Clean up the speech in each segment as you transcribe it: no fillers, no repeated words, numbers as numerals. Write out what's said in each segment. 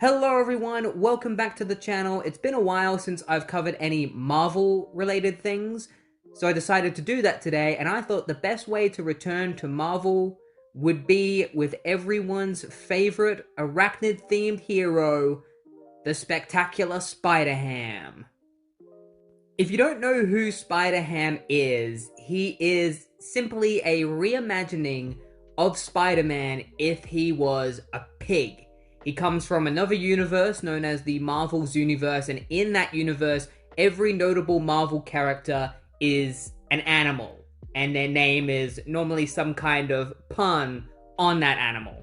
Hello everyone, welcome back to the channel. It's been a while since I've covered any Marvel related things, so I decided to do that today, and I thought the best way to return to Marvel would be with everyone's favorite arachnid themed hero, the Spectacular Spider-Ham. If you don't know who Spider-Ham is, he is simply a reimagining of Spider-Man if he was a pig. He comes from another universe known as the Marvel's universe, and in that universe, every notable Marvel character is an animal, and their name is normally some kind of pun on that animal.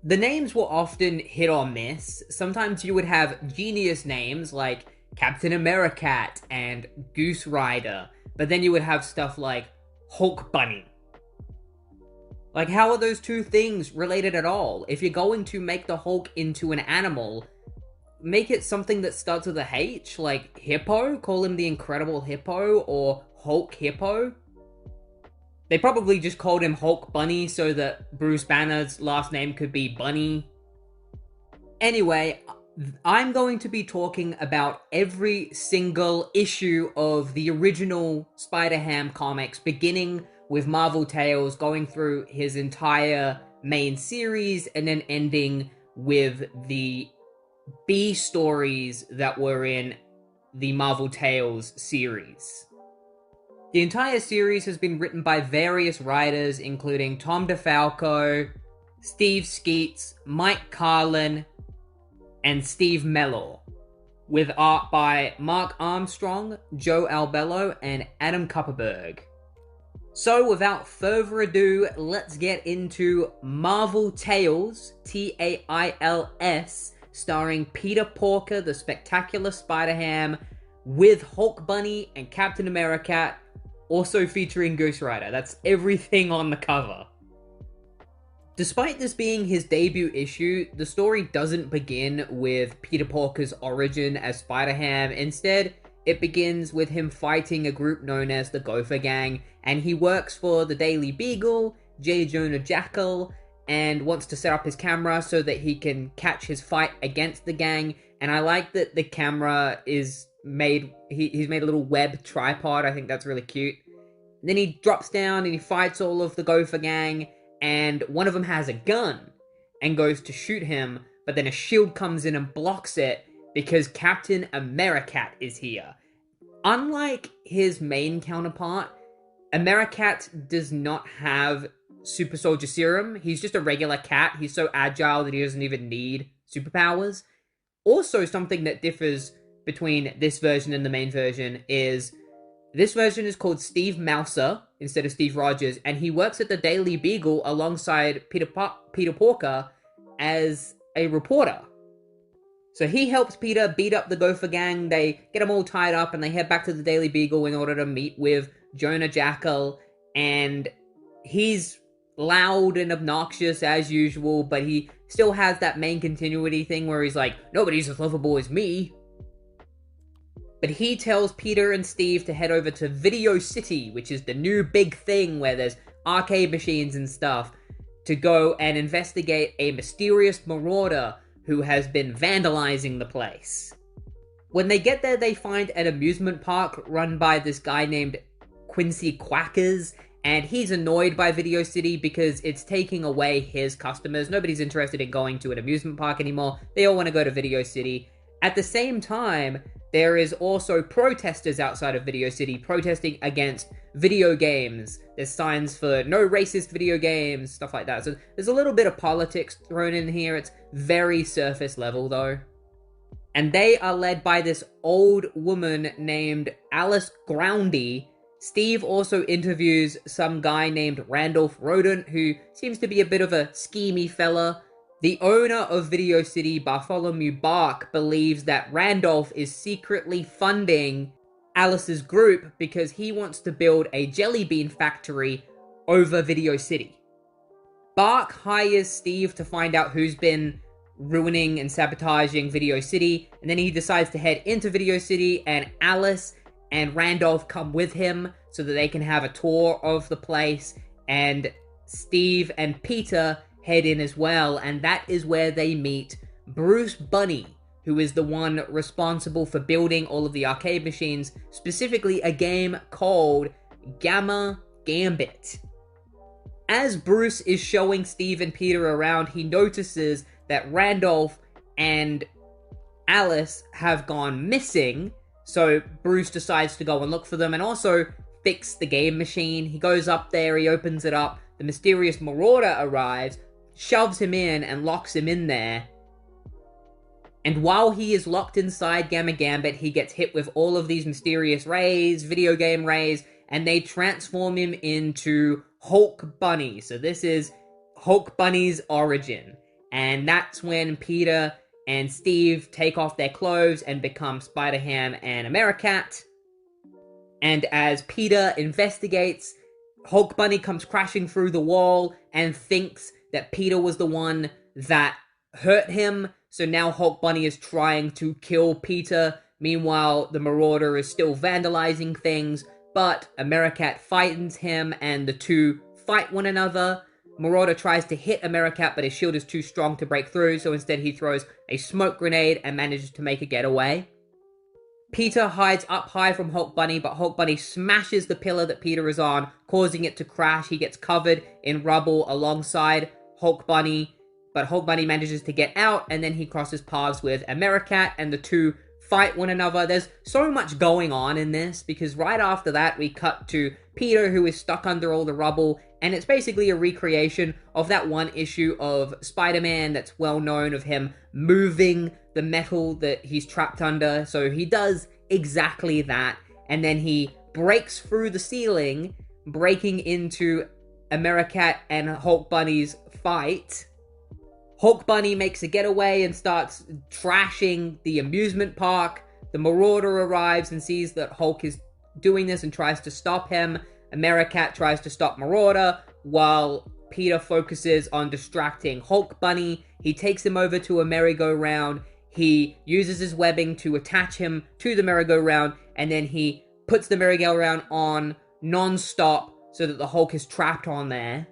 The names were often hit or miss. Sometimes you would have genius names like Captain Americat and Goose Rider, but then you would have stuff like Hulk Bunny. Like, how are those two things related at all? If you're going to make the Hulk into an animal, make it something that starts with a H, like Hippo, call him the Incredible Hippo, or Hulk Hippo. They probably just called him Hulk Bunny so that Bruce Banner's last name could be Bunny. Anyway, I'm going to be talking about every single issue of the original Spider-Ham comics, beginning with Marvel Tales, going through his entire main series, and then ending with the B stories that were in the Marvel Tales series. The entire series has been written by various writers, including Tom DeFalco, Steve Skeets, Mike Carlin, and Steve Mellor, with art by Mark Armstrong, Joe Albello, and Adam Kupperberg. So, without further ado, let's get into Marvel Tales, T-A-I-L-S, starring Peter Porker, the Spectacular Spider-Ham, with Hulk Bunny and Captain Americat, also featuring Ghost Rider. That's everything on the cover. Despite this being his debut issue, the story doesn't begin with Peter Porker's origin as Spider-Ham. Instead, it begins with him fighting a group known as the Gopher Gang, and he works for the Daily Beagle, J. Jonah Jackal, and wants to set up his camera so that he can catch his fight against the gang. And I like that the camera is made, he's made a little web tripod. I think that's really cute. And then he drops down and he fights all of the Gopher Gang, and one of them has a gun and goes to shoot him, but then a shield comes in and blocks it because Captain Americat is here. Unlike his main counterpart, Americat does not have super soldier serum. He's just a regular cat. He's so agile that he doesn't even need superpowers. Also, something that differs between this version and the main version is this version is called Steve Mouser instead of Steve Rogers, and he works at the Daily Beagle alongside Peter Porker as a reporter. So he helps Peter beat up the Gopher Gang. They get them all tied up and they head back to the Daily Beagle in order to meet with Jonah Jackal. And he's loud and obnoxious as usual, but he still has that main continuity thing where he's like, nobody's as lovable as me. But he tells Peter and Steve to head over to Video City, which is the new big thing where there's arcade machines and stuff, to go and investigate a mysterious marauder who has been vandalizing the place. When they get there, they find an amusement park run by this guy named Quincy Quackers, and he's annoyed by Video City because it's taking away his customers. Nobody's interested in going to an amusement park anymore. They all want to go to Video City. At the same time, there is also protesters outside of Video City protesting against video games. There's signs for no racist video games, stuff like that. So there's a little bit of politics thrown in here. It's very surface level though. And they are led by this old woman named Alice Groundy. Steve also interviews some guy named Randolph Rodent, who seems to be a bit of a schemy fella. The owner of Video City, Bartholomew Bark, believes that Randolph is secretly funding Alice's group because he wants to build a jelly bean factory over Video City. Bark hires Steve to find out who's been ruining and sabotaging Video City, and then he decides to head into Video City, and Alice and Randolph come with him so that they can have a tour of the place, and Steve and Peter head in as well, and that is where they meet Bruce Bunny, who is the one responsible for building all of the arcade machines, specifically a game called Gamma Gambit. As Bruce is showing Steve and Peter around, he notices that Randolph and Alice have gone missing, so Bruce decides to go and look for them and also fix the game machine. He goes up there, he opens it up, the mysterious Marauder arrives, shoves him in and locks him in there. And while he is locked inside Gamma Gambit, he gets hit with all of these mysterious rays, video game rays, and they transform him into Hulk Bunny. So this is Hulk Bunny's origin. And that's when Peter and Steve take off their clothes and become Spider-Ham and Americat. And as Peter investigates, Hulk Bunny comes crashing through the wall and thinks that Peter was the one that hurt him. So now Hulk Bunny is trying to kill Peter. Meanwhile, the Marauder is still vandalizing things, but Americat frightens him and the two fight one another. Marauder tries to hit Americat, but his shield is too strong to break through, so instead he throws a smoke grenade and manages to make a getaway. Peter hides up high from Hulk Bunny, but Hulk Bunny smashes the pillar that Peter is on, causing it to crash. He gets covered in rubble alongside Hulk Bunny, but Hulk Bunny manages to get out, and then he crosses paths with Americat, and the two fight one another. There's so much going on in this, because right after that, we cut to Peter, who is stuck under all the rubble, and it's basically a recreation of that one issue of Spider-Man that's well known, of him moving the metal that he's trapped under. So he does exactly that, and then he breaks through the ceiling, breaking into Americat and Hulk Bunny's fight. Hulk Bunny makes a getaway and starts trashing the amusement park. The Marauder arrives and sees that Hulk is doing this and tries to stop him. Americat tries to stop Marauder, while Peter focuses on distracting Hulk Bunny. He takes him over to a merry-go-round. He uses his webbing to attach him to the merry-go-round, and then he puts the merry-go-round on non-stop so that the Hulk is trapped on there.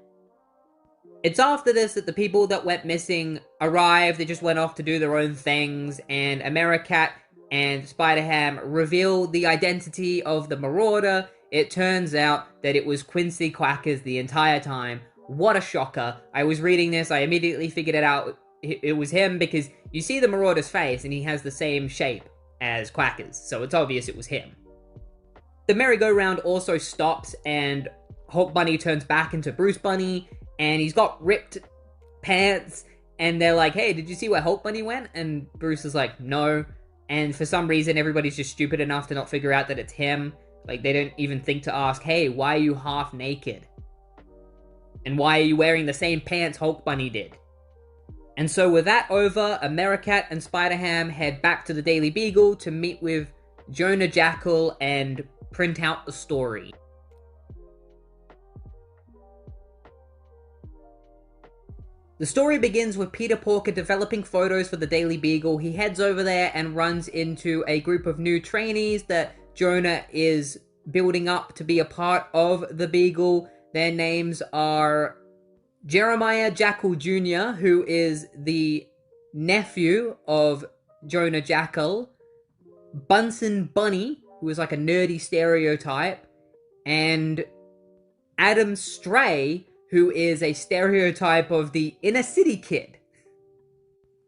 It's after this that the people that went missing arrive. They just went off to do their own things, and Americat and Spider-Ham reveal the identity of the Marauder. It turns out that it was Quincy Quackers the entire time. What a shocker. I was reading this, I immediately figured it out. It was him, because you see the Marauder's face, and he has the same shape as Quackers, so it's obvious it was him. The merry-go-round also stops, and Hulk Bunny turns back into Bruce Bunny, and he's got ripped pants, and they're like, hey, did you see where Hulk Bunny went? And Bruce is like, no. And for some reason, everybody's just stupid enough to not figure out that it's him. Like, they don't even think to ask, hey, why are you half naked? And why are you wearing the same pants Hulk Bunny did? And so with that over, Americat and Spider-Ham head back to the Daily Beagle to meet with Jonah Jackal and print out the story. The story begins with Peter Porker developing photos for the Daily Beagle. He heads over there and runs into a group of new trainees that Jonah is building up to be a part of the Beagle. Their names are Jeremiah Jackal Jr., who is the nephew of Jonah Jackal, Bunsen Bunny, who is like a nerdy stereotype, and Adam Stray, who is a stereotype of the inner city kid.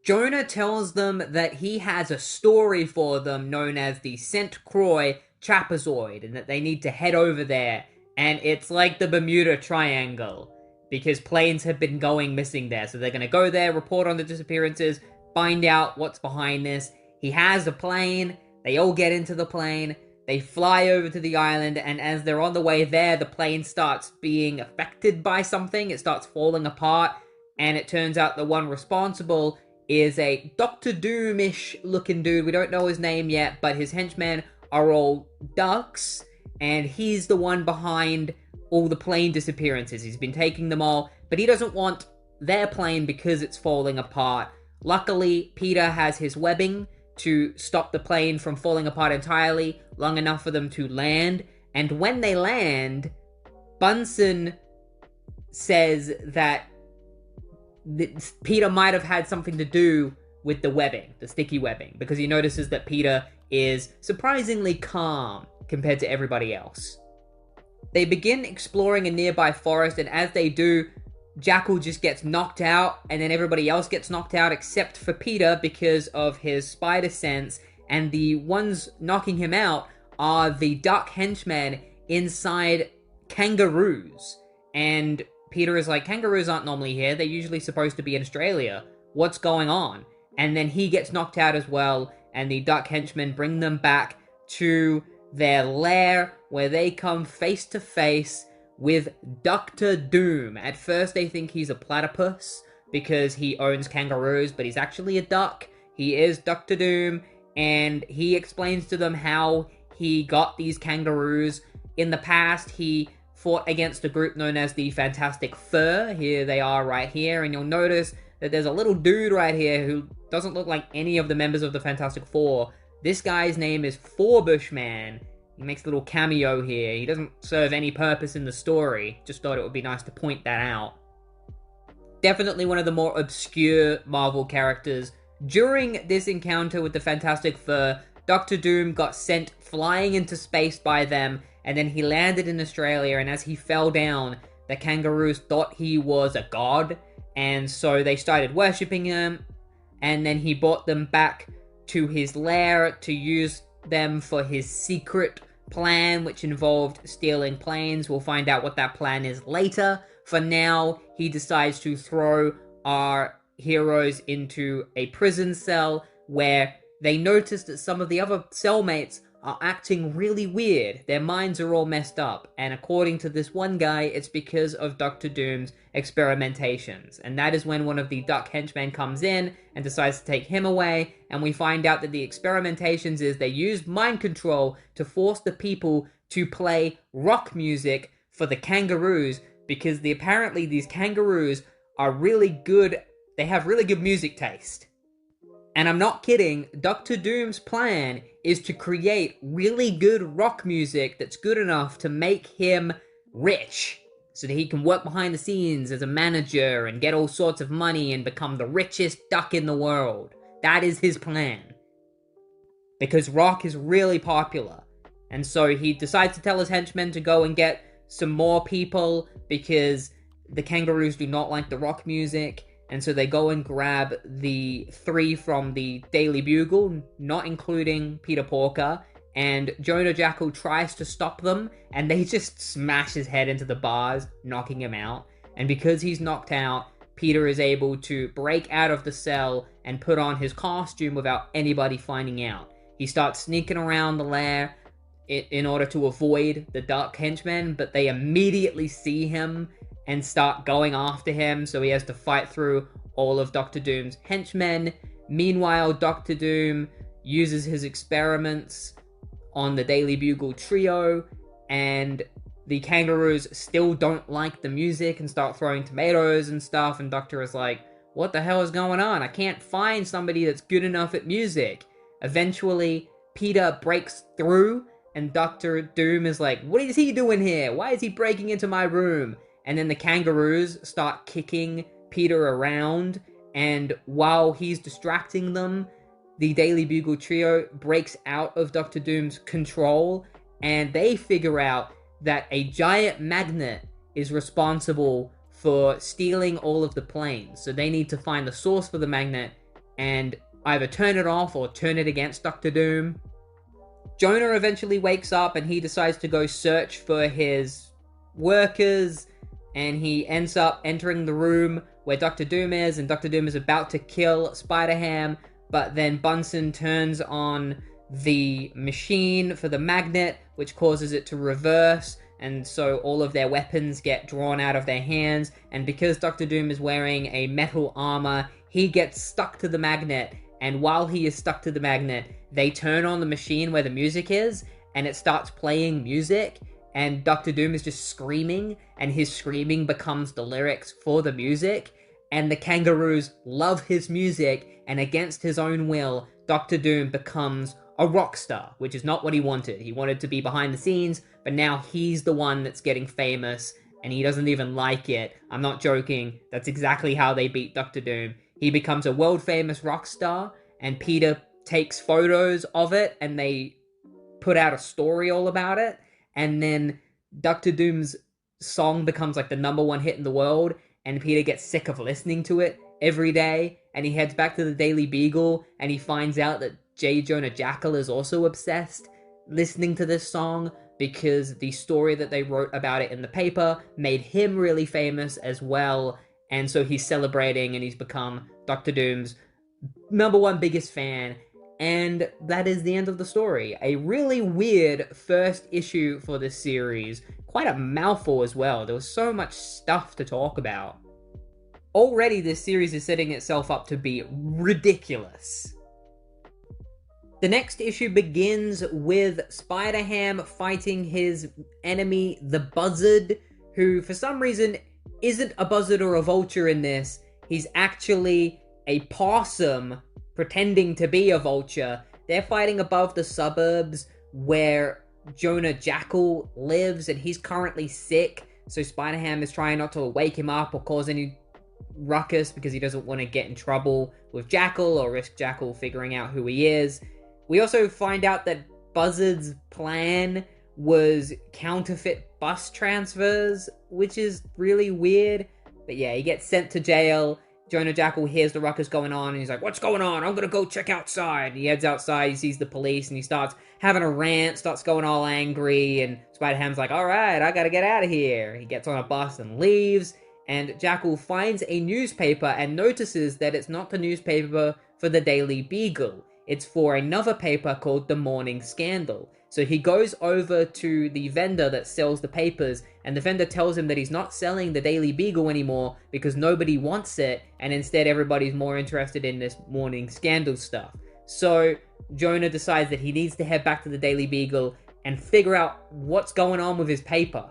Jonah tells them that he has a story for them known as the St. Croix Trapezoid, and that they need to head over there, and it's like the Bermuda Triangle, because planes have been going missing there, so they're gonna go there, report on the disappearances, find out what's behind this. He has a plane, they all get into the plane, they fly over to the island, and as they're on the way there, the plane starts being affected by something. It starts falling apart, and it turns out the one responsible is a Doctor Doom-ish looking dude. We don't know his name yet, but his henchmen are all ducks, and he's the one behind all the plane disappearances. He's been taking them all, but he doesn't want their plane because it's falling apart. Luckily, Peter has his webbing to stop the plane from falling apart entirely, long enough for them to land. And when they land, Bunsen says that Peter might have had something to do with the webbing, the sticky webbing, because he notices that Peter is surprisingly calm compared to everybody else. They begin exploring a nearby forest, and as they do, Jackal just gets knocked out, and then everybody else gets knocked out except for Peter because of his spider sense, and the ones knocking him out are the duck henchmen inside kangaroos. And Peter is like, kangaroos aren't normally here, they're usually supposed to be in Australia. What's going on? And then he gets knocked out as well, and the duck henchmen bring them back to their lair, where they come face to face with Dr. Doom. At first they think he's a platypus because he owns kangaroos, but he's actually a duck. He is Dr. Doom, and he explains to them how he got these kangaroos. In the past, he fought against a group known as the Fantastic Four. Here they are right here, and you'll notice that there's a little dude right here who doesn't look like any of the members of the Fantastic Four. This guy's name is Forbushman. He makes a little cameo here. He doesn't serve any purpose in the story. Just thought it would be nice to point that out. Definitely one of the more obscure Marvel characters. During this encounter with the Fantastic Four, Dr. Doom got sent flying into space by them, and then he landed in Australia, and as he fell down, the kangaroos thought he was a god, and so they started worshipping him, and then he brought them back to his lair to use them for his secret plan, which involved stealing planes. We'll find out what that plan is later. For now, he decides to throw our heroes into a prison cell where they notice that some of the other cellmates are acting really weird. Their minds are all messed up, and according to this one guy, it's because of Dr. Doom's experimentations. And that is when one of the duck henchmen comes in and decides to take him away, and we find out that the experimentations is they use mind control to force the people to play rock music for the kangaroos, because apparently these kangaroos are really good, they have really good music taste. And I'm not kidding, Dr. Doom's plan is to create really good rock music that's good enough to make him rich, so that he can work behind the scenes as a manager and get all sorts of money and become the richest duck in the world. That is his plan. Because rock is really popular. And so he decides to tell his henchmen to go and get some more people, because the kangaroos do not like the rock music. And so they go and grab the 3 from the Daily Bugle, not including Peter Porker, and Jonah Jackal tries to stop them, and they just smash his head into the bars, knocking him out. And because he's knocked out, Peter is able to break out of the cell and put on his costume without anybody finding out. He starts sneaking around the lair in order to avoid the duck henchmen, but they immediately see him and start going after him, so he has to fight through all of Dr. Doom's henchmen. Meanwhile, Dr. Doom uses his experiments on the Daily Bugle trio, and the kangaroos still don't like the music and start throwing tomatoes and stuff, and Doctor is like, what the hell is going on? I can't find somebody that's good enough at music. Eventually, Peter breaks through, and Dr. Doom is like, what is he doing here? Why is he breaking into my room? And then the kangaroos start kicking Peter around, and while he's distracting them, the Daily Bugle trio breaks out of Dr. Doom's control, and they figure out that a giant magnet is responsible for stealing all of the planes. So they need to find the source for the magnet and either turn it off or turn it against Dr. Doom. Jonah eventually wakes up, and he decides to go search for his workers, and he ends up entering the room where Dr. Doom is, and Dr. Doom is about to kill Spider-Ham, but then Bunsen turns on the machine for the magnet, which causes it to reverse, and so all of their weapons get drawn out of their hands, and because Dr. Doom is wearing a metal armor, he gets stuck to the magnet, and while he is stuck to the magnet, they turn on the machine where the music is, and it starts playing music, and Dr. Doom is just screaming, and his screaming becomes the lyrics for the music, and the kangaroos love his music, and against his own will, Dr. Doom becomes a rock star, which is not what he wanted. He wanted to be behind the scenes, but now he's the one that's getting famous, and he doesn't even like it. I'm not joking. That's exactly how they beat Dr. Doom. he becomes a world famous rock star, and Peter takes photos of it, and they put out a story all about it, and then Dr. Doom's song becomes like the number one hit in the world, and Peter gets sick of listening to it every day, and he heads back to the Daily Beagle, and he finds out that J. Jonah Jackal is also obsessed listening to this song, because the story that they wrote about it in the paper made him really famous as well, and so he's celebrating, and he's become Dr. Doom's number one biggest fan. And that is the end of the story. A really weird first issue for this series. Quite a mouthful as well. There was so much stuff to talk about. Already this series is setting itself up to be ridiculous. The next issue begins with Spider-Ham fighting his enemy, the Buzzard, who for some reason isn't a buzzard or a vulture in this. He's actually a possum pretending to be a vulture. They're fighting above the suburbs where Jonah Jackal lives, and he's currently sick, so Spider-Ham is trying not to wake him up or cause any ruckus because he doesn't want to get in trouble with Jackal or risk Jackal figuring out who he is. We also find out that Buzzard's plan was counterfeit bus transfers, which is really weird. But yeah, he gets sent to jail. Jonah Jackal hears the ruckus going on, and he's like, "What's going on? I'm gonna go check outside." And he heads outside, he sees the police, and he starts having a rant, starts going all angry, and Spider-Ham's like, "Alright, I gotta get out of here." He gets on a bus and leaves, and Jackal finds a newspaper and notices that it's not the newspaper for the Daily Beagle. It's for another paper called The Morning Scandal. So he goes over to the vendor that sells the papers, and the vendor tells him that he's not selling the Daily Beagle anymore because nobody wants it, and instead everybody's more interested in this Morning Scandal stuff. So Jonah decides that he needs to head back to the Daily Beagle and figure out what's going on with his paper.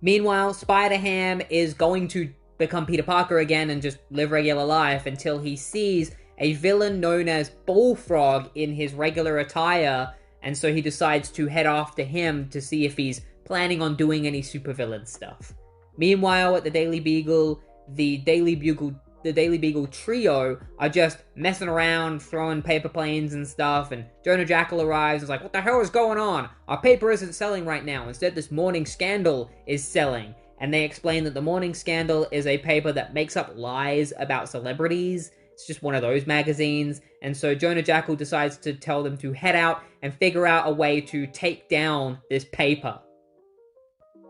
Meanwhile, Spider-Ham is going to become Peter Parker again and just live regular life until he sees a villain known as Bullfrog in his regular attire, and so he decides to head after him to see if he's planning on doing any supervillain stuff. Meanwhile, at the Daily Beagle, the Daily Beagle trio are just messing around, throwing paper planes and stuff, and Jonah Jackal arrives and is like, "What the hell is going on? Our paper isn't selling right now. Instead, this Morning Scandal is selling." And they explain that the Morning Scandal is a paper that makes up lies about celebrities. It's just one of those magazines, and so Jonah Jackal decides to tell them to head out and figure out a way to take down this paper.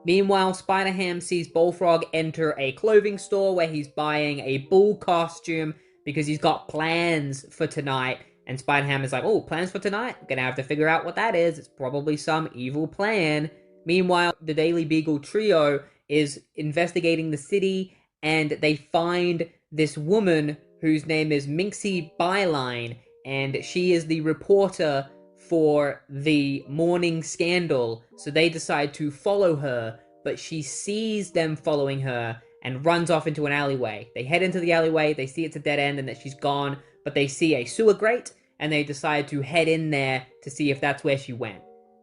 Meanwhile, Spider-Ham sees Bullfrog enter a clothing store where he's buying a bull costume because he's got plans for tonight, and Spider-Ham is like, "Oh, plans for tonight? I'm gonna have to figure out what that is. It's probably some evil plan." Meanwhile, the Daily Beagle trio is investigating the city, and they find this woman whose name is Minxie Byline, and she is the reporter for the Morning Scandal, so they decide to follow her, but she sees them following her and runs off into an alleyway. They head into the alleyway, they see it's a dead end and that she's gone, but they see a sewer grate, and they decide to head in there to see if that's where she went.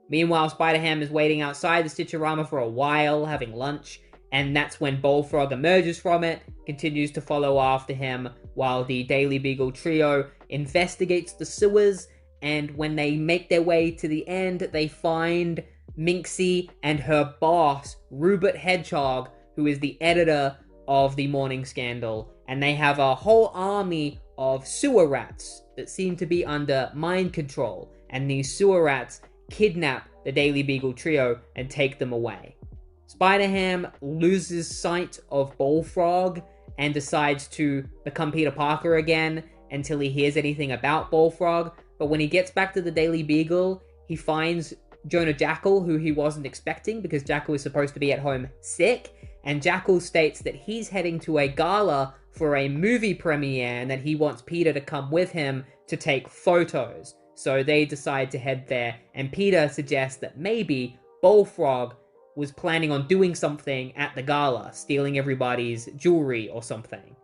Meanwhile, Spider-Ham is waiting outside the Stitcherama for a while, having lunch, and that's when Bullfrog emerges from it, continues to follow after him, while the Daily Beagle trio investigates the sewers, and when they make their way to the end, they find Minxie and her boss, Rupert Hedgehog, who is the editor of the Morning Scandal, and they have a whole army of sewer rats that seem to be under mind control, and these sewer rats kidnap the Daily Beagle trio and take them away. Spider-Ham loses sight of Bullfrog and decides to become Peter Parker again until he hears anything about Bullfrog, but when he gets back to the Daily Beagle, he finds Jonah Jackal, who he wasn't expecting because Jackal is supposed to be at home sick, and Jackal states that he's heading to a gala for a movie premiere and that he wants Peter to come with him to take photos. So they decide to head there, and Peter suggests that maybe Bullfrog was planning on doing something at the gala, stealing everybody's jewelry or something.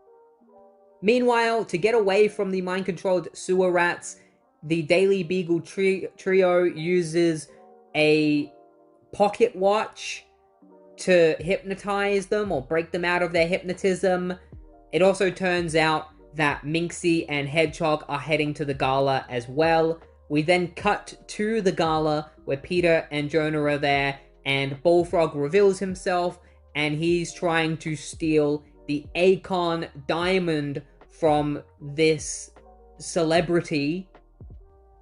Meanwhile, to get away from the mind-controlled sewer rats, the Daily Beagle trio uses a pocket watch to hypnotize them or break them out of their hypnotism. It also turns out that Minxie and Hedgehog are heading to the gala as well. We then cut to the gala where Peter and Jonah are there, and Bullfrog reveals himself, and he's trying to steal the Akon diamond from this celebrity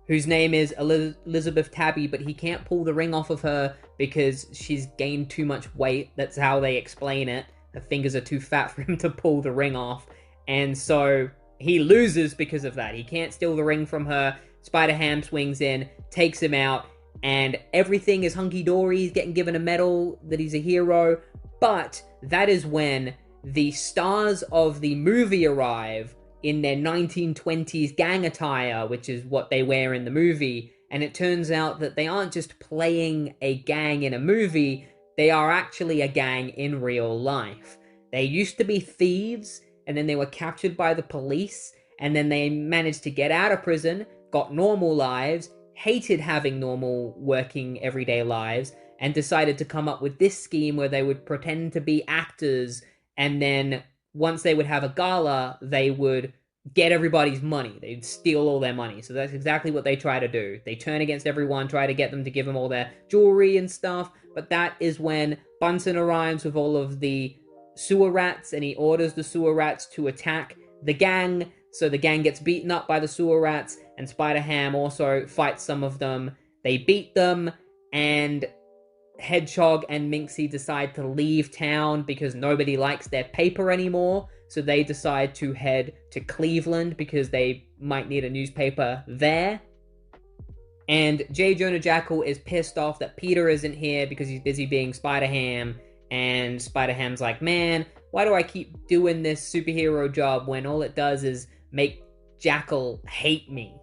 whose name is Elizabeth Tabby, but he can't pull the ring off of her because she's gained too much weight. That's how they explain it. Her fingers are too fat for him to pull the ring off. And so he loses because of that. He can't steal the ring from her. Spider-Ham swings in, takes him out, and everything is hunky-dory. He's getting given a medal that he's a hero. But that is when the stars of the movie arrive in their 1920s gang attire, which is what they wear in the movie. And it turns out that they aren't just playing a gang in a movie, they are actually a gang in real life. They used to be thieves, and then they were captured by the police, and then they managed to get out of prison, got normal lives, hated having normal working everyday lives, and decided to come up with this scheme where they would pretend to be actors, and then once they would have a gala, they would get everybody's money. They'd steal all their money. So that's exactly what they try to do. They turn against everyone, try to get them to give them all their jewelry and stuff, but that is when Bunsen arrives with all of the sewer rats, and he orders the sewer rats to attack the gang. So the gang gets beaten up by the sewer rats, and Spider-Ham also fights some of them. They beat them, and Hedgehog and Minxie decide to leave town because nobody likes their paper anymore. So they decide to head to Cleveland because they might need a newspaper there. And J. Jonah Jackal is pissed off that Peter isn't here because he's busy being Spider-Ham. And Spider-Ham's like, man, why do I keep doing this superhero job when all it does is make Jackal hate me?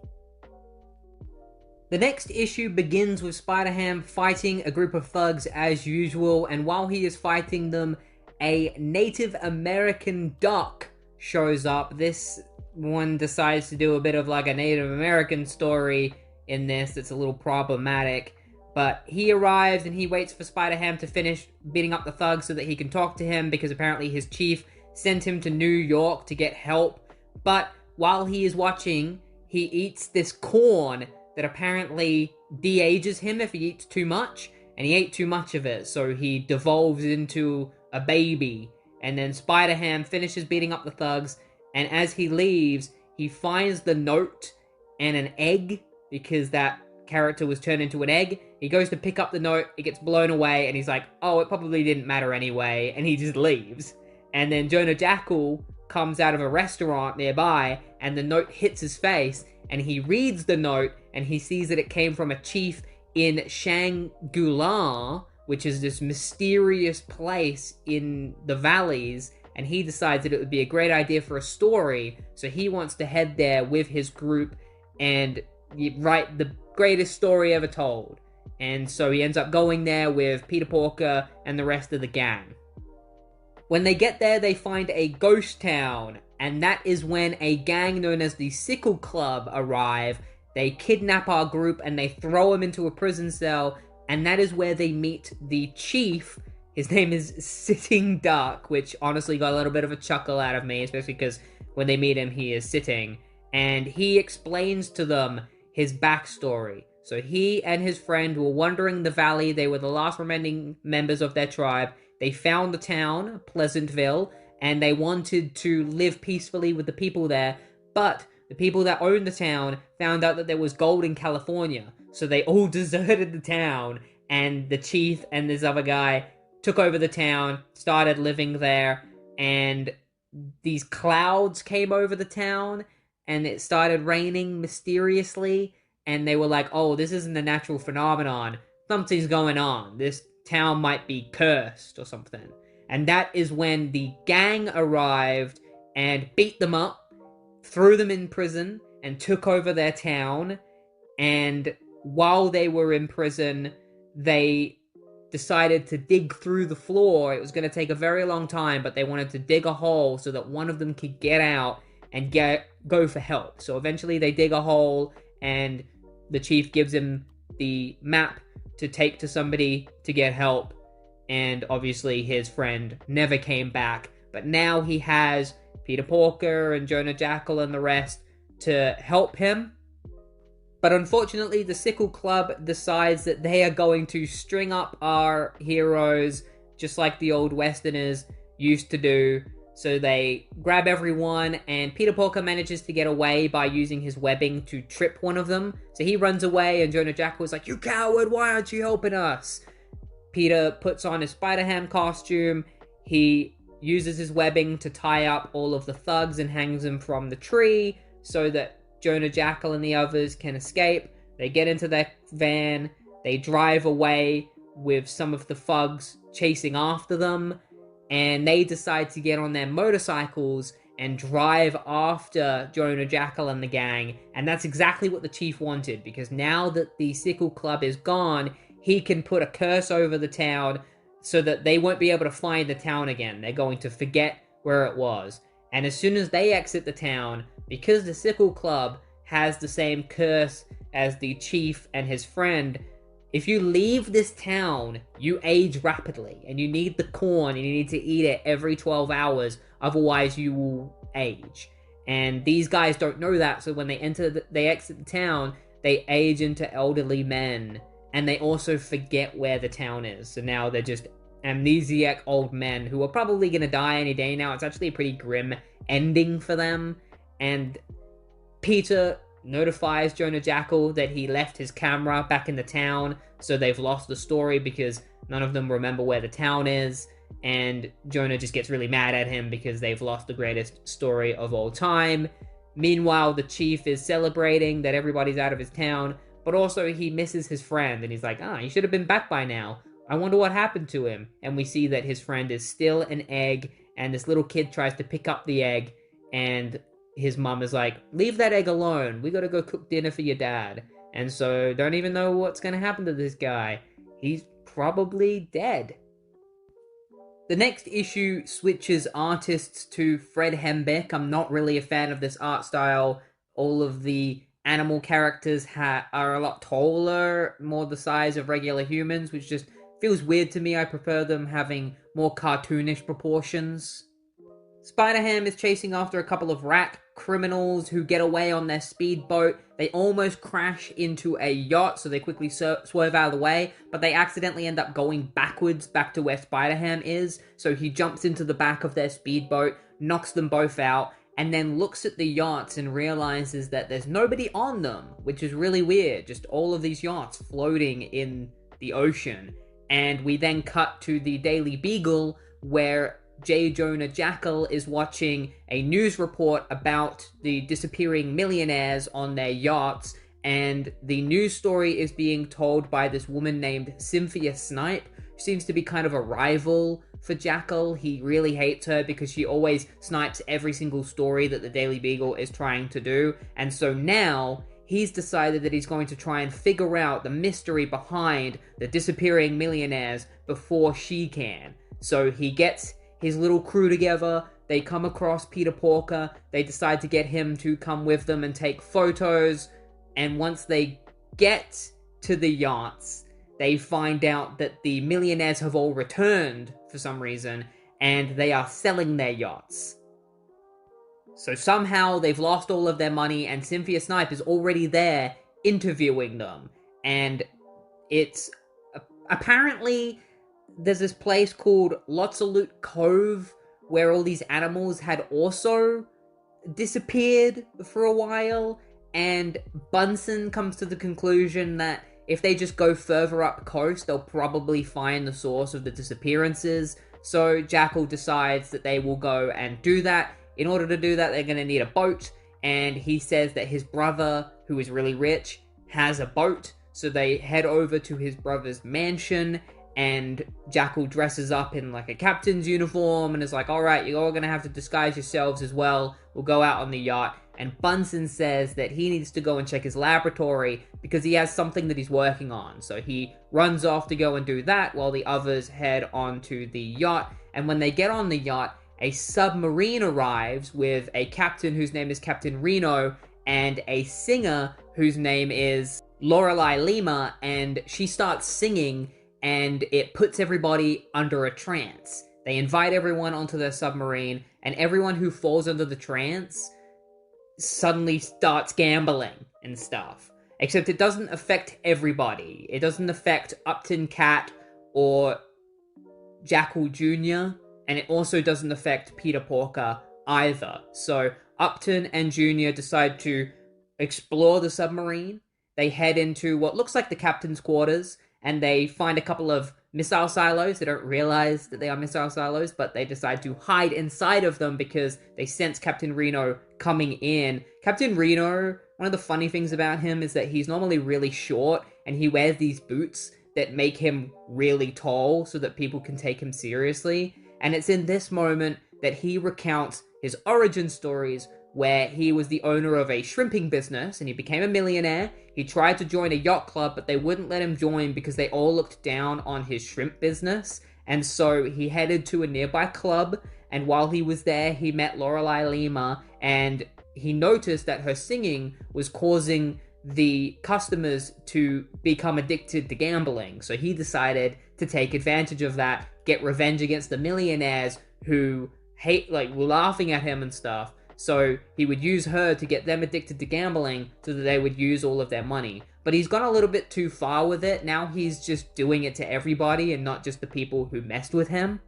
The next issue begins with Spider-Ham fighting a group of thugs as usual, and while he is fighting them, a Native American duck shows up. This one decides to do a bit of like a Native American story in this that's a little problematic, but he arrives and he waits for Spider-Ham to finish beating up the thugs so that he can talk to him, because apparently his chief sent him to New York to get help. But while he is watching, he eats this corn that apparently de-ages him if he eats too much, and he ate too much of it, so he devolves into a baby. And then Spider-Ham finishes beating up the thugs, and as he leaves, he finds the note and an egg, because that character was turned into an egg. He goes to pick up the note, it gets blown away, and he's like, oh, it probably didn't matter anyway, and he just leaves. And then Jonah Jackal comes out of a restaurant nearby, and the note hits his face, and he reads the note, and he sees that it came from a chief in Shangri-La, which is this mysterious place in the valleys, and he decides that it would be a great idea for a story, so he wants to head there with his group and write the greatest story ever told. And so he ends up going there with Peter Porker and the rest of the gang. When they get there, they find a ghost town, and that is when a gang known as the Sickle Club arrive. They kidnap our group and they throw him into a prison cell, and that is where they meet the chief. His name is Sitting Duck, which honestly got a little bit of a chuckle out of me, especially because when they meet him, he is sitting. And he explains to them his backstory. So he and his friend were wandering the valley. They were the last remaining members of their tribe. They found the town, Pleasantville, and they wanted to live peacefully with the people there. But the people that owned the town found out that there was gold in California. So they all deserted the town, and the chief and this other guy took over the town, started living there, and these clouds came over the town, and it started raining mysteriously, and they were like, oh, this isn't a natural phenomenon. Something's going on. This town might be cursed or something. And that is when the gang arrived and beat them up, threw them in prison, and took over their town. And while they were in prison, they decided to dig through the floor. It was going to take a very long time, but they wanted to dig a hole so that one of them could get out and go for help. So eventually they dig a hole, and the chief gives him the map to take to somebody to get help. And obviously his friend never came back, but now he has Peter Porker and Jonah Jackal and the rest to help him. But unfortunately, the Sickle Club decides that they are going to string up our heroes just like the old Westerners used to do. So they grab everyone, and Peter Porker manages to get away by using his webbing to trip one of them. So he runs away, and Jonah Jackal is like, "You coward, why aren't you helping us?" Peter puts on his Spider-Ham costume. He uses his webbing to tie up all of the thugs and hangs them from the tree so that Jonah Jackal and the others can escape. They get into their van. They drive away with some of the thugs chasing after them. And they decide to get on their motorcycles and drive after Jonah Jackal and the gang. And that's exactly what the chief wanted, because now that the Sickle Club is gone, he can put a curse over the town so that they won't be able to find the town again. They're going to forget where it was. And as soon as they exit the town, because the Sickle Club has the same curse as the chief and his friend, if you leave this town, you age rapidly, and you need the corn, and you need to eat it every 12 hours, otherwise you will age. And these guys don't know that, so when they exit the town, they age into elderly men, and they also forget where the town is. So now they're just amnesiac old men who are probably going to die any day now. It's actually a pretty grim ending for them. And Peter notifies Jonah Jackal that he left his camera back in the town, so they've lost the story because none of them remember where the town is, and Jonah just gets really mad at him because they've lost the greatest story of all time. Meanwhile, the chief is celebrating that everybody's out of his town, but also he misses his friend, and he's like, he should have been back by now. I wonder what happened to him. And we see that his friend is still an egg, and this little kid tries to pick up the egg, and his mom is like, "Leave that egg alone. We gotta go cook dinner for your dad." And so, don't even know what's gonna happen to this guy. He's probably dead. The next issue switches artists to Fred Hembeck. I'm not really a fan of this art style. All of the animal characters are a lot taller, more the size of regular humans, which just feels weird to me. I prefer them having more cartoonish proportions. Spider-Ham is chasing after a couple of rat criminals who get away on their speedboat. They almost crash into a yacht, so they quickly swerve out of the way, but they accidentally end up going backwards back to where Spider-Ham is, so he jumps into the back of their speedboat, knocks them both out, and then looks at the yachts and realizes that there's nobody on them, which is really weird. Just all of these yachts floating in the ocean. And we then cut to the Daily Beagle, where J. Jonah Jackal is watching a news report about the disappearing millionaires on their yachts, and the news story is being told by this woman named Cynthia Snipe, who seems to be kind of a rival for Jackal. He really hates her because she always snipes every single story that the Daily Beagle is trying to do, and so now he's decided that he's going to try and figure out the mystery behind the disappearing millionaires before she can. So he gets his little crew together, they come across Peter Porker, they decide to get him to come with them and take photos, and once they get to the yachts, they find out that the millionaires have all returned for some reason, and they are selling their yachts. So somehow they've lost all of their money, and Cynthia Snipe is already there interviewing them, and it's apparently there's this place called Lotsaloot Cove where all these animals had also disappeared for a while, and Bunsen comes to the conclusion that if they just go further up coast, they'll probably find the source of the disappearances. So Jackal decides that they will go and do that. In order to do that, they're going to need a boat, and he says that his brother, who is really rich, has a boat. So they head over to his brother's mansion, and Jackal dresses up in like a captain's uniform and is like, "Alright, you're all gonna have to disguise yourselves as well. We'll go out on the yacht." And Bunsen says that he needs to go and check his laboratory because he has something that he's working on. So he runs off to go and do that while the others head onto the yacht. And when they get on the yacht, a submarine arrives with a captain whose name is Captain Reno and a singer whose name is Lorelei Lima, and she starts singing, and it puts everybody under a trance. They invite everyone onto their submarine, and everyone who falls under the trance suddenly starts gambling and stuff. Except it doesn't affect everybody. It doesn't affect Upton Cat or Jackal Jr., and it also doesn't affect Peter Porker either. So Upton and Jr. decide to explore the submarine. They head into what looks like the captain's quarters, and they find a couple of missile silos. They don't realize that they are missile silos, but they decide to hide inside of them because they sense Captain Reno coming in. Captain Reno, one of the funny things about him is that he's normally really short, and he wears these boots that make him really tall so that people can take him seriously. And it's in this moment that he recounts his origin stories, where he was the owner of a shrimping business and he became a millionaire. He tried to join a yacht club, but they wouldn't let him join because they all looked down on his shrimp business. And so he headed to a nearby club, and while he was there, he met Lorelei Lima, and he noticed that her singing was causing the customers to become addicted to gambling. So he decided to take advantage of that, get revenge against the millionaires who were laughing at him and stuff. So he would use her to get them addicted to gambling so that they would use all of their money. But he's gone a little bit too far with it. Now he's just doing it to everybody and not just the people who messed with him.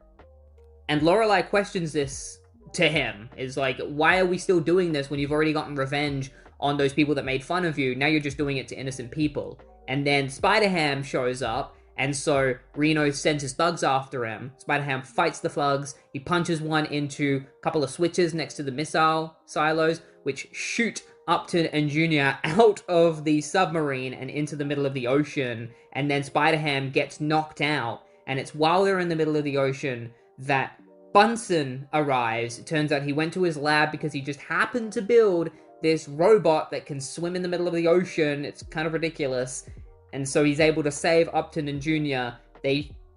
And Lorelei questions this to him. Is like, why are we still doing this when you've already gotten revenge on those people that made fun of you? Now you're just doing it to innocent people. And then Spider-Ham shows up, and so Reno sends his thugs after him. Spider-Ham fights the thugs. He punches one into a couple of switches next to the missile silos, which shoot Upton and Jr. out of the submarine and into the middle of the ocean. And then Spider-Ham gets knocked out. And it's while they're in the middle of the ocean that Bunsen arrives. It turns out he went to his lab because he just happened to build this robot that can swim in the middle of the ocean. It's kind of ridiculous. And so he's able to save Upton and Jr.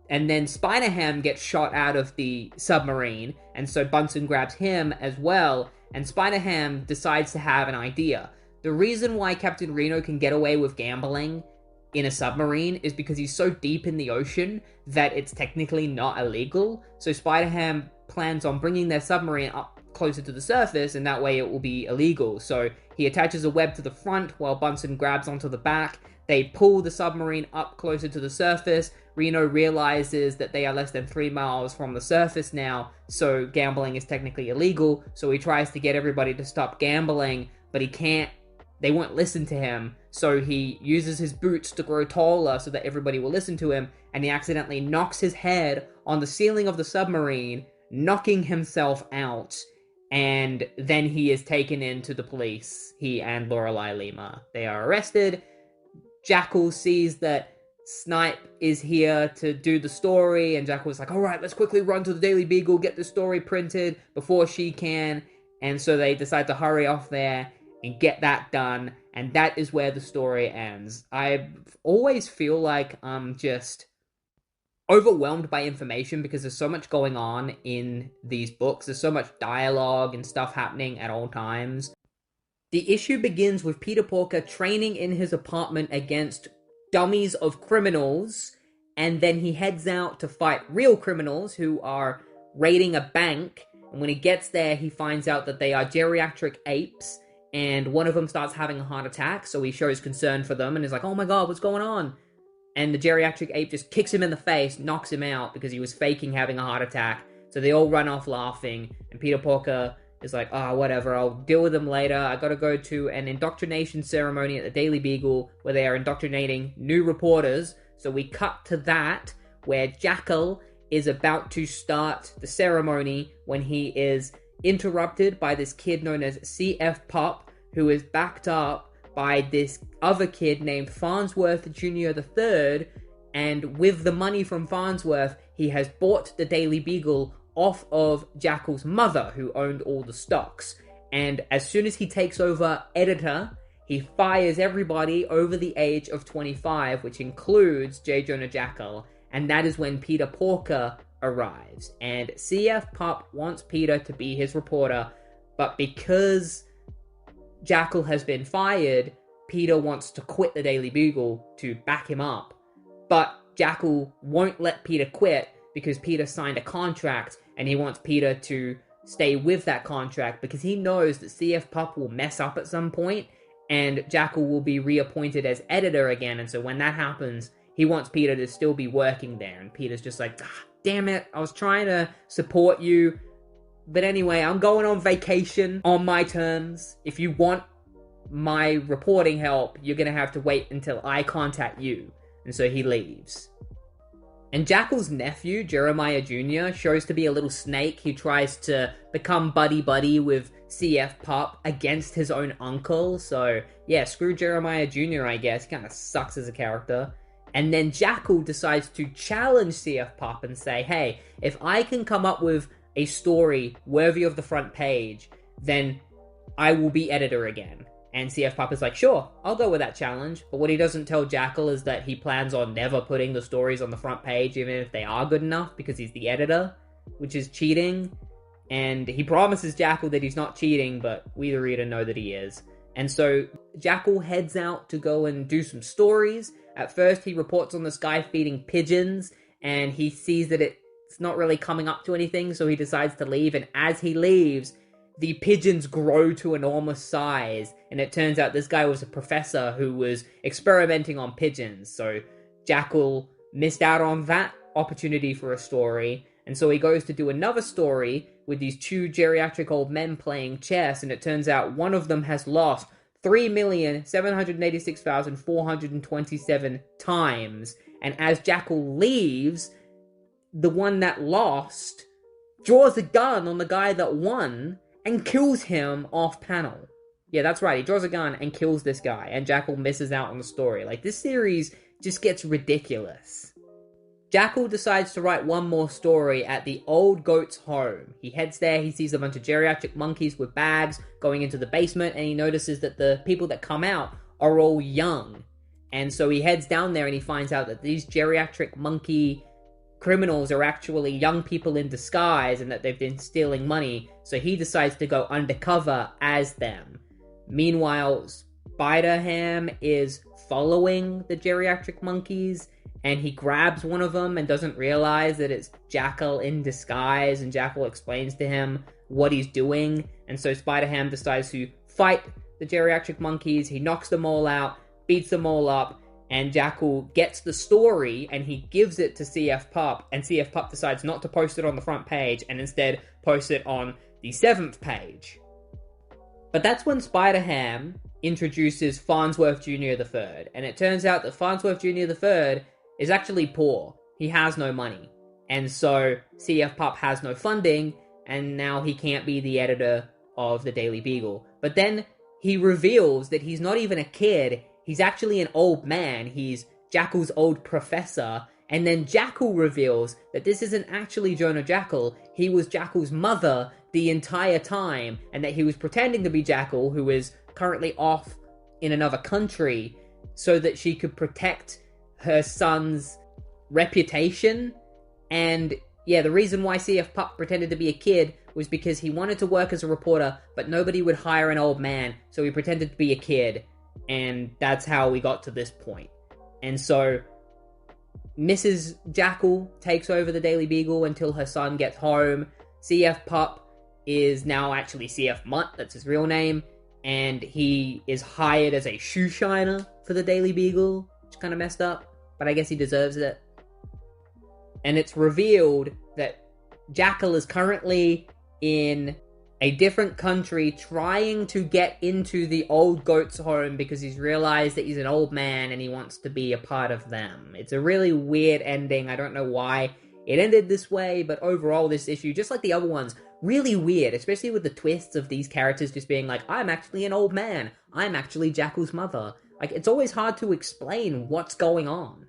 And then Spider-Ham gets shot out of the submarine, and so Bunsen grabs him as well, and Spider-Ham decides to have an idea. The reason why Captain Reno can get away with gambling in a submarine is because he's so deep in the ocean that it's technically not illegal. So Spider-Ham plans on bringing their submarine up closer to the surface, and that way it will be illegal. So he attaches a web to the front while Bunsen grabs onto the back. They pull the submarine up closer to the surface. Reno realizes that they are less than 3 miles from the surface now, so gambling is technically illegal. So he tries to get everybody to stop gambling, but he can't. They won't listen to him. So he uses his boots to grow taller so that everybody will listen to him, and he accidentally knocks his head on the ceiling of the submarine, knocking himself out. And then he is taken into the police, he and Lorelei Lima. They are arrested. Jackal sees that Snipe is here to do the story, and Jackal's like, alright, let's quickly run to the Daily Beagle, get the story printed before she can. And so they decide to hurry off there and get that done, and that is where the story ends. I always feel like I'm just overwhelmed by information because there's so much going on in these books. There's so much dialogue and stuff happening at all times. The issue begins with Peter Porker training in his apartment against dummies of criminals, and then he heads out to fight real criminals who are raiding a bank. And when he gets there, he finds out that they are geriatric apes, and one of them starts having a heart attack, so he shows concern for them and is like, oh my god, what's going on? And the geriatric ape just kicks him in the face, knocks him out because he was faking having a heart attack. So they all run off laughing, and Peter Porker is like, whatever, I'll deal with them later. I gotta go to an indoctrination ceremony at the Daily Beagle where they are indoctrinating new reporters. So we cut to that, where Jackal is about to start the ceremony when he is interrupted by this kid known as CF Pup, who is backed up by this other kid named Farnsworth Jr. III, and with the money from Farnsworth, he has bought the Daily Beagle off of Jackal's mother, who owned all the stocks. And as soon as he takes over editor, he fires everybody over the age of 25, which includes J. Jonah Jackal, and that is when Peter Porker arrives. And CF Pup wants Peter to be his reporter, but because Jackal has been fired, Peter wants to quit the Daily Beagle to back him up. But Jackal won't let Peter quit because Peter signed a contract and he wants Peter to stay with that contract because he knows that CF Pup will mess up at some point and Jackal will be reappointed as editor again. And so when that happens, he wants Peter to still be working there. And Peter's just like, damn it, I was trying to support you. But anyway, I'm going on vacation on my terms. If you want my reporting help, you're going to have to wait until I contact you. And so he leaves. And Jackal's nephew, Jeremiah Jr., shows to be a little snake. He tries to become buddy-buddy with CF Pup against his own uncle. So, yeah, screw Jeremiah Jr., I guess. He kind of sucks as a character. And then Jackal decides to challenge CF Pup and say, hey, if I can come up with a story worthy of the front page, then I will be editor again. And CF Pup is like, sure, I'll go with that challenge. But what he doesn't tell Jackal is that he plans on never putting the stories on the front page, even if they are good enough, because he's the editor, which is cheating. And he promises Jackal that he's not cheating, but we, the reader, know that he is. And so Jackal heads out to go and do some stories. At first, he reports on this guy feeding pigeons, and he sees that it's not really coming up to anything, so he decides to leave. And as he leaves, the pigeons grow to enormous size, and it turns out this guy was a professor who was experimenting on pigeons, so Jackal missed out on that opportunity for a story, and so he goes to do another story with these two geriatric old men playing chess, and it turns out one of them has lost 3,786,427 times, and as Jackal leaves, the one that lost draws a gun on the guy that won, and kills him off panel. Yeah, that's right, he draws a gun and kills this guy, and Jackal misses out on the story. Like, this series just gets ridiculous. Jackal decides to write one more story at the old goat's home. He heads there, he sees a bunch of geriatric monkeys with bags going into the basement, and he notices that the people that come out are all young. And so he heads down there and he finds out that these geriatric monkey criminals are actually young people in disguise and that they've been stealing money, so he decides to go undercover as them. Meanwhile, Spider-Ham is following the geriatric monkeys, and he grabs one of them and doesn't realize that it's Jackal in disguise, and Jackal explains to him what he's doing, and so Spider-Ham decides to fight the geriatric monkeys. He knocks them all out, beats them all up, and Jackal gets the story, and he gives it to CF Pup, and CF Pup decides not to post it on the front page, and instead post it on the 7th page. But that's when Spider-Ham introduces Farnsworth Jr. III, and it turns out that Farnsworth Jr. III is actually poor. He has no money. And so CF Pup has no funding, and now he can't be the editor of the Daily Beagle. But then he reveals that he's not even a kid, he's actually an old man. He's Jackal's old professor. And then Jackal reveals that this isn't actually Jonah Jackal. He was Jackal's mother the entire time. And that he was pretending to be Jackal, who is currently off in another country, so that she could protect her son's reputation. And yeah, the reason why CF Pup pretended to be a kid was because he wanted to work as a reporter, but nobody would hire an old man, so he pretended to be a kid. And that's how we got to this point. And so Mrs. Jackal takes over the Daily Beagle until her son gets home. CF Pup is now actually CF Mutt, that's his real name, and he is hired as a shoe shiner for the Daily Beagle, which is kind of messed up, but I guess he deserves it. And it's revealed that Jackal is currently in a different country trying to get into the old goat's home because he's realized that he's an old man and he wants to be a part of them. It's a really weird ending. I don't know why it ended this way, but overall this issue, just like the other ones, really weird, especially with the twists of these characters just being like, I'm actually an old man. I'm actually Jackal's mother. Like, it's always hard to explain what's going on.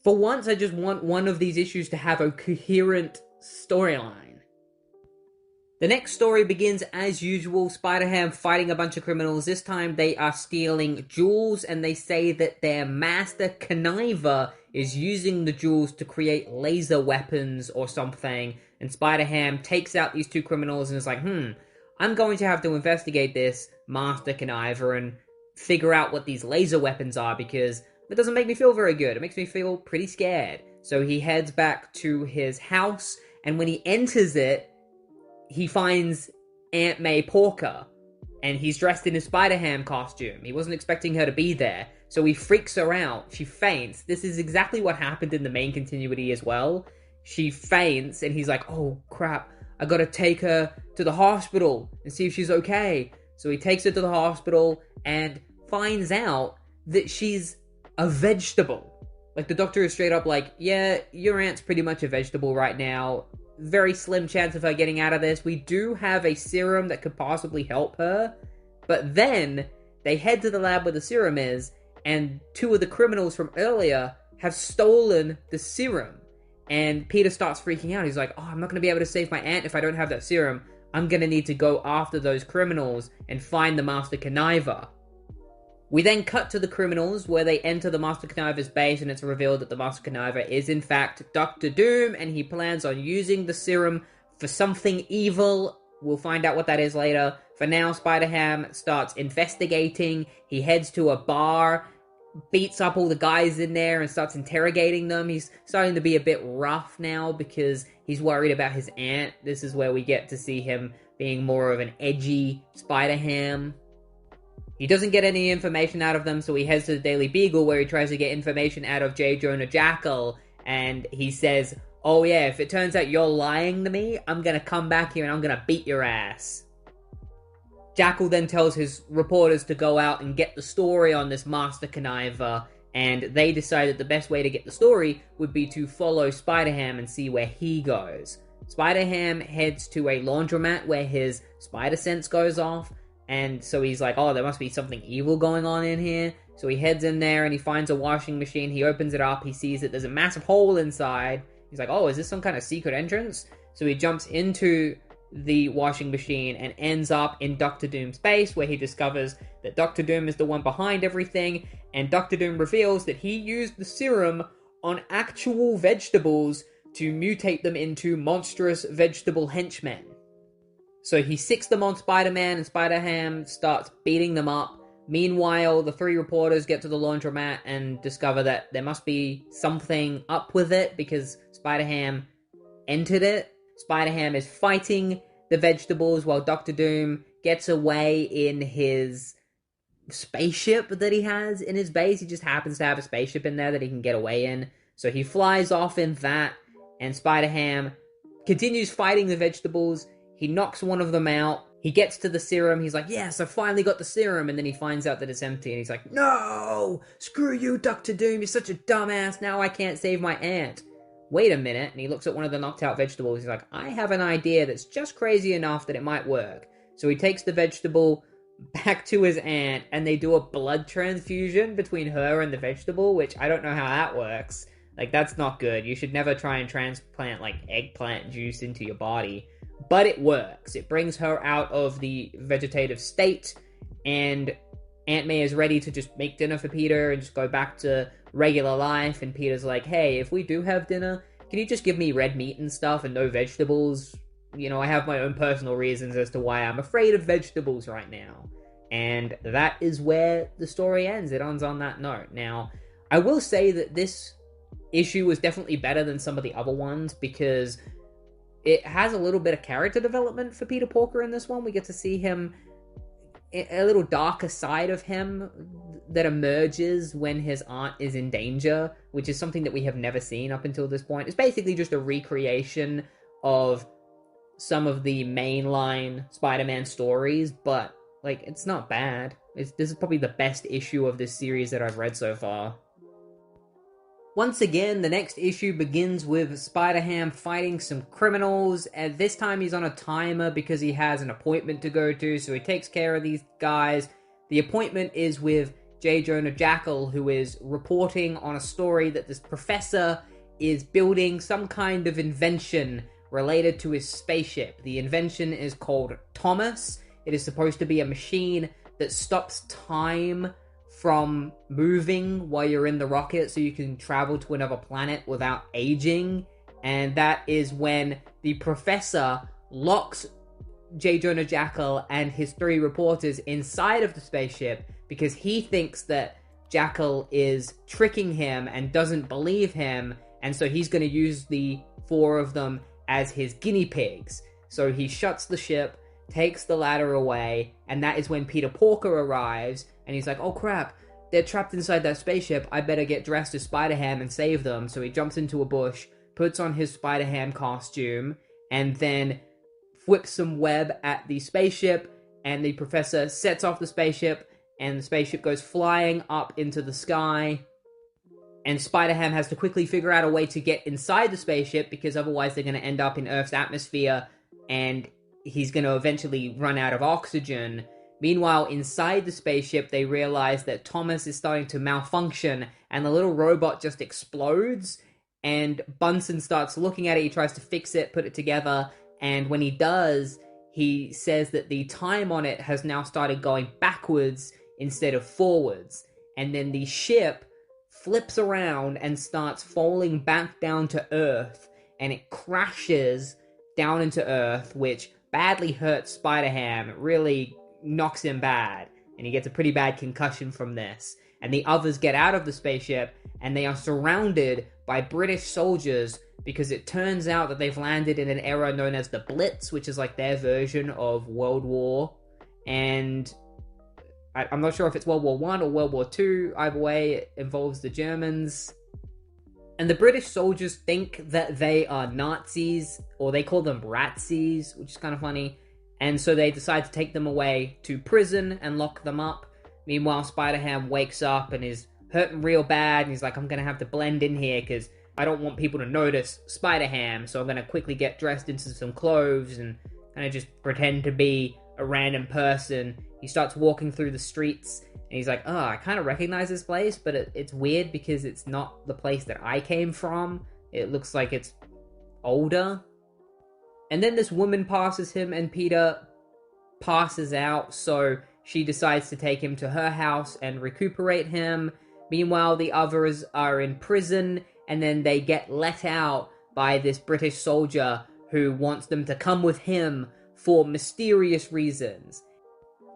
For once, I just want one of these issues to have a coherent storyline. The next story begins as usual, Spider-Ham fighting a bunch of criminals. This time they are stealing jewels, and they say that their master conniver is using the jewels to create laser weapons or something. And Spider-Ham takes out these two criminals and is like, I'm going to have to investigate this master conniver and figure out what these laser weapons are, because it doesn't make me feel very good. It makes me feel pretty scared. So he heads back to his house, and when he enters it, he finds Aunt May Porker, and he's dressed in his Spider-Ham costume. He wasn't expecting her to be there, so he freaks her out. She faints. This is exactly what happened in the main continuity as well. She faints, and he's like, oh crap, I gotta take her to the hospital and see if she's okay. So he takes her to the hospital and finds out that she's a vegetable. Like, the doctor is straight up like, yeah, your aunt's pretty much a vegetable right now. Very slim chance of her getting out of this. We do have a serum that could possibly help her. But then they head to the lab where the serum is, and two of the criminals from earlier have stolen the serum. And Peter starts freaking out. He's like, oh, I'm not going to be able to save my aunt if I don't have that serum. I'm going to need to go after those criminals and find the Master Conniver. We then cut to the criminals, where they enter the Master Conniver's base, and it's revealed that the Master Conniver is in fact Dr. Doom, and he plans on using the serum for something evil. We'll find out what that is later. For now, Spider-Ham starts investigating. He heads to a bar, beats up all the guys in there, and starts interrogating them. He's starting to be a bit rough now because he's worried about his aunt. This is where we get to see him being more of an edgy Spider-Ham. He doesn't get any information out of them, so he heads to the Daily Beagle, where he tries to get information out of J. Jonah Jackal, and he says, oh yeah, if it turns out you're lying to me, I'm gonna come back here and I'm gonna beat your ass. Jackal then tells his reporters to go out and get the story on this Master Conniver, and they decide that the best way to get the story would be to follow Spider-Ham and see where he goes. Spider-Ham heads to a laundromat where his spider sense goes off, and so he's like, oh, there must be something evil going on in here. So he heads in there and he finds a washing machine. He opens it up. He sees that there's a massive hole inside. He's like, oh, is this some kind of secret entrance? So he jumps into the washing machine and ends up in Dr. Doom's base, where he discovers that Dr. Doom is the one behind everything. And Dr. Doom reveals that he used the serum on actual vegetables to mutate them into monstrous vegetable henchmen. So he sicks them on Spider-Man, and Spider-Ham starts beating them up. Meanwhile, the three reporters get to the laundromat and discover that there must be something up with it, because Spider-Ham entered it. Spider-Ham is fighting the vegetables while Dr. Doom gets away in his spaceship that he has in his base. He just happens to have a spaceship in there that he can get away in. So he flies off in that, and Spider-Ham continues fighting the vegetables. He knocks one of them out. He gets to the serum. He's like, yes, I finally got the serum. And then he finds out that it's empty. And he's like, no, screw you, Dr. Doom. You're such a dumbass. Now I can't save my aunt. Wait a minute. And he looks at one of the knocked out vegetables. He's like, I have an idea that's just crazy enough that it might work. So he takes the vegetable back to his aunt, and they do a blood transfusion between her and the vegetable, which I don't know how that works. Like, that's not good. You should never try and transplant, like, eggplant juice into your body. But it works. It brings her out of the vegetative state, and Aunt May is ready to just make dinner for Peter and just go back to regular life. And Peter's like, hey, if we do have dinner, can you just give me red meat and stuff and no vegetables? You know, I have my own personal reasons as to why I'm afraid of vegetables right now. And that is where the story ends. It ends on that note. Now, I will say that this issue was definitely better than some of the other ones, because it has a little bit of character development for Peter Porker in this one. We get to see him, a little darker side of him that emerges when his aunt is in danger, which is something that we have never seen up until this point. It's basically just a recreation of some of the mainline Spider-Man stories, but, like, it's not bad. This is probably the best issue of this series that I've read so far. Once again, the next issue begins with Spider-Ham fighting some criminals, and this time he's on a timer because he has an appointment to go to, so he takes care of these guys. The appointment is with J. Jonah Jackal, who is reporting on a story that this professor is building some kind of invention related to his spaceship. The invention is called Thomas. It is supposed to be a machine that stops time from moving while you're in the rocket, so you can travel to another planet without aging. And that is when the professor locks J. Jonah Jackal and his three reporters inside of the spaceship, because he thinks that Jackal is tricking him and doesn't believe him, and so he's going to use the four of them as his guinea pigs. So he shuts the ship, takes the ladder away, and that is when Peter Porker arrives, and he's like, oh crap, they're trapped inside that spaceship, I better get dressed as Spider-Ham and save them. So he jumps into a bush, puts on his Spider-Ham costume, and then flips some web at the spaceship, and the professor sets off the spaceship, and the spaceship goes flying up into the sky, and Spider-Ham has to quickly figure out a way to get inside the spaceship, because otherwise they're going to end up in Earth's atmosphere, and he's going to eventually run out of oxygen. Meanwhile, inside the spaceship, they realize that Thomas is starting to malfunction, and the little robot just explodes, and Bunsen starts looking at it, he tries to fix it, put it together, and when he does, he says that the time on it has now started going backwards instead of forwards, and then the ship flips around and starts falling back down to Earth, and it crashes down into Earth, which badly hurts Spider-Ham. It really knocks him bad, and he gets a pretty bad concussion from this. And the others get out of the spaceship, and they are surrounded by British soldiers, because it turns out that they've landed in an era known as the Blitz, which is like their version of World War. And I'm not sure if it's World War I or World War II. Either way, it involves the Germans. And the British soldiers think that they are Nazis, or they call them Ratsies, which is kind of funny. And so they decide to take them away to prison and lock them up. Meanwhile, Spider-Ham wakes up and is hurting real bad, and he's like, I'm going to have to blend in here because I don't want people to notice Spider-Ham, so I'm going to quickly get dressed into some clothes and kind of just pretend to be a random person. He starts walking through the streets, and he's like, oh, I kind of recognize this place, but it's weird because it's not the place that I came from. It looks like it's older. And then this woman passes him, and Peter passes out, so she decides to take him to her house and recuperate him. Meanwhile, the others are in prison, and then they get let out by this British soldier who wants them to come with him for mysterious reasons.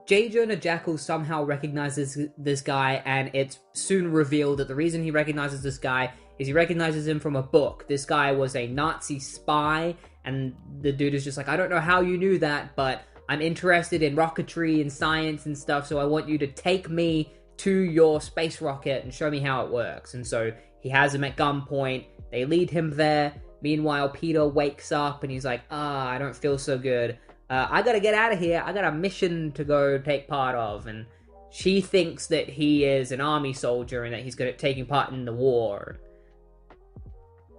J. Jonah Jackal somehow recognizes this guy, and it's soon revealed that the reason he recognizes this guy is he recognizes him from a book. This guy was a Nazi spy, and the dude is just like, I don't know how you knew that, but I'm interested in rocketry and science and stuff, so I want you to take me to your space rocket and show me how it works. And so he has him at gunpoint. They lead him there. Meanwhile, Peter wakes up and he's like, I don't feel so good. I gotta get out of here. I got a mission to go take part of. And she thinks that he is an army soldier and that he's taking part in the war.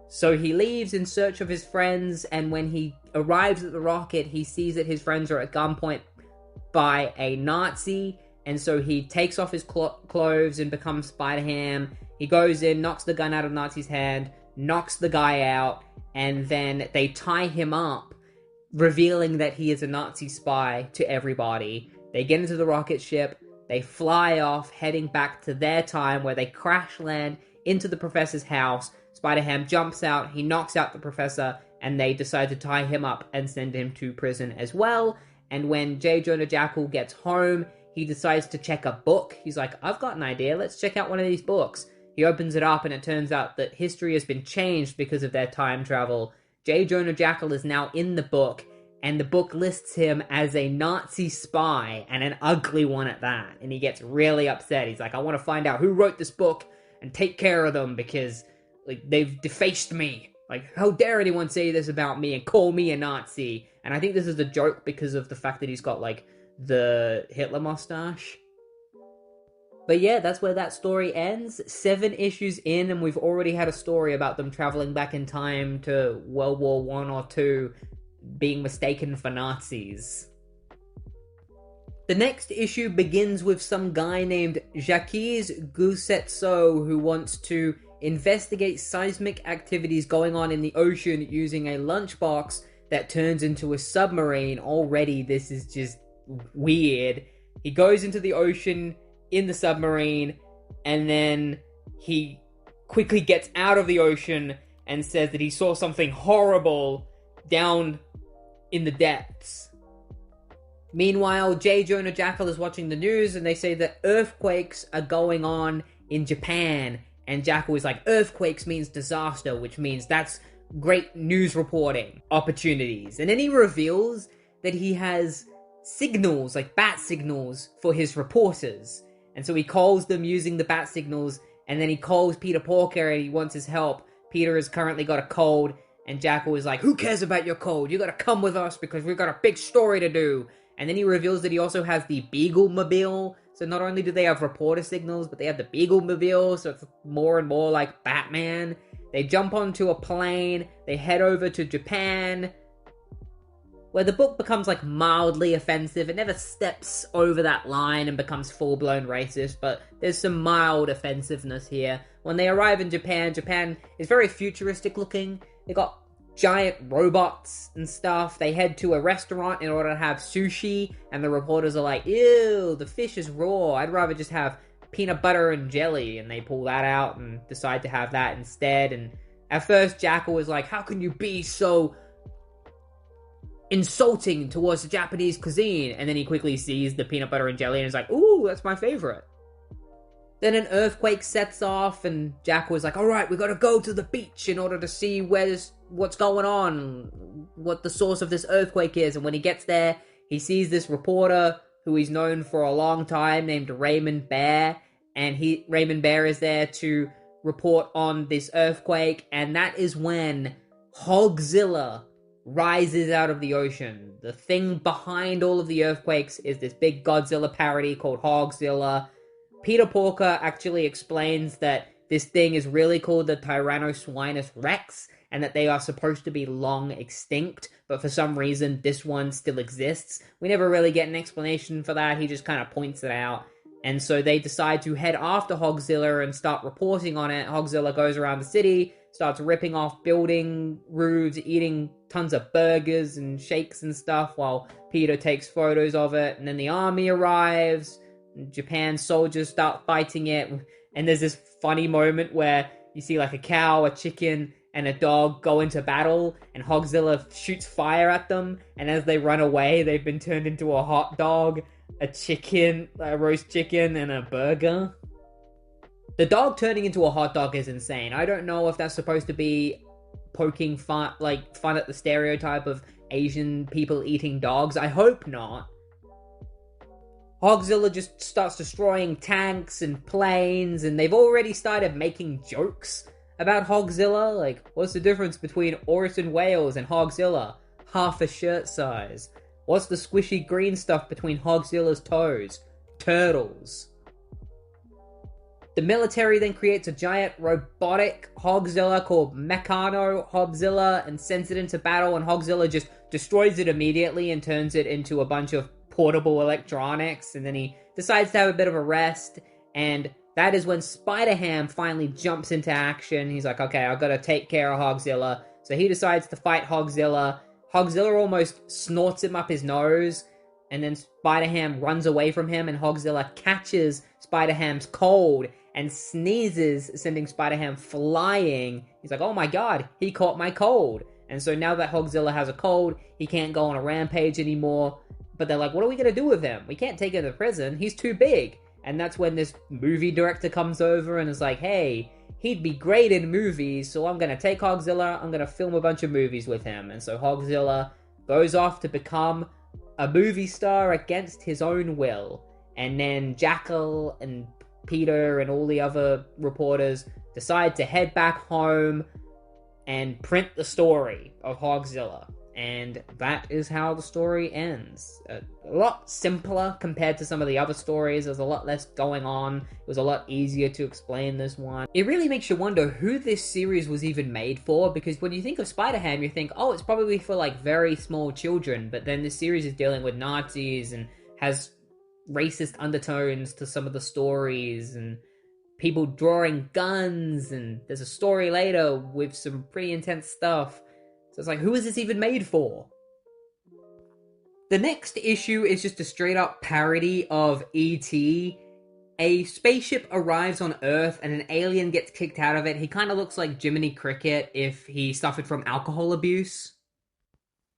So he leaves in search of his friends, and when he arrives at the rocket, he sees that his friends are at gunpoint by a Nazi, and so he takes off his clothes and becomes Spider-Ham. He goes in, knocks the gun out of Nazi's hand, knocks the guy out, and then they tie him up, revealing that he is a Nazi spy to everybody. They get into the rocket ship, they fly off, heading back to their time, where they crash land into the professor's house. Spider-Ham jumps out, he knocks out the professor, and they decide to tie him up and send him to prison as well. And when J. Jonah Jackal gets home, he decides to check a book. He's like, I've got an idea, let's check out one of these books. He opens it up, and it turns out that history has been changed because of their time travel. J. Jonah Jackal is now in the book, and the book lists him as a Nazi spy, and an ugly one at that. And he gets really upset. He's like, I want to find out who wrote this book and take care of them, because they've defaced me. How dare anyone say this about me and call me a Nazi? And I think this is a joke because of the fact that he's got, the Hitler mustache. But yeah, that's where that story ends. 7 issues in, and we've already had a story about them traveling back in time to World War I or II, being mistaken for Nazis. The next issue begins with some guy named Jacques Goussetso who wants to investigate seismic activities going on in the ocean using a lunchbox that turns into a submarine. Already, this is just weird. He goes into the ocean in the submarine, and then he quickly gets out of the ocean and says that he saw something horrible down in the depths. Meanwhile, J. Jonah Jackal is watching the news, and they say that earthquakes are going on in Japan. And Jackal is like, earthquakes means disaster, which means that's great news reporting opportunities. And then he reveals that he has signals, like bat signals, for his reporters. And so he calls them using the bat signals, and then he calls Peter Porker and he wants his help. Peter has currently got a cold, and Jackal is like, who cares about your cold? You gotta come with us because we've got a big story to do. And then he reveals that he also has the Beagle-mobile. So not only do they have reporter signals, but they have the Beagle-mobile, so it's more and more like Batman. They jump onto a plane, they head over to Japan, where the book becomes like mildly offensive. It never steps over that line and becomes full-blown racist, but there's some mild offensiveness here. When they arrive in Japan, Japan is very futuristic looking. They got giant robots and stuff. They head to a restaurant in order to have sushi, and the reporters are like, ew, the fish is raw. I'd rather just have peanut butter and jelly. And they pull that out and decide to have that instead. And at first, Jackal was like, how can you be so insulting towards the Japanese cuisine? And then he quickly sees the peanut butter and jelly and is like, ooh, that's my favorite. Then an earthquake sets off, and Jackal is like, alright, we gotta go to the beach in order to see what's going on, what the source of this earthquake is. And when he gets there, he sees this reporter who he's known for a long time named Raymond Bear, and Raymond Bear is there to report on this earthquake, and that is when Hogzilla rises out of the ocean. The thing behind all of the earthquakes is this big Godzilla parody called Hogzilla. Peter Porker actually explains that this thing is really called the Tyrannosaurus Rex, and that they are supposed to be long extinct, but for some reason this one still exists. We never really get an explanation for that, he just kind of points it out. And so they decide to head after Hogzilla and start reporting on it. Hogzilla goes around the city, starts ripping off building roofs, eating tons of burgers and shakes and stuff, while Peter takes photos of it. And then the army arrives, Japan soldiers start fighting it, and there's this funny moment where you see like a cow, a chicken, and a dog go into battle, and Hogzilla shoots fire at them, and as they run away, they've been turned into a hot dog, a chicken, a roast chicken, and a burger. The dog turning into a hot dog is insane. I don't know if that's supposed to be poking fun at the stereotype of Asian people eating dogs. I hope not. Hogzilla just starts destroying tanks and planes, and they've already started making jokes about Hogzilla. Like, what's the difference between Orson Welles and Hogzilla? Half a shirt size. What's the squishy green stuff between Hogzilla's toes? Turtles. The military then creates a giant robotic Hogzilla called Meccano Hogzilla and sends it into battle, and Hogzilla just destroys it immediately and turns it into a bunch of portable electronics. And then he decides to have a bit of a rest, and that is when Spider-Ham finally jumps into action. He's like, okay, I've got to take care of Hogzilla. So he decides to fight Hogzilla. Hogzilla almost snorts him up his nose, and then Spider-Ham runs away from him, and Hogzilla catches Spider-Ham's cold and sneezes, sending Spider-Ham flying. He's like, oh my god, he caught my cold. And so now that Hogzilla has a cold, he can't go on a rampage anymore. But they're like, what are we going to do with him? We can't take him to prison. He's too big. And that's when this movie director comes over and is like, hey, he'd be great in movies, so I'm going to take Hogzilla, I'm going to film a bunch of movies with him. And so Hogzilla goes off to become a movie star against his own will. And then Jackal and Peter and all the other reporters decide to head back home and print the story of Hogzilla. And that is how the story ends. A lot simpler compared to some of the other stories. There's a lot less going on. It was a lot easier to explain this one. It really makes you wonder who this series was even made for, because when you think of Spider-Ham, you think, oh, it's probably for like very small children. But then this series is dealing with Nazis and has racist undertones to some of the stories and people drawing guns, and there's a story later with some pretty intense stuff. So it's like, who is this even made for? The next issue is just a straight up parody of E.T. A spaceship arrives on Earth and an alien gets kicked out of it. He kind of looks like Jiminy Cricket if he suffered from alcohol abuse.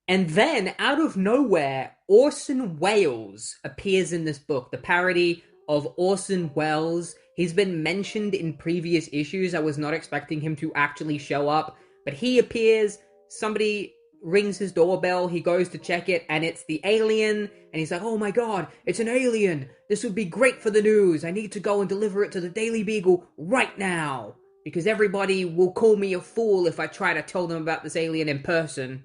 And then, out of nowhere, Orson Welles appears in this book. The parody of Orson Welles. He's been mentioned in previous issues. I was not expecting him to actually show up. But he appears, somebody rings his doorbell, he goes to check it, and it's the alien, and he's like, oh my god, it's an alien! This would be great for the news! I need to go and deliver it to the Daily Beagle right now! Because everybody will call me a fool if I try to tell them about this alien in person.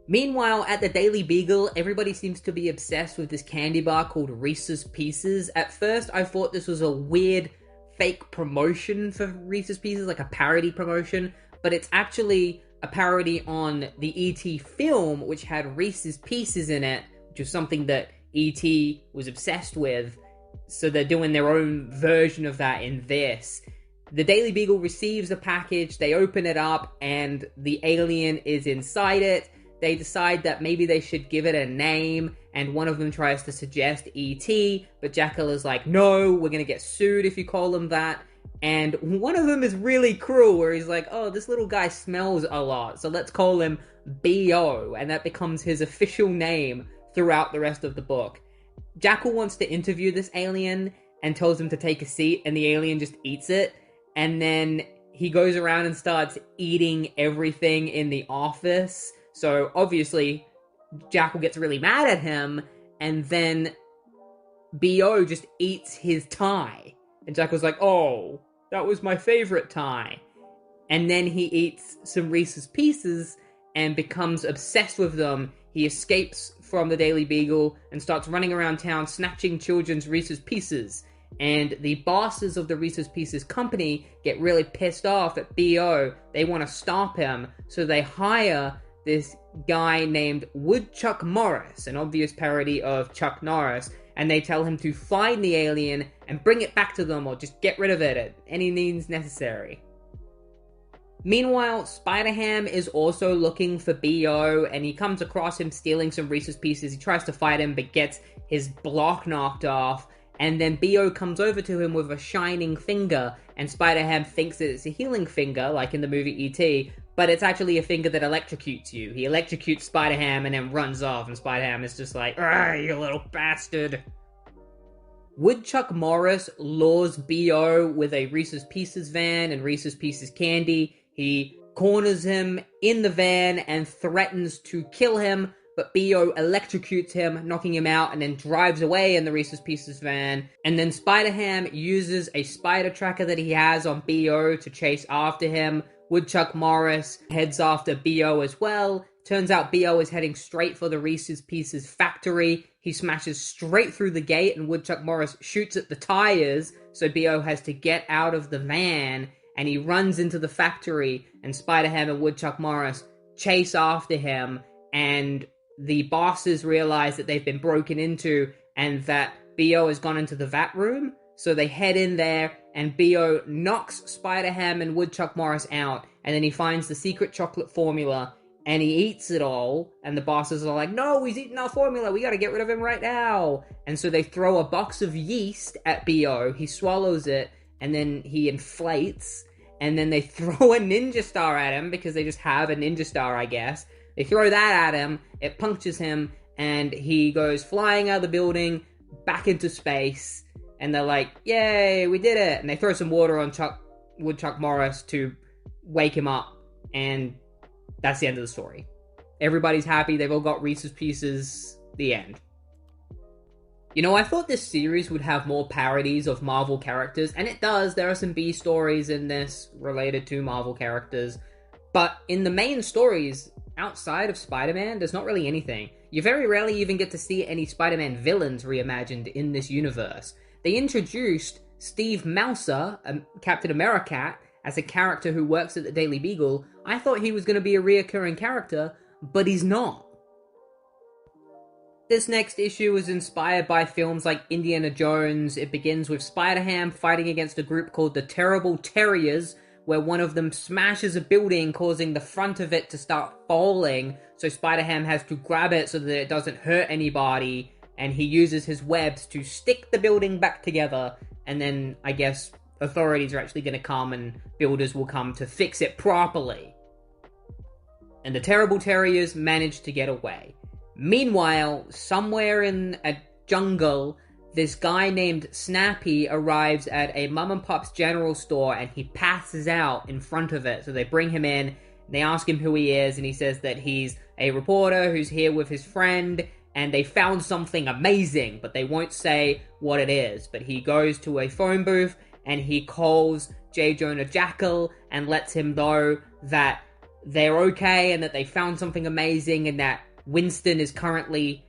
Meanwhile, at the Daily Beagle, everybody seems to be obsessed with this candy bar called Reese's Pieces. At first, I thought this was a weird fake promotion for Reese's Pieces, like a parody promotion, but it's actually a parody on the E.T. film, which had Reese's Pieces in it, which was something that E.T. was obsessed with. So they're doing their own version of that in this. The Daily Beagle receives the package, they open it up, and the alien is inside it. They decide that maybe they should give it a name, and one of them tries to suggest E.T., but Jackal is like, no, we're gonna get sued if you call him that. And one of them is really cruel, where he's like, oh, this little guy smells a lot, so let's call him B.O., and that becomes his official name throughout the rest of the book. Jackal wants to interview this alien, and tells him to take a seat, and the alien just eats it, and then he goes around and starts eating everything in the office. So, obviously, Jackal gets really mad at him, and then B.O. just eats his tie. And Jackal's like, oh, that was my favorite tie. And then he eats some Reese's Pieces and becomes obsessed with them. He escapes from the Daily Beagle and starts running around town snatching children's Reese's Pieces. And the bosses of the Reese's Pieces company get really pissed off at B.O. They want to stop him, so they hire this guy named Woodchuck Morris, an obvious parody of Chuck Norris, and they tell him to find the alien and bring it back to them, or just get rid of it at any means necessary. Meanwhile, Spider-Ham is also looking for B.O., and he comes across him stealing some Reese's Pieces. He tries to fight him, but gets his block knocked off, and then B.O. comes over to him with a shining finger, and Spider-Ham thinks that it's a healing finger, like in the movie E.T., but it's actually a finger that electrocutes you. He electrocutes Spider-Ham and then runs off, and Spider-Ham is just like, "Ah, you little bastard." Woodchuck Morris lures B.O. with a Reese's Pieces van and Reese's Pieces candy. He corners him in the van and threatens to kill him, but B.O. electrocutes him, knocking him out, and then drives away in the Reese's Pieces van. And then Spider-Ham uses a spider tracker that he has on B.O. to chase after him. Woodchuck Morris heads after B.O. as well. Turns out B.O. is heading straight for the Reese's Pieces factory. He smashes straight through the gate, and Woodchuck Morris shoots at the tires, so B.O. has to get out of the van, and he runs into the factory, and Spider-Ham and Woodchuck Morris chase after him, and the bosses realize that they've been broken into, and that B.O. has gone into the vat room, so they head in there, and B.O. knocks Spider-Ham and Woodchuck Morris out, and then he finds the secret chocolate formula, and he eats it all, and the bosses are like, no, he's eating our formula, we gotta get rid of him right now. And so they throw a box of yeast at B.O., he swallows it, and then he inflates, and then they throw a ninja star at him, because they just have a ninja star, I guess. They throw that at him, it punctures him, and he goes flying out of the building, back into space, and they're like, yay, we did it! And they throw some water on Woodchuck Morris to wake him up, and that's the end of the story. Everybody's happy, they've all got Reese's Pieces, the end. You know, I thought this series would have more parodies of Marvel characters, and it does. There are some B stories in this related to Marvel characters, but in the main stories, outside of Spider-Man, there's not really anything. You very rarely even get to see any Spider-Man villains reimagined in this universe. They introduced Steve Mouser, Captain America, as a character who works at the Daily Beagle. I thought he was going to be a reoccurring character, but he's not. This next issue is inspired by films like Indiana Jones. It begins with Spider-Ham fighting against a group called the Terrible Terriers, where one of them smashes a building, causing the front of it to start falling, so Spider-Ham has to grab it so that it doesn't hurt anybody, and he uses his webs to stick the building back together, and then, I guess, authorities are actually going to come and builders will come to fix it properly. And the Terrible Terriers manage to get away. Meanwhile, somewhere in a jungle, this guy named Snappy arrives at a mom and pop's general store and he passes out in front of it. So they bring him in, they ask him who he is, and he says that he's a reporter who's here with his friend, and they found something amazing, but they won't say what it is. But he goes to a phone booth and he calls J. Jonah Jackal and lets him know that they're okay and that they found something amazing and that Winston is currently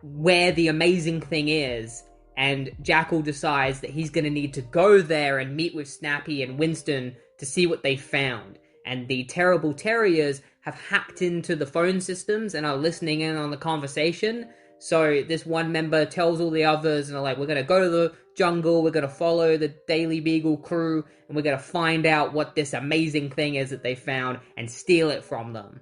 where the amazing thing is. And Jackal decides that he's going to need to go there and meet with Snappy and Winston to see what they found. And the Terrible Terriers have hacked into the phone systems and are listening in on the conversation. So this one member tells all the others, and they're like, we're going to go to the jungle, we're going to follow the Daily Beagle crew, and we're going to find out what this amazing thing is that they found and steal it from them.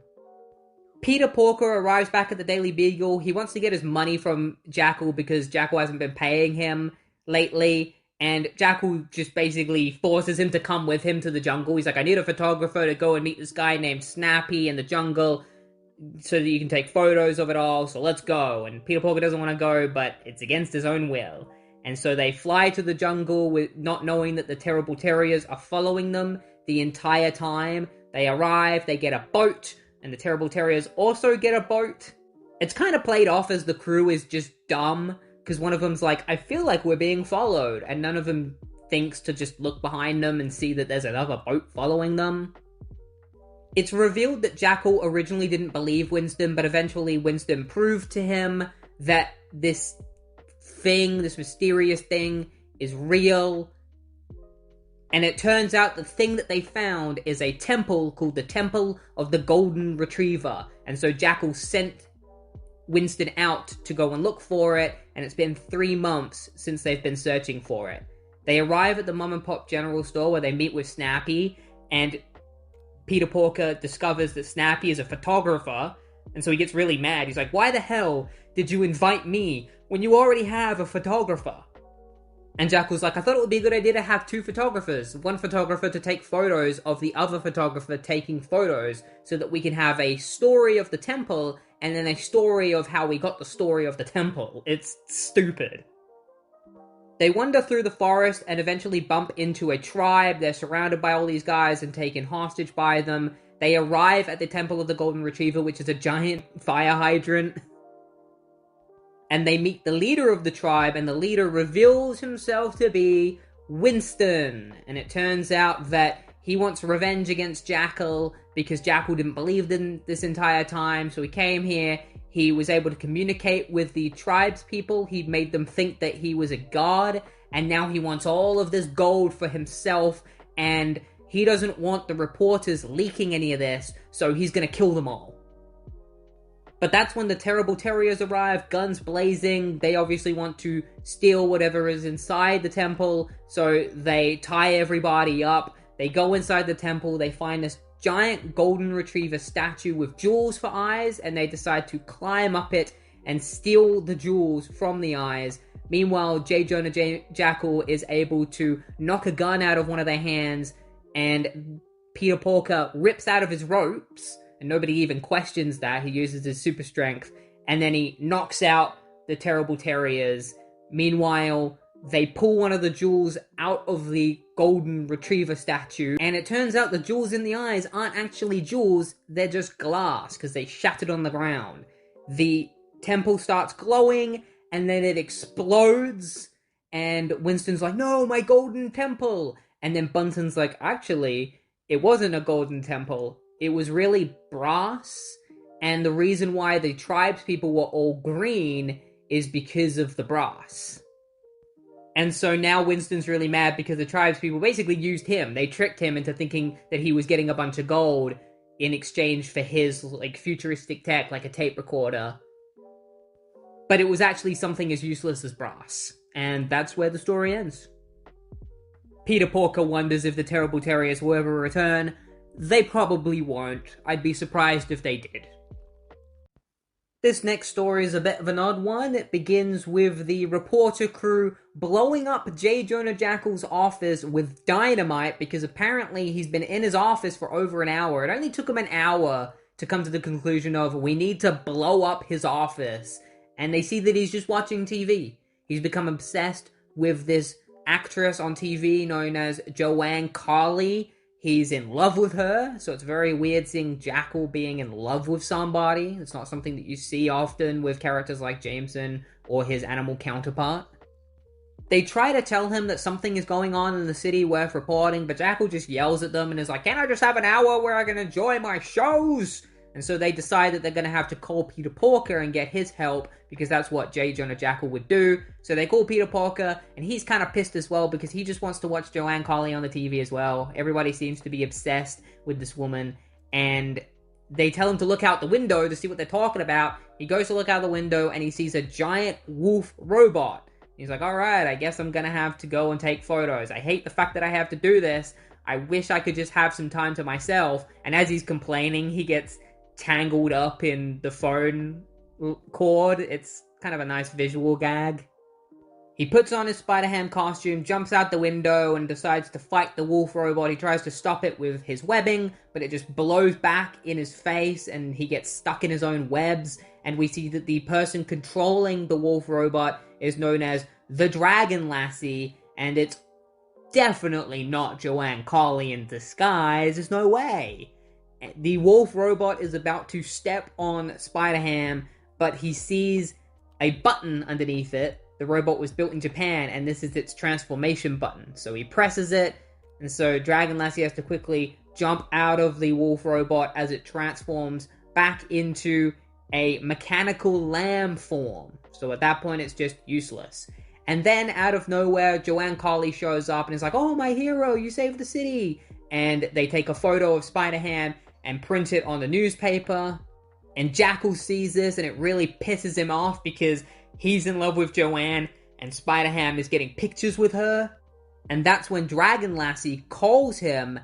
Peter Porker arrives back at the Daily Beagle. He wants to get his money from Jackal because Jackal hasn't been paying him lately. And Jackal just basically forces him to come with him to the jungle. He's like, I need a photographer to go and meet this guy named Snappy in the jungle so that you can take photos of it all, so let's go. And Peter Porker doesn't want to go, but it's against his own will. And so they fly to the jungle with not knowing that the Terrible Terriers are following them the entire time. They arrive, they get a boat, and the Terrible Terriers also get a boat. It's kind of played off as the crew is just dumb, because one of them's like, I feel like we're being followed, and none of them thinks to just look behind them and see that there's another boat following them. It's revealed that Jackal originally didn't believe Winston, but eventually Winston proved to him that this thing, this mysterious thing, is real. And it turns out the thing that they found is a temple called the Temple of the Golden Retriever. And so Jackal sent Winston out to go and look for it, and it's been 3 months since they've been searching for it. They arrive at the mom and pop general store where they meet with Snappy, and Peter Porker discovers that Snappy is a photographer, and so he gets really mad. He's like, why the hell did you invite me when you already have a photographer? And Jackal's like, I thought it would be a good idea to have 2 photographers. One photographer to take photos of the other photographer taking photos, so that we can have a story of the temple and then a story of how we got the story of the temple. It's stupid. They wander through the forest and eventually bump into a tribe. They're surrounded by all these guys and taken hostage by them. They arrive at the Temple of the Golden Retriever, which is a giant fire hydrant. And they meet the leader of the tribe, and the leader reveals himself to be Winston. And it turns out that he wants revenge against Jackal because Jackal didn't believe in this entire time. So he came here. He was able to communicate with the tribe's people. He made them think that he was a god. And now he wants all of this gold for himself. And he doesn't want the reporters leaking any of this. So he's going to kill them all. But that's when the Terrible Terriers arrive, guns blazing. They obviously want to steal whatever is inside the temple. So they tie everybody up. They go inside the temple. They find this giant golden retriever statue with jewels for eyes, and they decide to climb up it and steal the jewels from the eyes. Meanwhile, J. Jonah Jackal is able to knock a gun out of one of their hands, and Peter Porker rips out of his ropes, and nobody even questions that. He uses his super strength, and then he knocks out the Terrible Terriers. Meanwhile, they pull one of the jewels out of the golden retriever statue, and it turns out the jewels in the eyes aren't actually jewels, they're just glass, because they shattered on the ground. The temple starts glowing, and then it explodes, and Winston's like, no, my golden temple! And then Bunsen's like, actually, it wasn't a golden temple, it was really brass, and the reason why the tribe's people were all green is because of the brass. And so now Winston's really mad because the tribespeople basically used him. They tricked him into thinking that he was getting a bunch of gold in exchange for his, futuristic tech, like a tape recorder. But it was actually something as useless as brass. And that's where the story ends. Peter Porker wonders if the Terrible Terriers will ever return. They probably won't. I'd be surprised if they did. This next story is a bit of an odd one. It begins with the reporter crew blowing up J. Jonah Jackal's office with dynamite because apparently he's been in his office for over an hour. It only took him an hour to come to the conclusion of, we need to blow up his office. And they see that he's just watching TV. He's become obsessed with this actress on TV known as Joanne Carley. He's in love with her, so it's very weird seeing Jackal being in love with somebody. It's not something that you see often with characters like Jameson or his animal counterpart. They try to tell him that something is going on in the city worth reporting, but Jackal just yells at them and is like, "Can't I just have an hour where I can enjoy my shows?" And so they decide that they're going to have to call Peter Porker and get his help, because that's what J. Jonah Jackal would do. So they call Peter Porker, and he's kind of pissed as well, because he just wants to watch Joanne Carley on the TV as well. Everybody seems to be obsessed with this woman, and they tell him to look out the window to see what they're talking about. He goes to look out the window, and he sees a giant wolf robot. He's like, alright, I guess I'm gonna have to go and take photos. I hate the fact that I have to do this. I wish I could just have some time to myself. And as he's complaining, he gets tangled up in the phone cord. It's kind of a nice visual gag. He puts on his Spider-Ham costume, jumps out the window, and decides to fight the wolf robot. He tries to stop it with his webbing, but it just blows back in his face, and he gets stuck in his own webs. And we see that the person controlling the wolf robot is known as the Dragon Lassie, and it's definitely not Joanne Carley in disguise. There's no way. The wolf robot is about to step on Spider-Ham, but he sees a button underneath it. The robot was built in Japan, and this is its transformation button. So he presses it, and so Dragon Lassie has to quickly jump out of the wolf robot as it transforms back into a mechanical lamb form. So at that point, it's just useless. And then, out of nowhere, Joanne Carley shows up and is like, "Oh, my hero, you saved the city!" And they take a photo of Spider-Ham and print it on the newspaper. And Jackal sees this, and it really pisses him off because he's in love with Joanne, and Spider-Ham is getting pictures with her. And that's when Dragon Lassie calls him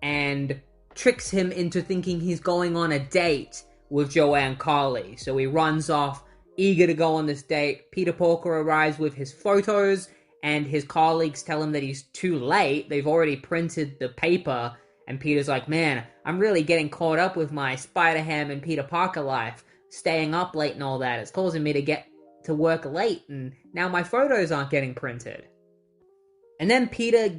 and tricks him into thinking he's going on a date with Joanne Carley. So he runs off, eager to go on this date. Peter Porker arrives with his photos, and his colleagues tell him that he's too late. They've already printed the paper, and Peter's like, "Man, I'm really getting caught up with my Spider-Ham and Peter Parker life. Staying up late and all that. It's causing me to get to work late, and now my photos aren't getting printed." And then Peter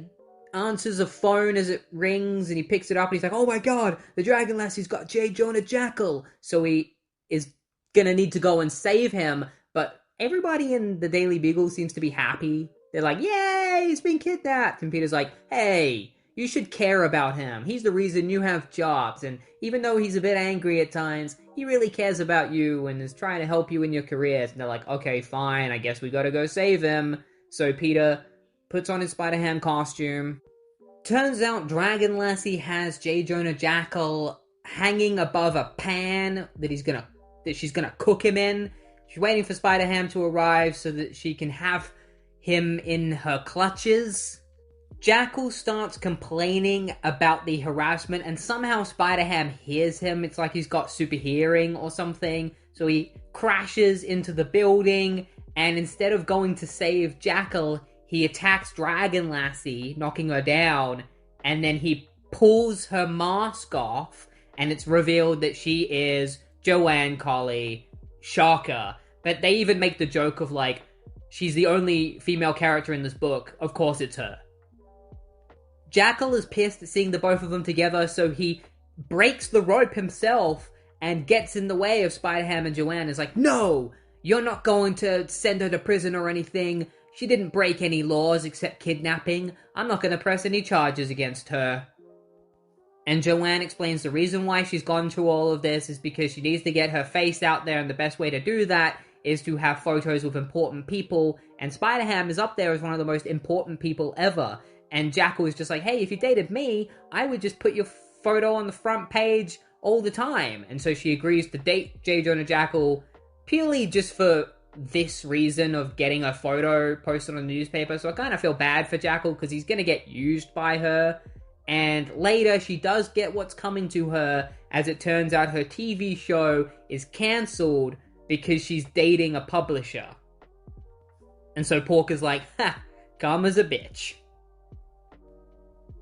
answers a phone as it rings, and he picks it up, and he's like, "Oh my god, the Dragon Lassie's got J. Jonah Jackal." So he is gonna need to go and save him, but everybody in the Daily Beagle seems to be happy. They're like, "Yay, he's been kidnapped." And Peter's like, "Hey, you should care about him. He's the reason you have jobs, and even though he's a bit angry at times, he really cares about you and is trying to help you in your careers." And they're like, "Okay, fine, I guess we gotta go save him." So Peter puts on his Spider-Ham costume. Turns out Dragon Lassie has J. Jonah Jackal hanging above a pan that she's gonna cook him in. She's waiting for Spider-Ham to arrive so that she can have him in her clutches. Jackal starts complaining about the harassment, and somehow Spider-Ham hears him. It's like he's got super hearing or something. So he crashes into the building, and instead of going to save Jackal, he attacks Dragon Lassie, knocking her down, and then he pulls her mask off, and it's revealed that she is Joanne Carley. Shocker. But they even make the joke of, like, she's the only female character in this book. Of course it's her. Jackal is pissed at seeing the both of them together, so he breaks the rope himself and gets in the way of Spider-Ham and Joanne. Is like, "No, you're not going to send her to prison or anything. She didn't break any laws except kidnapping. I'm not going to press any charges against her." And Joanne explains the reason why she's gone through all of this is because she needs to get her face out there, and the best way to do that is to have photos with important people, and Spider-Ham is up there as one of the most important people ever. And Jackal is just like, "Hey, if you dated me, I would just put your photo on the front page all the time." And so she agrees to date J. Jonah Jackal purely just for this reason of getting a photo posted on the newspaper. So I kind of feel bad for Jackal because he's going to get used by her. And later she does get what's coming to her, as it turns out her TV show is cancelled because she's dating a publisher. And so Porker's like, "Ha, karma's a bitch."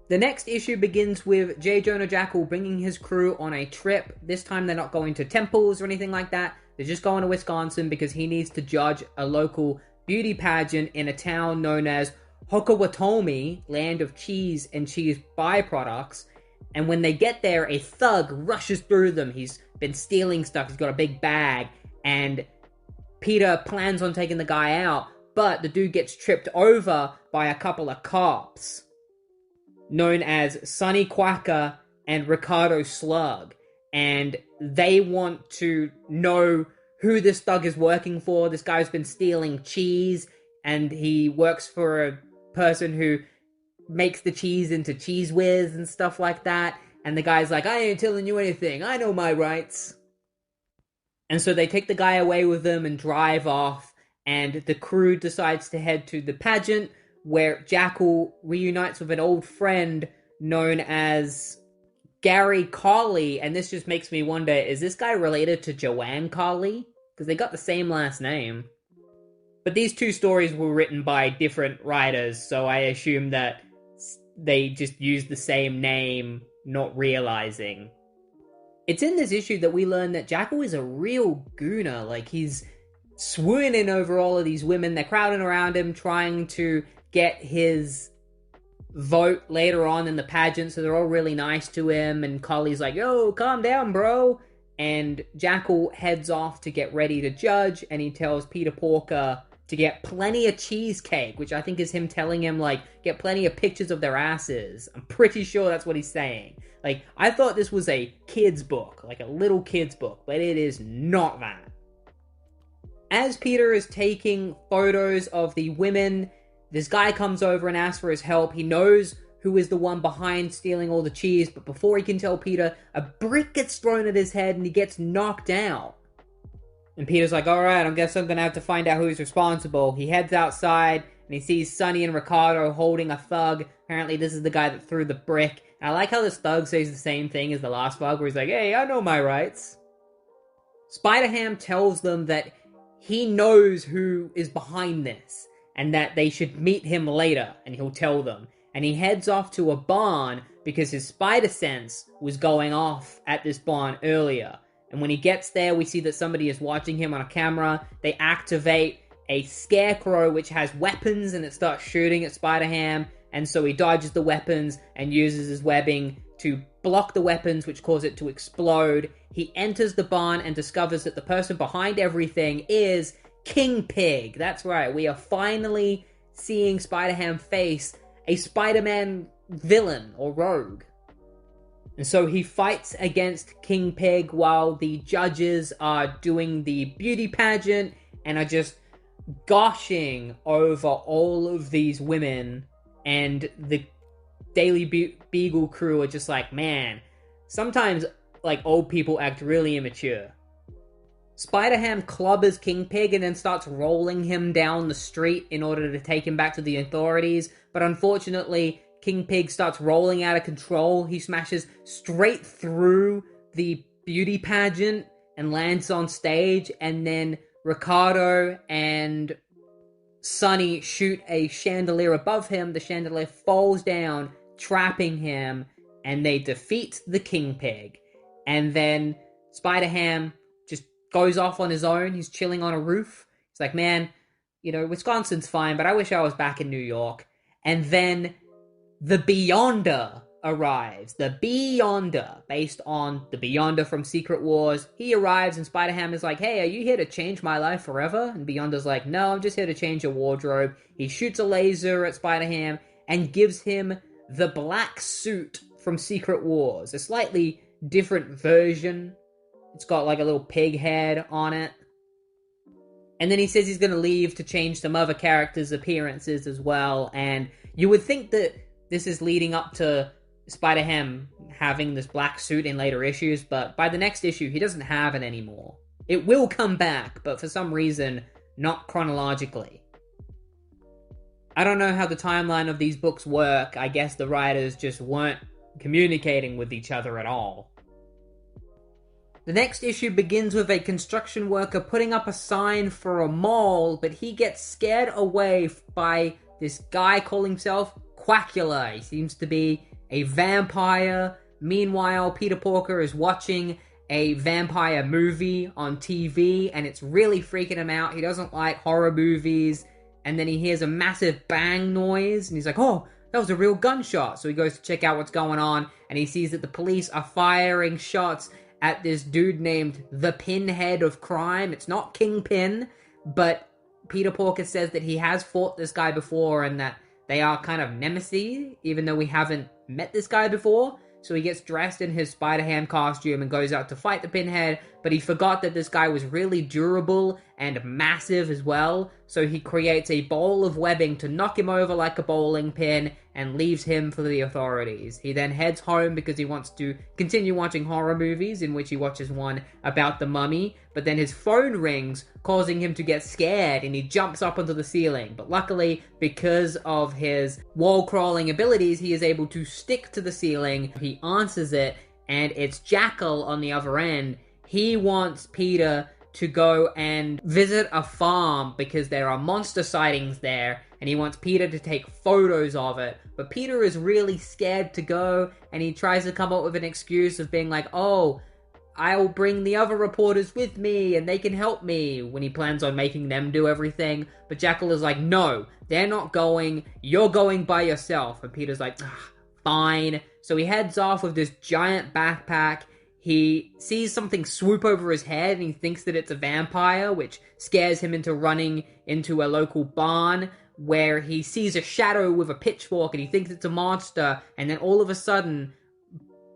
The next issue begins with J. Jonah Jackal bringing his crew on a trip. This time they're not going to temples or anything like that. They're just going to Wisconsin because he needs to judge a local beauty pageant in a town known as Hokawatomi, land of cheese and cheese byproducts. And when they get there, a thug rushes through them. He's been stealing stuff. He's got a big bag. And Peter plans on taking the guy out, but the dude gets tripped over by a couple of cops known as Sonny Quacker and Ricardo Slug. And they want to know who this thug is working for. This guy's been stealing cheese, and he works for a person who makes the cheese into Cheese Whiz and stuff like that. And the guy's like, I ain't telling you anything. I know my rights. And so they take the guy away with them and drive off. And the crew decides to head to the pageant, where Jackal reunites with an old friend known as Gary Carley. And this just makes me wonder, is this guy related to Joanne Carley? Because they got the same last name. But these two stories were written by different writers, so I assume that they just used the same name, not realizing. It's in this issue that we learn that Jackal is a real gooner. Like, he's swooning over all of these women. They're crowding around him, trying to get his vote later on in the pageant, so they're all really nice to him, and Carly's like, yo, calm down, bro. And Jackal heads off to get ready to judge, and he tells Peter Porker to get plenty of cheesecake, which I think is him telling him, like, get plenty of pictures of their asses. I'm pretty sure that's what he's saying. Like, I thought this was a kid's book, like a little kid's book, but it is not that. As Peter is taking photos of the women, this guy comes over and asks for his help. He knows who is the one behind stealing all the cheese, but before he can tell Peter, a brick gets thrown at his head and he gets knocked out. And Peter's like, alright, I guess I'm gonna have to find out who's responsible. He heads outside, and he sees Sonny and Ricardo holding a thug. Apparently this is the guy that threw the brick. And I like how this thug says the same thing as the last thug, where he's like, hey, I know my rights. Spider-Ham tells them that he knows who is behind this, and that they should meet him later, and he'll tell them. And he heads off to a barn, because his spider sense was going off at this barn earlier. And when he gets there, we see that somebody is watching him on a camera. They activate a scarecrow which has weapons, and it starts shooting at Spider-Ham. And so he dodges the weapons and uses his webbing to block the weapons, which cause it to explode. He enters the barn and discovers that the person behind everything is King Pig. That's right, we are finally seeing Spider-Ham face a Spider-Man villain or rogue. And so he fights against King Pig while the judges are doing the beauty pageant and are just gushing over all of these women. And the Daily Beagle crew are just like, man, sometimes, like, old people act really immature. Spider-Ham clubbers King Pig and then starts rolling him down the street in order to take him back to the authorities. But unfortunately, King Pig starts rolling out of control. He smashes straight through the beauty pageant and lands on stage. And then Ricardo and Sonny shoot a chandelier above him. The chandelier falls down, trapping him, and they defeat the King Pig. And then Spider-Ham just goes off on his own. He's chilling on a roof. He's like, man, you know, Wisconsin's fine, but I wish I was back in New York. And then the Beyonder arrives. The Beyonder, based on the Beyonder from Secret Wars. He arrives and Spider-Ham is like, hey, are you here to change my life forever? And Beyonder's like, no, I'm just here to change your wardrobe. He shoots a laser at Spider-Ham and gives him the black suit from Secret Wars. A slightly different version. It's got like a little pig head on it. And then he says he's going to leave to change some other characters' appearances as well. And you would think that this is leading up to Spider-Ham having this black suit in later issues, but by the next issue, he doesn't have it anymore. It will come back, but for some reason, not chronologically. I don't know how the timeline of these books work. I guess the writers just weren't communicating with each other at all. The next issue begins with a construction worker putting up a sign for a mall, but he gets scared away by this guy calling himself Quackula. He seems to be a vampire. Meanwhile, Peter Porker is watching a vampire movie on TV, and it's really freaking him out. He doesn't like horror movies, and then he hears a massive bang noise, and he's like, oh, that was a real gunshot. So he goes to check out what's going on, and he sees that the police are firing shots at this dude named the Pinhead of Crime. It's not Kingpin, but Peter Porker says that he has fought this guy before and that they are kind of nemesis, even though we haven't met this guy before. So he gets dressed in his Spider-Ham costume and goes out to fight the Pinhead, but he forgot that this guy was really durable and massive as well, so he creates a ball of webbing to knock him over like a bowling pin and leaves him for the authorities. He then heads home because he wants to continue watching horror movies, in which he watches one about the mummy, but then his phone rings, causing him to get scared, and he jumps up onto the ceiling. But luckily, because of his wall-crawling abilities, he is able to stick to the ceiling. He answers it, and it's Jackal on the other end. He wants Peter to go and visit a farm because there are monster sightings there, and he wants Peter to take photos of it. But Peter is really scared to go, and he tries to come up with an excuse of being like, oh, I'll bring the other reporters with me and they can help me, when he plans on making them do everything. But Jackal is like, no, they're not going, you're going by yourself. And Peter's like, fine. So he heads off with this giant backpack. He sees something swoop over his head and he thinks that it's a vampire, which scares him into running into a local barn where he sees a shadow with a pitchfork and he thinks it's a monster. And then all of a sudden,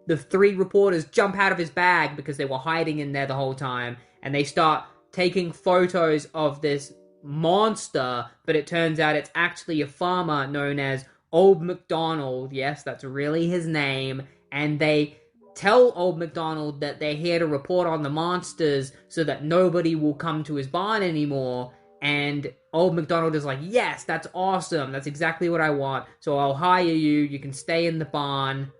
the three reporters jump out of his bag because they were hiding in there the whole time, and they start taking photos of this monster, but it turns out it's actually a farmer known as Old MacDonald. Yes, that's really his name. And they tell Old MacDonald that they're here to report on the monsters so that nobody will come to his barn anymore. And Old MacDonald is like, yes, that's awesome. That's exactly what I want. So I'll hire you. You can stay in the barn.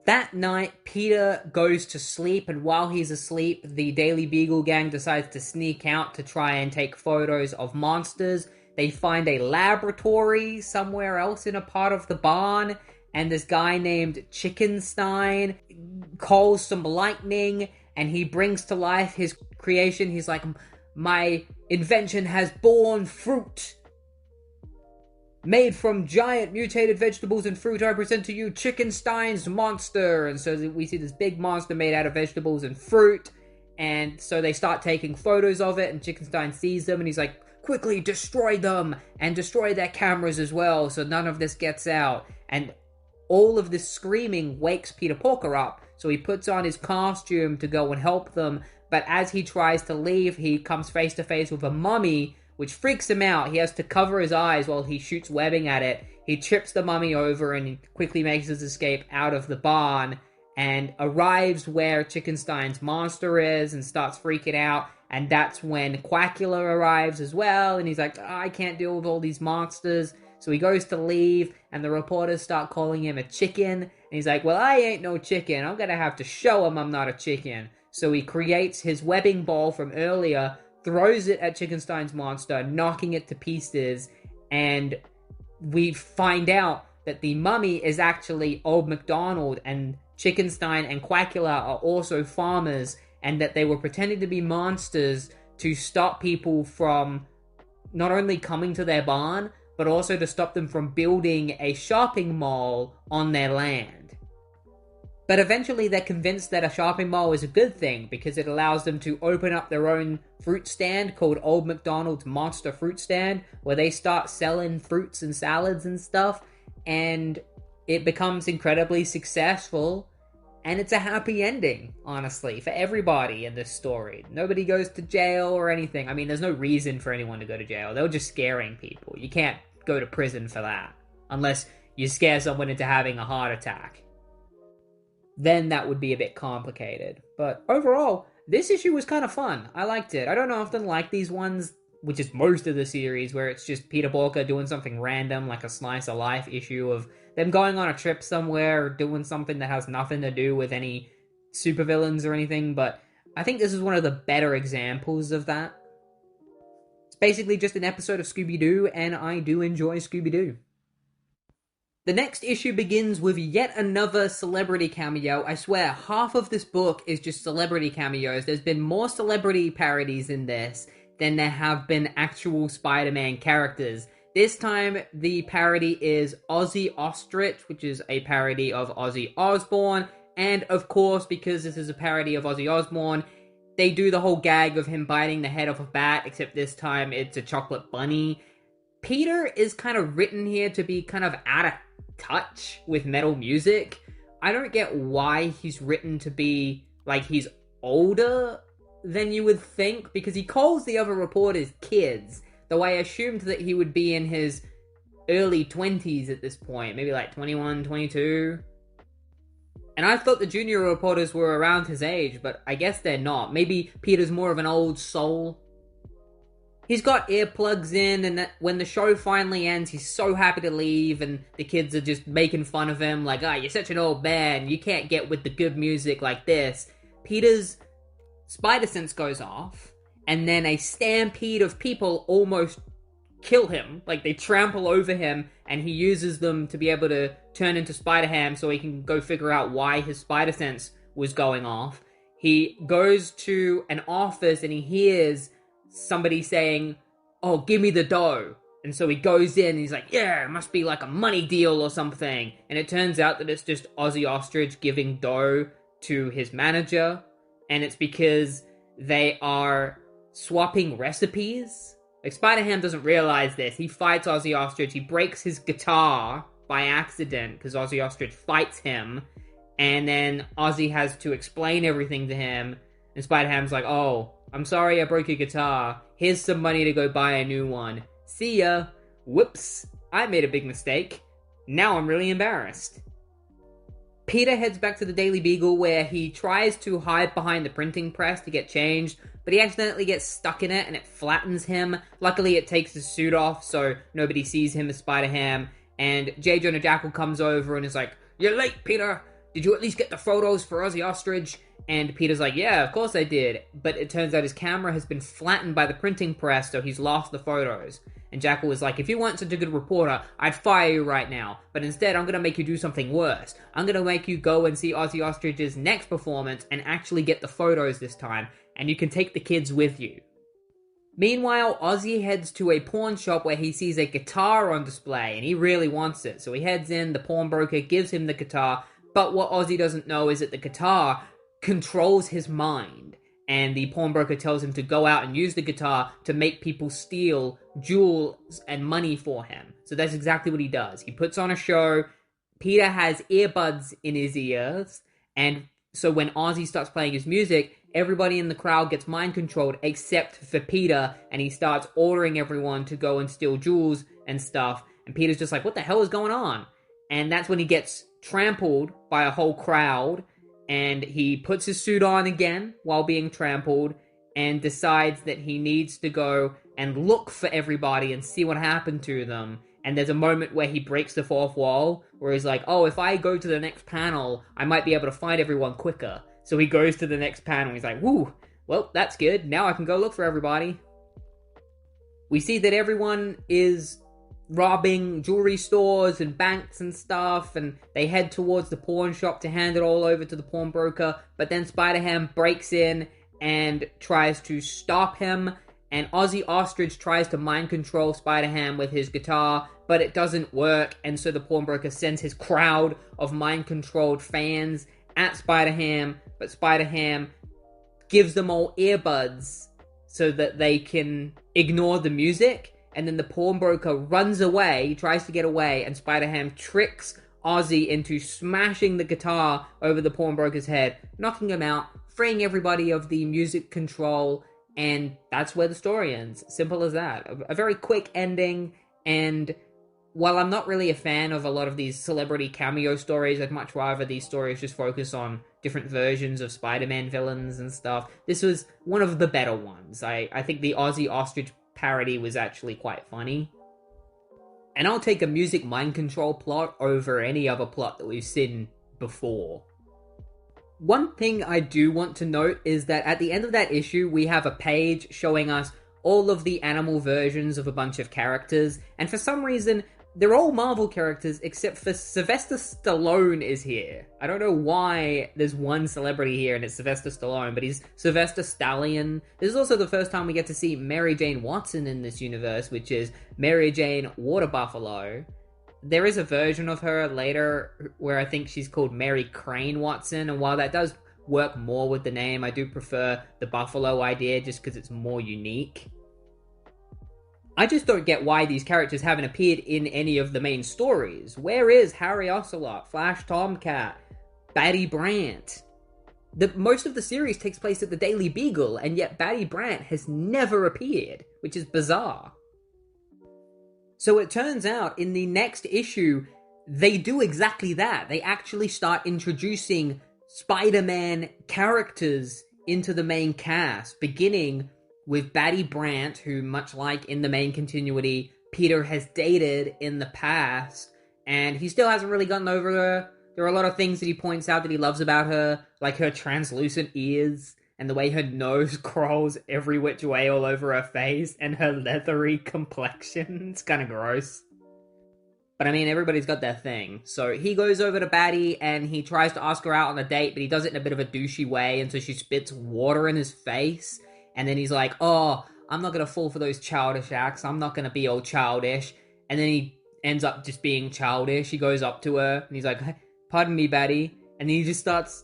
That night, Peter goes to sleep, and while he's asleep, the Daily Beagle gang decides to sneak out to try and take photos of monsters. They find a laboratory somewhere else in a part of the barn, and this guy named Chickenstein calls some lightning, and he brings to life his creation. He's like, my invention has borne fruit. Made from giant mutated vegetables and fruit, I present to you Chickenstein's monster. And so we see this big monster made out of vegetables and fruit. And so they start taking photos of it, and Chickenstein sees them, and he's like, quickly destroy them, and destroy their cameras as well, so none of this gets out. And all of this screaming wakes Peter Porker up, so he puts on his costume to go and help them. But as he tries to leave, he comes face to face with a mummy, which freaks him out. He has to cover his eyes while he shoots webbing at it. He trips the mummy over and quickly makes his escape out of the barn and arrives where Chickenstein's monster is and starts freaking out. And that's when Quackula arrives as well, and he's like, I can't deal with all these monsters. So he goes to leave, and the reporters start calling him a chicken. And he's like, well, I ain't no chicken. I'm gonna have to show him I'm not a chicken. So he creates his webbing ball from earlier, throws it at Chickenstein's monster, knocking it to pieces, and we find out that the mummy is actually Old MacDonald, and Chickenstein and Quackula are also farmers, and that they were pretending to be monsters to stop people from not only coming to their barn, but also to stop them from building a shopping mall on their land. But eventually they're convinced that a shopping mall is a good thing because it allows them to open up their own fruit stand called Old MacDonald's Monster Fruit Stand, where they start selling fruits and salads and stuff, and it becomes incredibly successful, and it's a happy ending, honestly, for everybody in this story. Nobody goes to jail or anything. I mean, there's no reason for anyone to go to jail. They were just scaring people. You can't go to prison for that, unless you scare someone into having a heart attack. Then that would be a bit complicated. But overall, this issue was kind of fun. I liked it. I don't often like these ones, which is most of the series, where it's just Peter Porker doing something random, like a slice of life issue of them going on a trip somewhere, or doing something that has nothing to do with any supervillains or anything, but I think this is one of the better examples of that. It's basically just an episode of Scooby-Doo, and I do enjoy Scooby-Doo. The next issue begins with yet another celebrity cameo. I swear, half of this book is just celebrity cameos. There's been more celebrity parodies in this than there have been actual Spider-Man characters. This time, the parody is Ozzy Ostrich, which is a parody of Ozzy Osbourne. And of course, because this is a parody of Ozzy Osbourne, they do the whole gag of him biting the head off a bat, except this time it's a chocolate bunny. Peter is kind of written here to be kind of out of touch with metal music. I don't get why he's written to be like he's older than you would think, because he calls the other reporters kids. Though I assumed that he would be in his early 20s at this point, maybe like 21, 22. And I thought the junior reporters were around his age, but I guess they're not. Maybe Peter's more of an old soul. He's got earplugs in, and when the show finally ends, he's so happy to leave, and the kids are just making fun of him, like, you're such an old man, you can't get with the good music like this. Peter's spider sense goes off, and then a stampede of people almost kill him. Like, they trample over him, and he uses them to be able to turn into Spider-Ham so he can go figure out why his spider sense was going off. He goes to an office, and he hears somebody saying, "Oh, give me the dough." And so he goes in, and he's like, "Yeah, it must be like a money deal or something." And it turns out that it's just Ozzy Ostrich giving dough to his manager, and it's because they are swapping recipes. Like, Spider-Ham doesn't realize this. He fights Ozzy Ostrich. He breaks his guitar by accident because Ozzy Ostrich fights him. And then Ozzy has to explain everything to him. And Spider-Ham's like, "Oh, I'm sorry I broke your guitar. Here's some money to go buy a new one. See ya. Whoops. I made a big mistake. Now I'm really embarrassed." Peter heads back to the Daily Beagle, where he tries to hide behind the printing press to get changed, but he accidentally gets stuck in it and it flattens him. Luckily, it takes his suit off, so nobody sees him as Spider-Ham. And J. Jonah Jackal comes over and is like, "You're late, Peter. Did you at least get the photos for Ozzy Ostrich?" And Peter's like, "Yeah, of course I did." But it turns out his camera has been flattened by the printing press, so he's lost the photos. And Jackal was like, "If you weren't such a good reporter, I'd fire you right now. But instead, I'm going to make you do something worse. I'm going to make you go and see Ozzy Ostrich's next performance and actually get the photos this time. And you can take the kids with you." Meanwhile, Ozzy heads to a pawn shop where he sees a guitar on display, and he really wants it. So he heads in, the pawnbroker gives him the guitar, but what Ozzy doesn't know is that the guitar controls his mind. And the pawnbroker tells him to go out and use the guitar to make people steal jewels and money for him. So that's exactly what he does. He puts on a show. Peter has earbuds in his ears. And so when Ozzy starts playing his music, everybody in the crowd gets mind controlled except for Peter. And he starts ordering everyone to go and steal jewels and stuff. And Peter's just like, "What the hell is going on?" And that's when he gets trampled by a whole crowd. And he puts his suit on again while being trampled and decides that he needs to go and look for everybody and see what happened to them. And there's a moment where he breaks the fourth wall, where he's like, "Oh, if I go to the next panel, I might be able to find everyone quicker." So he goes to the next panel. He's like, "Woo, well, that's good. Now I can go look for everybody." We see that everyone is robbing jewelry stores and banks and stuff, and they head towards the pawn shop to hand it all over to the pawnbroker, but then Spider-Ham breaks in and tries to stop him, and Ozzy Ostrich tries to mind control Spider-Ham with his guitar, but it doesn't work, and so the pawnbroker sends his crowd of mind-controlled fans at Spider-Ham, but Spider-Ham gives them all earbuds so that they can ignore the music. And then the pawnbroker runs away, tries to get away, and Spider-Ham tricks Ozzy into smashing the guitar over the pawnbroker's head, knocking him out, freeing everybody of the music control, and that's where the story ends. Simple as that. A very quick ending, and while I'm not really a fan of a lot of these celebrity cameo stories, I'd much rather these stories just focus on different versions of Spider-Man villains and stuff. This was one of the better ones. I think the Ozzy Ostrich parody was actually quite funny. And I'll take a music mind control plot over any other plot that we've seen before. One thing I do want to note is that at the end of that issue, we have a page showing us all of the animal versions of a bunch of characters, and for some reason, they're all Marvel characters except for Sylvester Stallone is here. I don't know why there's one celebrity here and it's Sylvester Stallone, but he's Sylvester Stallion. This is also the first time we get to see Mary Jane Watson in this universe, which is Mary Jane Water Buffalo. There is a version of her later where I think she's called Mary Crane Watson, and while that does work more with the name, I do prefer the Buffalo idea just because it's more unique. I just don't get why these characters haven't appeared in any of the main stories. Where is Harry Ocelot, Flash Tomcat, Batty Brant? Most of the series takes place at the Daily Beagle, and yet Batty Brant has never appeared, which is bizarre. So it turns out, in the next issue, they do exactly that. They actually start introducing Spider-Man characters into the main cast, beginning with Batty Brant, who, much like in the main continuity, Peter has dated in the past, and he still hasn't really gotten over her. There are a lot of things that he points out that he loves about her, like her translucent ears, and the way her nose crawls every which way all over her face, and her leathery complexion. It's kind of gross. But I mean, everybody's got their thing. So he goes over to Batty, and he tries to ask her out on a date, but he does it in a bit of a douchey way, and so she spits water in his face. And then he's like, oh, I'm not going to fall for those childish acts. I'm not going to be all childish. And then he ends up just being childish. He goes up to her, and he's like, pardon me, Batty. And then he just starts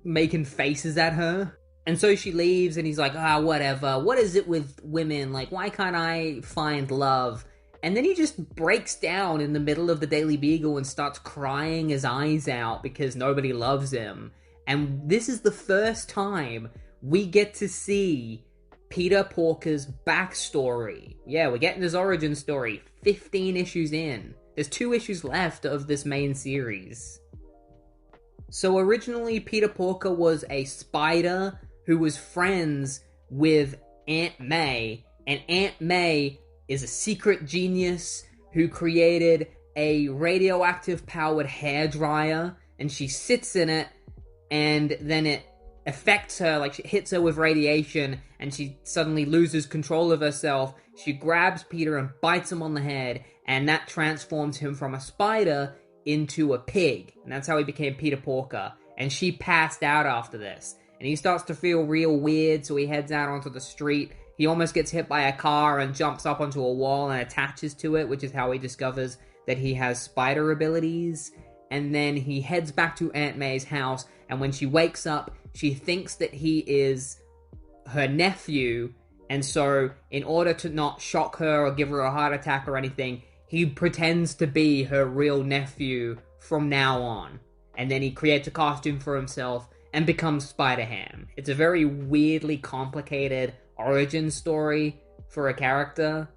making faces at her. And so she leaves, and he's like, whatever. What is it with women? Like, why can't I find love? And then he just breaks down in the middle of the Daily Beagle and starts crying his eyes out because nobody loves him. And this is the first time we get to see Peter Porker's backstory. Yeah, we're getting his origin story 15 issues in. There's 2 issues left of this main series. So originally, Peter Porker was a spider who was friends with Aunt May, and Aunt May is a secret genius who created a radioactive powered hairdryer, and she sits in it, and then it affects her, like she hits her with radiation, and she suddenly loses control of herself. She grabs Peter and bites him on the head, and that transforms him from a spider into a pig, and that's how he became Peter Porker. And she passed out after this, and he starts to feel real weird, so he heads out onto the street. He almost gets hit by a car and jumps up onto a wall and attaches to it, which is how he discovers that he has spider abilities. And then he heads back to Aunt May's house, and when she wakes up, she thinks that he is her nephew, and so in order to not shock her or give her a heart attack or anything, he pretends to be her real nephew from now on. And then he creates a costume for himself and becomes Spider-Ham. It's a very weirdly complicated origin story for a character.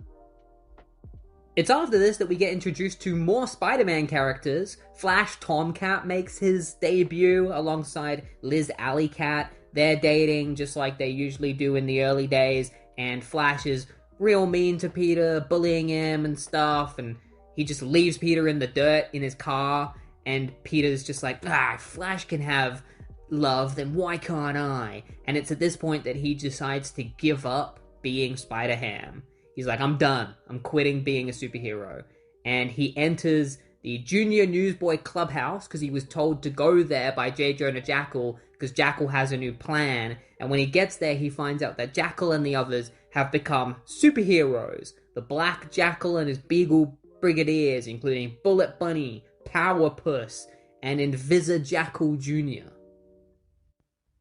It's after this that we get introduced to more Spider-Man characters. Flash Tomcat makes his debut alongside Liz Alley Cat. They're dating just like they usually do in the early days, and Flash is real mean to Peter, bullying him and stuff, and he just leaves Peter in the dirt in his car, and Peter's just like, Flash can have love, then why can't I? And it's at this point that he decides to give up being Spider-Ham. He's like, I'm done. I'm quitting being a superhero. And he enters the Junior Newsboy Clubhouse because he was told to go there by J. Jonah Jackal because Jackal has a new plan. And when he gets there, he finds out that Jackal and the others have become superheroes. The Black Jackal and his Beagle Brigadiers, including Bullet Bunny, Power Puss, and Invisa Jackal Jr.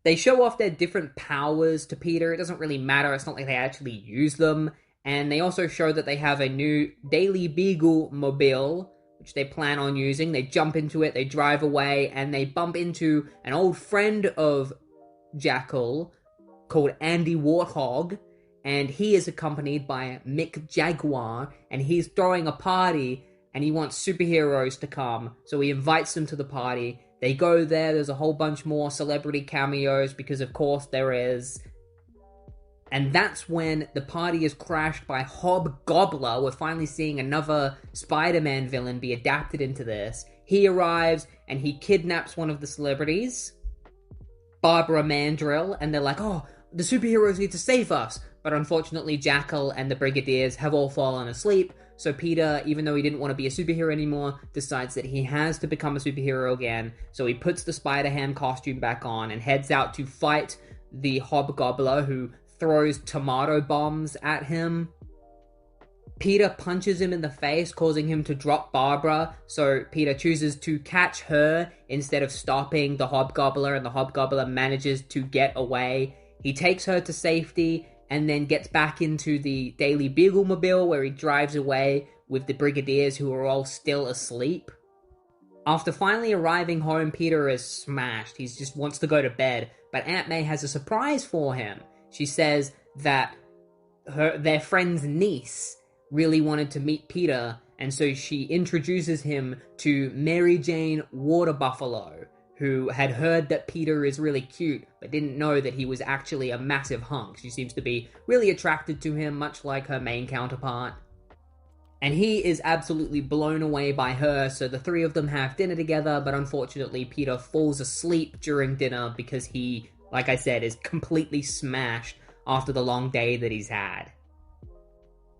They show off their different powers to Peter. It doesn't really matter. It's not like they actually use them. And they also show that they have a new Daily Beagle mobile, which they plan on using. They jump into it, they drive away, and they bump into an old friend of Jackal called Andy Warthog. And he is accompanied by Mick Jaguar, and he's throwing a party, and he wants superheroes to come. So he invites them to the party. They go there, there's a whole bunch more celebrity cameos, because of course there is. And that's when the party is crashed by Hobgobbler. We're finally seeing another Spider-Man villain be adapted into this. He arrives, and he kidnaps one of the celebrities, Barbara Mandrill, and they're like, oh, the superheroes need to save us. But unfortunately, Jackal and the Brigadiers have all fallen asleep, So Peter, even though he didn't want to be a superhero anymore, decides that he has to become a superhero again. So he puts the Spider-Ham costume back on and heads out to fight the Hobgobbler, who throws tomato bombs at him. Peter punches him in the face, causing him to drop Barbara, so Peter chooses to catch her instead of stopping the Hobgobbler, and the Hobgobbler manages to get away. He takes her to safety, and then gets back into the Daily Beagle-mobile, where he drives away with the Brigadiers, who are all still asleep. After finally arriving home, Peter is smashed. He just wants to go to bed, but Aunt May has a surprise for him. She says that their friend's niece really wanted to meet Peter, and so she introduces him to Mary Jane Water Buffalo, who had heard that Peter is really cute, but didn't know that he was actually a massive hunk. She seems to be really attracted to him, much like her main counterpart. And he is absolutely blown away by her, so the three of them have dinner together, but unfortunately Peter falls asleep during dinner because he, like I said, is completely smashed after the long day that he's had.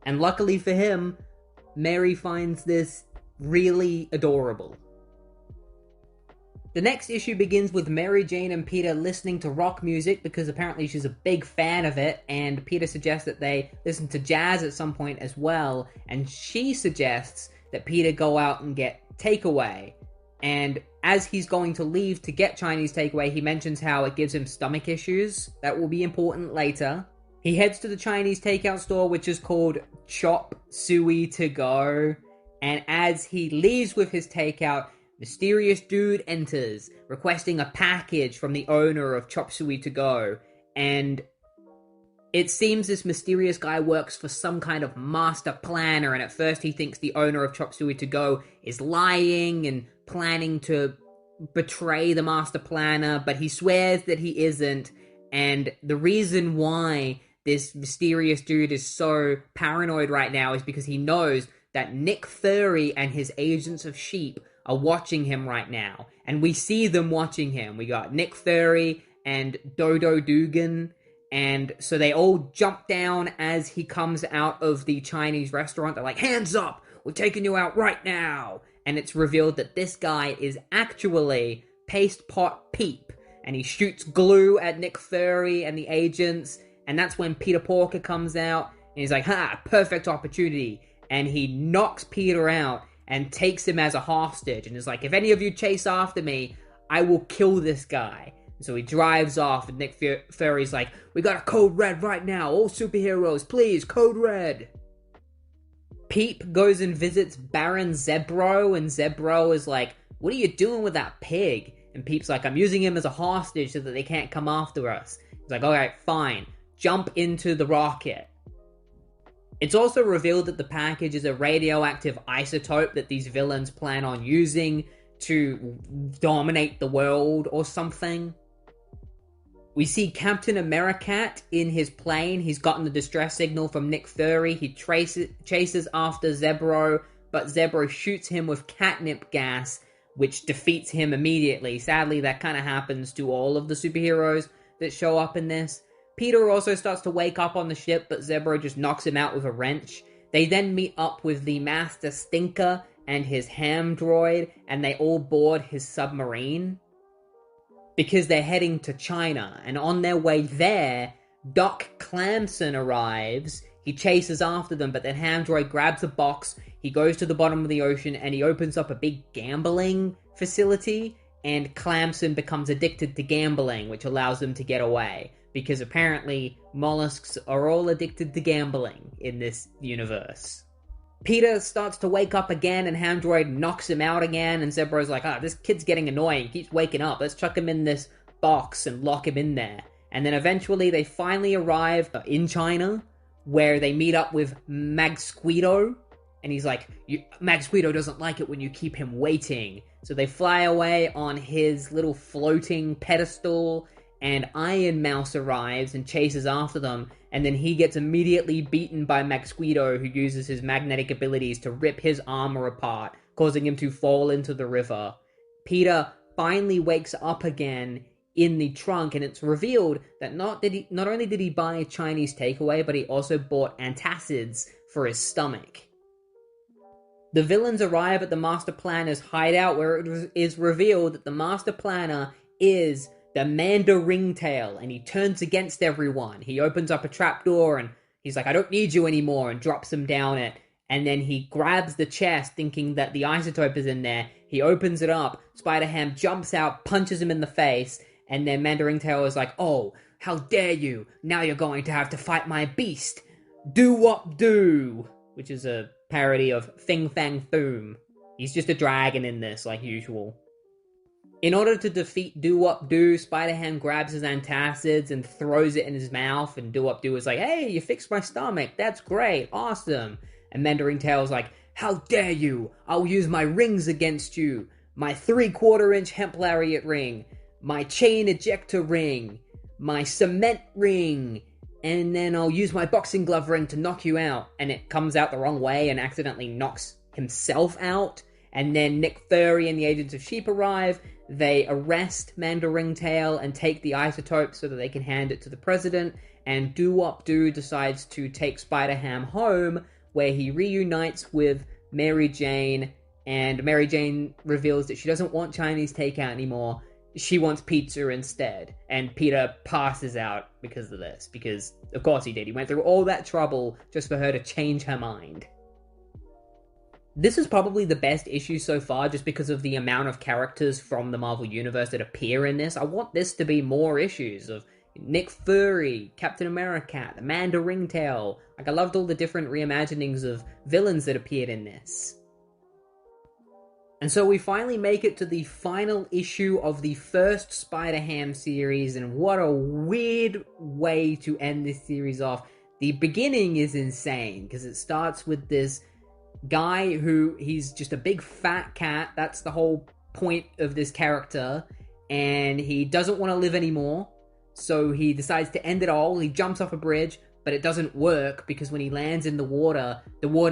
And luckily for him, Mary finds this really adorable. The next issue begins with Mary Jane and Peter listening to rock music because apparently she's a big fan of it, and Peter suggests that they listen to jazz at some point as well, and she suggests that Peter go out and get takeaway. And as he's going to leave to get Chinese takeaway, he mentions how it gives him stomach issues. That will be important later. He heads to the Chinese takeout store, which is called Chop Suey To Go, and as he leaves with his takeout, mysterious dude enters, requesting a package from the owner of Chop Suey To Go, and it seems this mysterious guy works for some kind of master planner, and at first he thinks the owner of Chop Suey To Go is lying and planning to betray the master planner, but he swears that he isn't, and the reason why this mysterious dude is so paranoid right now is because he knows that Nick Fury and his agents of S.H.I.E.L.D. are watching him right now, and we see them watching him. We got Nick Fury and Dodo Dugan, and so they all jump down as he comes out of the Chinese restaurant. They're like, hands up, we're taking you out right now. And it's revealed that this guy is actually Paste Pot Peep, and he shoots glue at Nick Fury and the agents, and that's when Peter Porker comes out, and he's like, ha, perfect opportunity, and he knocks Peter out and takes him as a hostage, and is like, if any of you chase after me, I will kill this guy. And so he drives off, and Nick Fury's like, we got a code red right now, all superheroes, please, code red. Peep goes and visits Baron Zebro, and Zebro is like, what are you doing with that pig? And Peep's like, I'm using him as a hostage so that they can't come after us. He's like, alright, fine, jump into the rocket. It's also revealed that the package is a radioactive isotope that these villains plan on using to dominate the world or something. We see Captain Americat in his plane. He's gotten the distress signal from Nick Fury. He chases after Zebro, but Zebro shoots him with catnip gas, which defeats him immediately. Sadly, that kind of happens to all of the superheroes that show up in this. Peter also starts to wake up on the ship, but Zebro just knocks him out with a wrench. They then meet up with the Master Stinker and his ham droid, and they all board his submarine because they're heading to China. And on their way there, Doc Clamson arrives. He chases after them, but then Ham Droid grabs a box, he goes to the bottom of the ocean, and he opens up a big gambling facility, and Clamson becomes addicted to gambling, which allows them to get away. Because apparently, mollusks are all addicted to gambling in this universe. Peter starts to wake up again, and Ham Droid knocks him out again, and Zebro's like, this kid's getting annoying, he keeps waking up, let's chuck him in this box and lock him in there. And then eventually they finally arrive in China, where they meet up with Magsquito, and he's like, Magsquito doesn't like it when you keep him waiting. So they fly away on his little floating pedestal, and Iron Mouse arrives and chases after them, and then he gets immediately beaten by Magsquito, who uses his magnetic abilities to rip his armor apart, causing him to fall into the river. Peter finally wakes up again in the trunk, and it's revealed that not only did he buy a Chinese takeaway, but he also bought antacids for his stomach. The villains arrive at the Master Planner's hideout, where it is revealed that the Master Planner is the Manda Ringtail, and he turns against everyone. He opens up a trapdoor, and he's like, I don't need you anymore, and drops them down it. And then he grabs the chest, thinking that the isotope is in there. He opens it up, Spider-Ham jumps out, punches him in the face, and then Manda Ringtail is like, oh, how dare you, now you're going to have to fight my beast, Do-Wop-Do, which is a parody of Fing Fang Foom. He's just a dragon in this, like usual. In order to defeat Do-Wop-Do, Spider-Ham grabs his antacids and throws it in his mouth, and Do-Wop-Do is like, hey, you fixed my stomach, that's great, awesome. And Manda Ringtail's like, how dare you, I'll use my rings against you, my 3/4-inch hemp lariat ring, my chain ejector ring, my cement ring, and then I'll use my boxing glove ring to knock you out. And it comes out the wrong way and accidentally knocks himself out. And then Nick Fury and the Agents of S.H.I.E.L.D. arrive. They arrest Manda Ringtail and take the isotope so that they can hand it to the president. And Do-Wop-Do decides to take Spider-Ham home, where he reunites with Mary Jane. And Mary Jane reveals that she doesn't want Chinese takeout anymore. She wants pizza instead, and Peter passes out because of this, because of course he did. He went through all that trouble just for her to change her mind. This is probably the best issue so far, just because of the amount of characters from the Marvel Universe that appear in this. I want this to be more issues of Nick Fury, Captain America, the Manda Ringtail. Like, I loved all the different reimaginings of villains that appeared in this. And so we finally make it to the final issue of the first Spider-Ham series, and what a weird way to end this series off. The beginning is insane, because it starts with this guy who, he's just a big fat cat, that's the whole point of this character, and he doesn't want to live anymore, so he decides to end it all. He jumps off a bridge, but it doesn't work, because when he lands in the water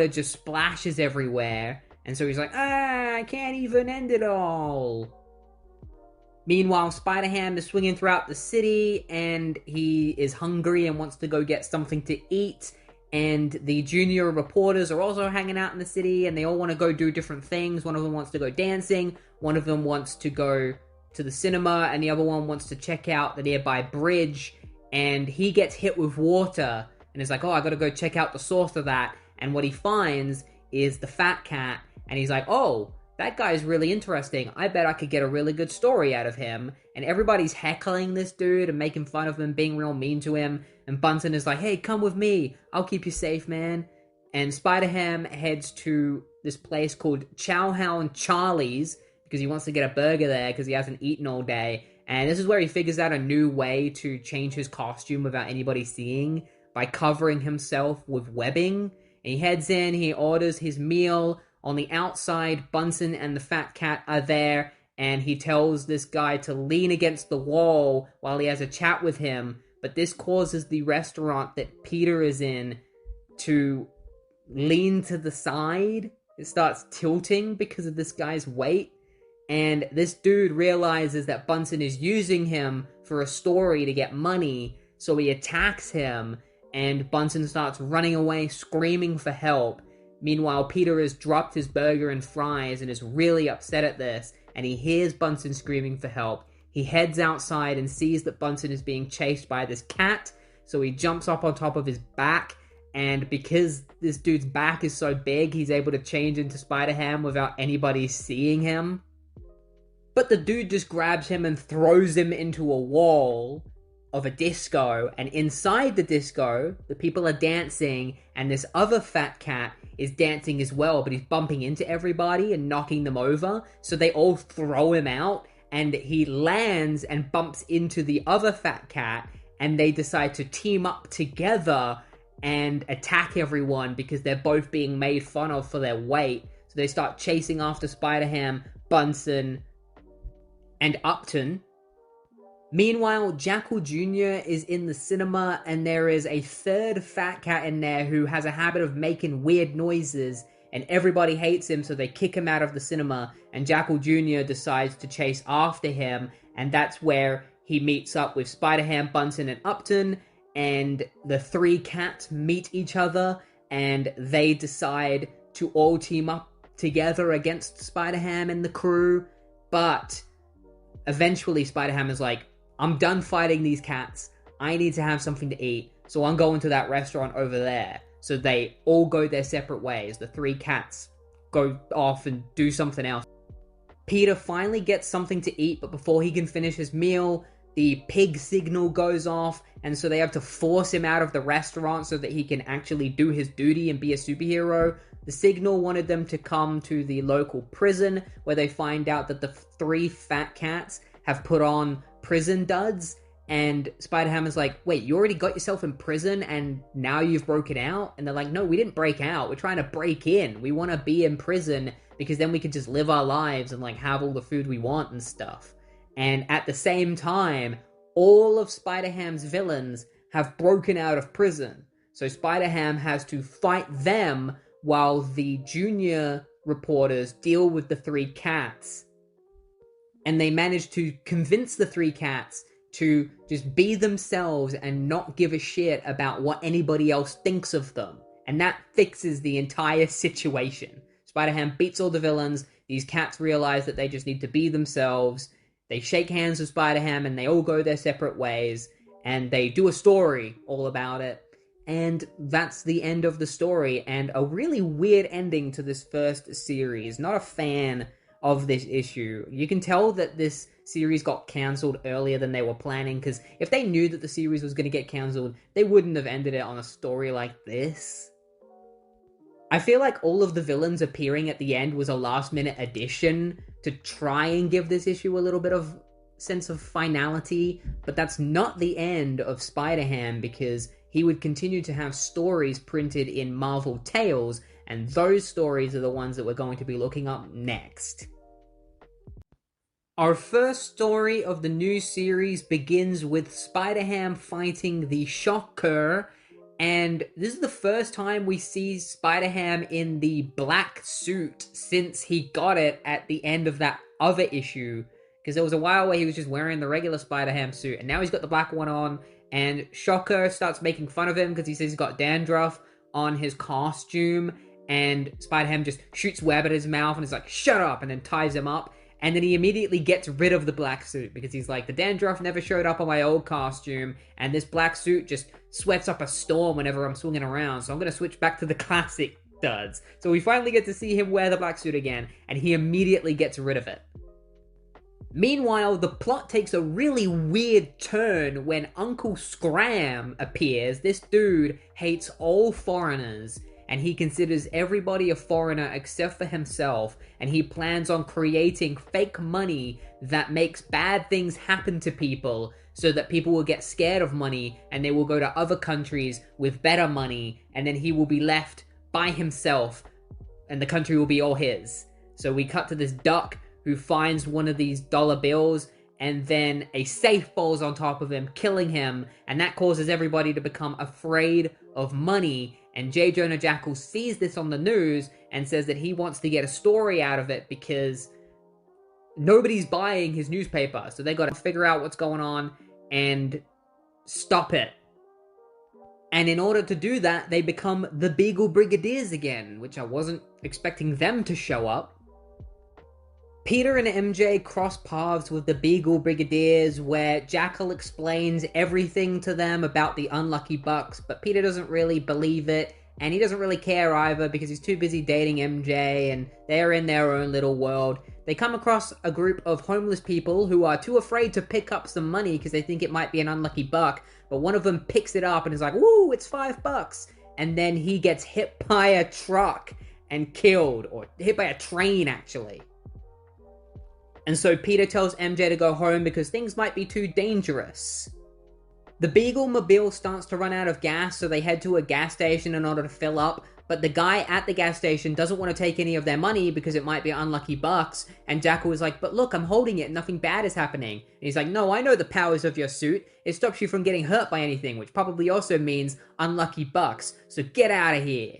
just splashes everywhere. And so he's like, I can't even end it all. Meanwhile, Spider-Ham is swinging throughout the city, and he is hungry and wants to go get something to eat. And the junior reporters are also hanging out in the city, and they all want to go do different things. One of them wants to go dancing, one of them wants to go to the cinema, and the other one wants to check out the nearby bridge. And he gets hit with water, and is like, I gotta go check out the source of that. And what he finds is the fat cat. And he's like, oh, that guy's really interesting. I bet I could get a really good story out of him. And everybody's heckling this dude and making fun of him, being real mean to him. And Bunsen is like, hey, come with me. I'll keep you safe, man. And Spider-Ham heads to this place called Chowhound Charlie's, because he wants to get a burger there because he hasn't eaten all day. And this is where he figures out a new way to change his costume without anybody seeing, by covering himself with webbing. And he heads in, he orders his meal. On the outside, Bunsen and the fat cat are there, and he tells this guy to lean against the wall while he has a chat with him, but this causes the restaurant that Peter is in to lean to the side. It starts tilting because of this guy's weight, and this dude realizes that Bunsen is using him for a story to get money, so he attacks him, and Bunsen starts running away, screaming for help. Meanwhile, Peter has dropped his burger and fries and is really upset at this, and he hears Bunsen screaming for help. He heads outside and sees that Bunsen is being chased by this cat, so he jumps up on top of his back, and because this dude's back is so big, he's able to change into Spider-Ham without anybody seeing him. But the dude just grabs him and throws him into a wall of a disco, and inside the disco, the people are dancing, and this other fat cat is dancing as well, but he's bumping into everybody and knocking them over, so they all throw him out, and he lands and bumps into the other fat cat, and they decide to team up together and attack everyone because they're both being made fun of for their weight. So they start chasing after Spider-Ham, Bunsen, and Upton. Meanwhile, Jackal Jr. is in the cinema, and there is a third fat cat in there who has a habit of making weird noises, and everybody hates him, so they kick him out of the cinema, and Jackal Jr. decides to chase after him, and that's where he meets up with Spider-Ham, Bunsen, and Upton, and the three cats meet each other, and they decide to all team up together against Spider-Ham and the crew, but eventually Spider-Ham is like, I'm done fighting these cats. I need to have something to eat, so I'm going to that restaurant over there. So they all go their separate ways. The three cats go off and do something else. Peter finally gets something to eat, but before he can finish his meal, the pig signal goes off, and so they have to force him out of the restaurant so that he can actually do his duty and be a superhero. The signal wanted them to come to the local prison, where they find out that the three fat cats have put on prison duds, and Spider-Ham is like, wait, you already got yourself in prison and now you've broken out? And they're like, no, we didn't break out. We're trying to break in. We want to be in prison because then we can just live our lives and like have all the food we want and stuff. And at the same time, all of Spider-Ham's villains have broken out of prison. So Spider-Ham has to fight them while the junior reporters deal with the three cats. And they manage to convince the three cats to just be themselves and not give a shit about what anybody else thinks of them. And that fixes the entire situation. Spider-Ham beats all the villains. These cats realize that they just need to be themselves. They shake hands with Spider-Ham and they all go their separate ways. And they do a story all about it. And that's the end of the story. And a really weird ending to this first series. Not a fan of this issue. You can tell that this series got cancelled earlier than they were planning, because if they knew that the series was going to get cancelled, they wouldn't have ended it on a story like this. I feel like all of the villains appearing at the end was a last-minute addition to try and give this issue a little bit of sense of finality, but that's not the end of Spider-Ham, because he would continue to have stories printed in Marvel Tales, and those stories are the ones that we're going to be looking up next. Our first story of the new series begins with Spider-Ham fighting the Shocker, and this is the first time we see Spider-Ham in the black suit since he got it at the end of that other issue, because there was a while where he was just wearing the regular Spider-Ham suit, and now he's got the black one on, and Shocker starts making fun of him because he says he's got dandruff on his costume, and Spider-Ham just shoots web at his mouth and is like, shut up, and then ties him up. And then he immediately gets rid of the black suit because he's like, the dandruff never showed up on my old costume, and this black suit just sweats up a storm whenever I'm swinging around, so I'm going to switch back to the classic duds. So we finally get to see him wear the black suit again, and he immediately gets rid of it. Meanwhile, the plot takes a really weird turn when Uncle Scram appears. This dude hates all foreigners, and he considers everybody a foreigner except for himself, and he plans on creating fake money that makes bad things happen to people so that people will get scared of money and they will go to other countries with better money, and then he will be left by himself and the country will be all his. So we cut to this duck who finds one of these dollar bills, and then a safe falls on top of him, killing him, and that causes everybody to become afraid of money. And J. Jonah Jackal sees this on the news and says that he wants to get a story out of it because nobody's buying his newspaper. So they got to figure out what's going on and stop it. And in order to do that, they become the Beagle Brigadiers again, which I wasn't expecting them to show up. Peter and MJ cross paths with the Beagle Brigadiers, where Jackal explains everything to them about the Unlucky Bucks, but Peter doesn't really believe it, and he doesn't really care either because he's too busy dating MJ, and they're in their own little world. They come across a group of homeless people who are too afraid to pick up some money because they think it might be an unlucky buck, but one of them picks it up and is like, woo, it's $5. And then he gets hit by a truck and killed, or hit by a train, actually. And so Peter tells MJ to go home because things might be too dangerous. The Beagle Mobile starts to run out of gas, so they head to a gas station in order to fill up, but the guy at the gas station doesn't want to take any of their money because it might be unlucky bucks, and Jackal is like, but look, I'm holding it, nothing bad is happening. And he's like, no, I know the powers of your suit. It stops you from getting hurt by anything, which probably also means unlucky bucks, so get out of here.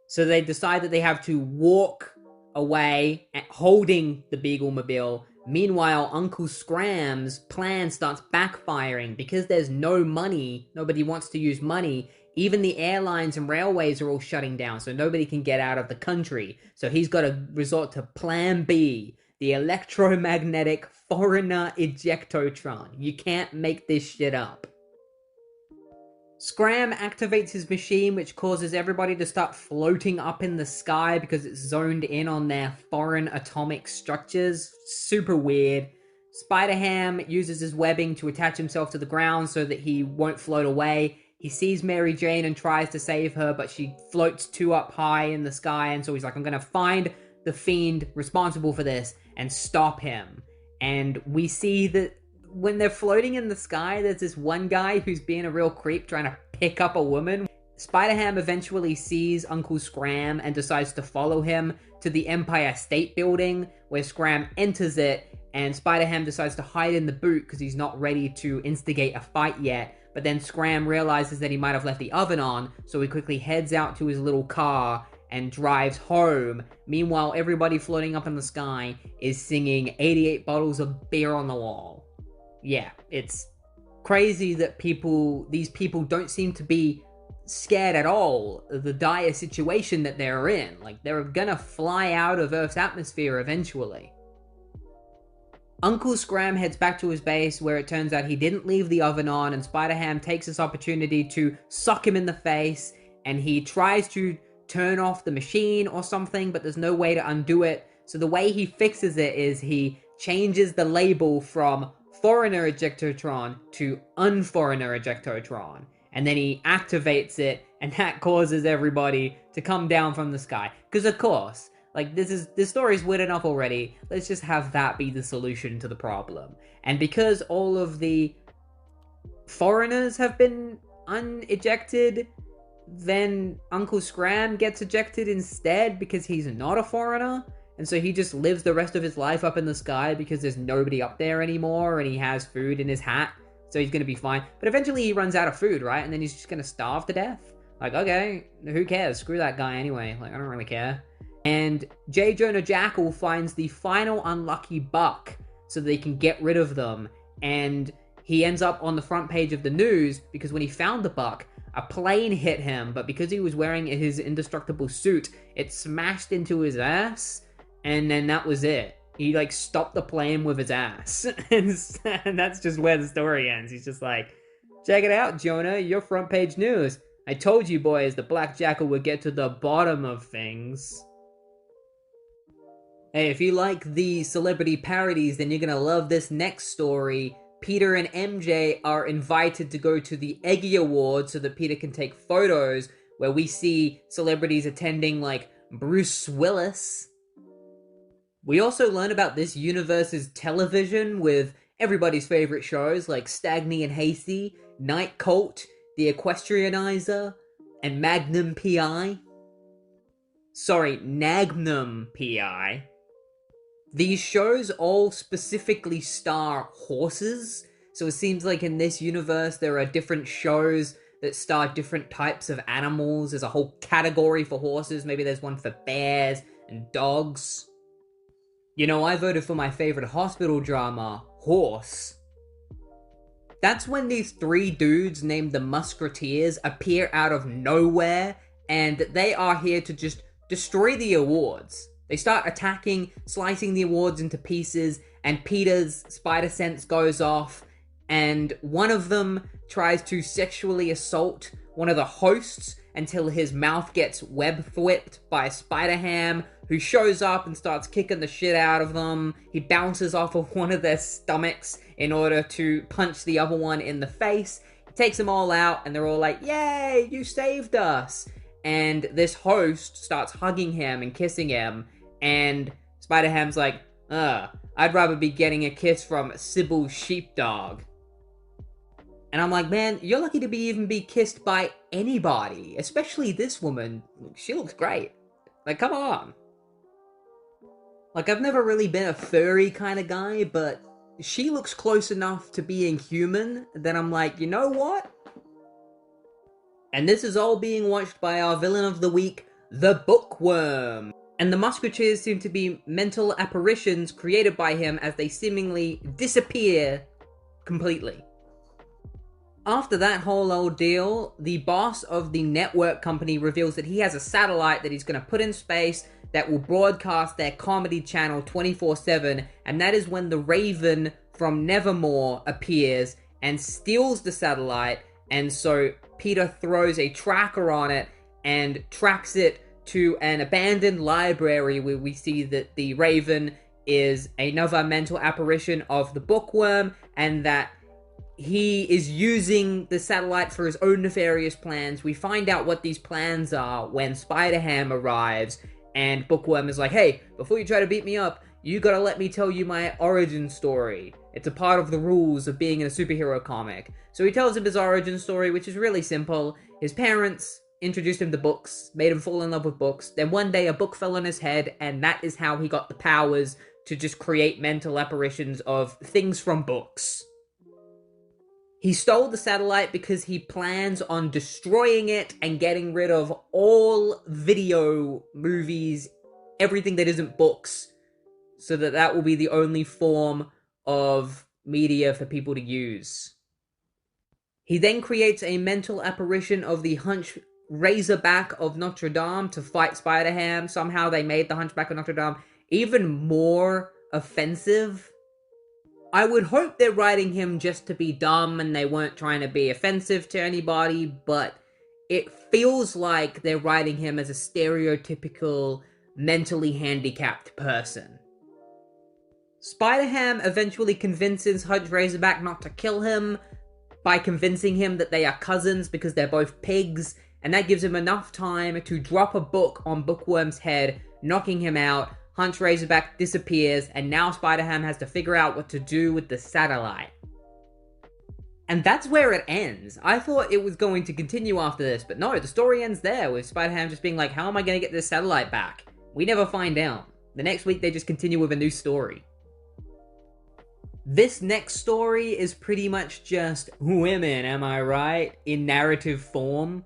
So they decide that they have to walk away holding the Beagle Mobile. Meanwhile, Uncle Scram's plan starts backfiring because there's no money. Nobody wants to use money. Even the airlines and railways are all shutting down, so nobody can get out of the country. So he's got to resort to Plan B, the electromagnetic foreigner ejectotron. You can't make this shit up. Scram activates his machine, which causes everybody to start floating up in the sky because it's zoned in on their foreign atomic structures. Super weird. Spider-Ham uses his webbing to attach himself to the ground so that he won't float away. He sees Mary Jane and tries to save her, but she floats too up high in the sky, and so he's like, I'm gonna find the fiend responsible for this and stop him. And we see that when they're floating in the sky, there's this one guy who's being a real creep trying to pick up a woman. Spider-Ham eventually sees Uncle Scram and decides to follow him to the Empire State Building, where Scram enters it, and Spider-Ham decides to hide in the boot because he's not ready to instigate a fight yet. But then Scram realizes that he might have left the oven on, so he quickly heads out to his little car and drives home. Meanwhile, everybody floating up in the sky is singing 88 bottles of beer on the wall. Yeah, it's crazy that these people don't seem to be scared at all of the dire situation that they're in. Like, they're gonna fly out of Earth's atmosphere eventually. Uncle Scram heads back to his base, where it turns out he didn't leave the oven on, and Spider-Ham takes this opportunity to sock him in the face, and he tries to turn off the machine or something, but there's no way to undo it. So the way he fixes it is he changes the label from Foreigner Ejectotron to Unforeigner Ejectotron, and then he activates it, and that causes everybody to come down from the sky. Because of course, like, this story's weird enough already, let's just have that be the solution to the problem. And because all of the foreigners have been unejected, then Uncle Scram gets ejected instead because he's not a foreigner. And so he just lives the rest of his life up in the sky because there's nobody up there anymore, and he has food in his hat, so he's gonna be fine. But eventually he runs out of food, right? And then he's just gonna starve to death. Like, okay, who cares? Screw that guy anyway. Like, I don't really care. And J. Jonah Jackal finds the final unlucky buck so they can get rid of them. And he ends up on the front page of the news because when he found the buck, a plane hit him, but because he was wearing his indestructible suit, it smashed into his ass. And then that was it. He, like, stopped the plane with his ass. And that's just where the story ends. He's just like, check it out, Jonah, your front page news. I told you boys the Black Jackal would get to the bottom of things. Hey, if you like the celebrity parodies, then you're gonna love this next story. Peter and MJ are invited to go to the Eggy Awards so that Peter can take photos, where we see celebrities attending, like Bruce Willis. We also learn about this universe's television with everybody's favorite shows like Stagny and Hasty, Night Cult, The Equestrianizer, and Magnum P.I. Sorry, Nagnum P.I. These shows all specifically star horses, so it seems like in this universe there are different shows that star different types of animals. There's a whole category for horses, maybe there's one for bears and dogs. You know, I voted for my favorite hospital drama, Horse. That's when these three dudes named the Musketeers appear out of nowhere, and they are here to just destroy the awards. They start attacking, slicing the awards into pieces, and Peter's spider sense goes off, and one of them tries to sexually assault one of the hosts until his mouth gets web-whipped by Spider-Ham, who shows up and starts kicking the shit out of them. He bounces off of one of their stomachs in order to punch the other one in the face. He takes them all out, and they're all like, yay, you saved us! And this host starts hugging him and kissing him, and Spider-Ham's like, I'd rather be getting a kiss from Sybil Sheepdog. And I'm like, man, you're lucky to even be kissed by anybody, especially this woman. She looks great. Like, come on. Like, I've never really been a furry kind of guy, but she looks close enough to being human that I'm like, you know what? And this is all being watched by our villain of the week, the Bookworm. And the Musketeers seem to be mental apparitions created by him as they seemingly disappear completely. After that whole ordeal, the boss of the network company reveals that he has a satellite that he's going to put in space that will broadcast their comedy channel 24/7, and that is when the Raven from Nevermore appears and steals the satellite, and so Peter throws a tracker on it and tracks it to an abandoned library where we see that the Raven is another mental apparition of the Bookworm, and that he is using the satellite for his own nefarious plans. We find out what these plans are when Spider-Ham arrives, and Bookworm is like, hey, before you try to beat me up, you gotta let me tell you my origin story. It's a part of the rules of being in a superhero comic. So he tells him his origin story, which is really simple. His parents introduced him to books, made him fall in love with books. Then one day a book fell on his head, and that is how he got the powers to just create mental apparitions of things from books. He stole the satellite because he plans on destroying it and getting rid of all video, movies, everything that isn't books, so that that will be the only form of media for people to use. He then creates a mental apparition of the Razorback of Notre Dame to fight Spider-Ham. Somehow they made the Hunchback of Notre Dame even more offensive. I would hope they're writing him just to be dumb and they weren't trying to be offensive to anybody, but it feels like they're writing him as a stereotypical mentally handicapped person. Spider-Ham eventually convinces Hunch Razorback not to kill him by convincing him that they are cousins because they're both pigs, and that gives him enough time to drop a book on Bookworm's head, knocking him out. Hunch Razorback disappears, and now Spider-Ham has to figure out what to do with the satellite. And that's where it ends. I thought it was going to continue after this, but no, the story ends there, with Spider-Ham just being like, how am I going to get this satellite back? We never find out. The next week they just continue with a new story. This next story is pretty much just women, am I right? In narrative form.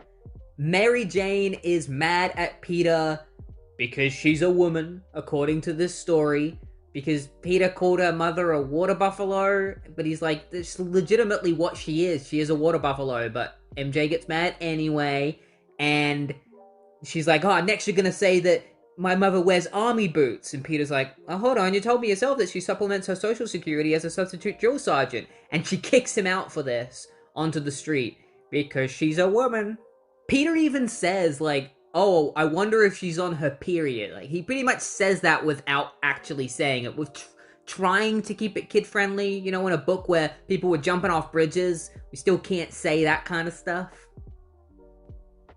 Mary Jane is mad at Peter because she's a woman, according to this story, because Peter called her mother a water buffalo, but he's like, that's legitimately what she is. She is a water buffalo, but MJ gets mad anyway, and she's like, oh, next you're gonna say that my mother wears army boots, and Peter's like, oh, hold on, you told me yourself that she supplements her social security as a substitute drill sergeant, and she kicks him out for this onto the street, because she's a woman. Peter even says, like, oh, I wonder if she's on her period. Like, he pretty much says that without actually saying it, with trying to keep it kid-friendly. You know, in a book where people were jumping off bridges, we still can't say that kind of stuff.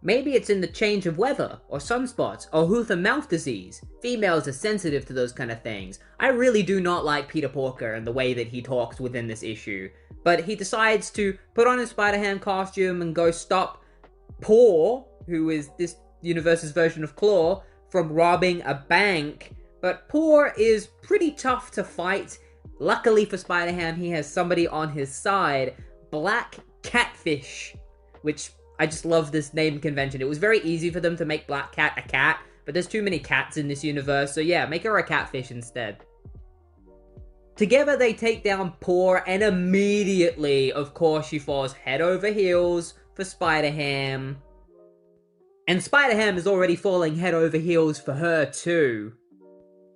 Maybe it's in the change of weather, or sunspots, or hoof and mouth disease. Females are sensitive to those kind of things. I really do not like Peter Porker and the way that he talks within this issue. But he decides to put on his Spider-Ham costume and go stop Paw, who is this universe's version of Claw, from robbing a bank. But Paw is pretty tough to fight. Luckily for Spider-Ham, he has somebody on his side, Black Catfish, which I just love this name convention. It was very easy for them to make Black Cat a cat, but there's too many cats in this universe, so yeah, make her a catfish instead. Together they take down Paw, and immediately, of course, she falls head over heels for Spider-Ham. And Spider-Ham is already falling head over heels for her too.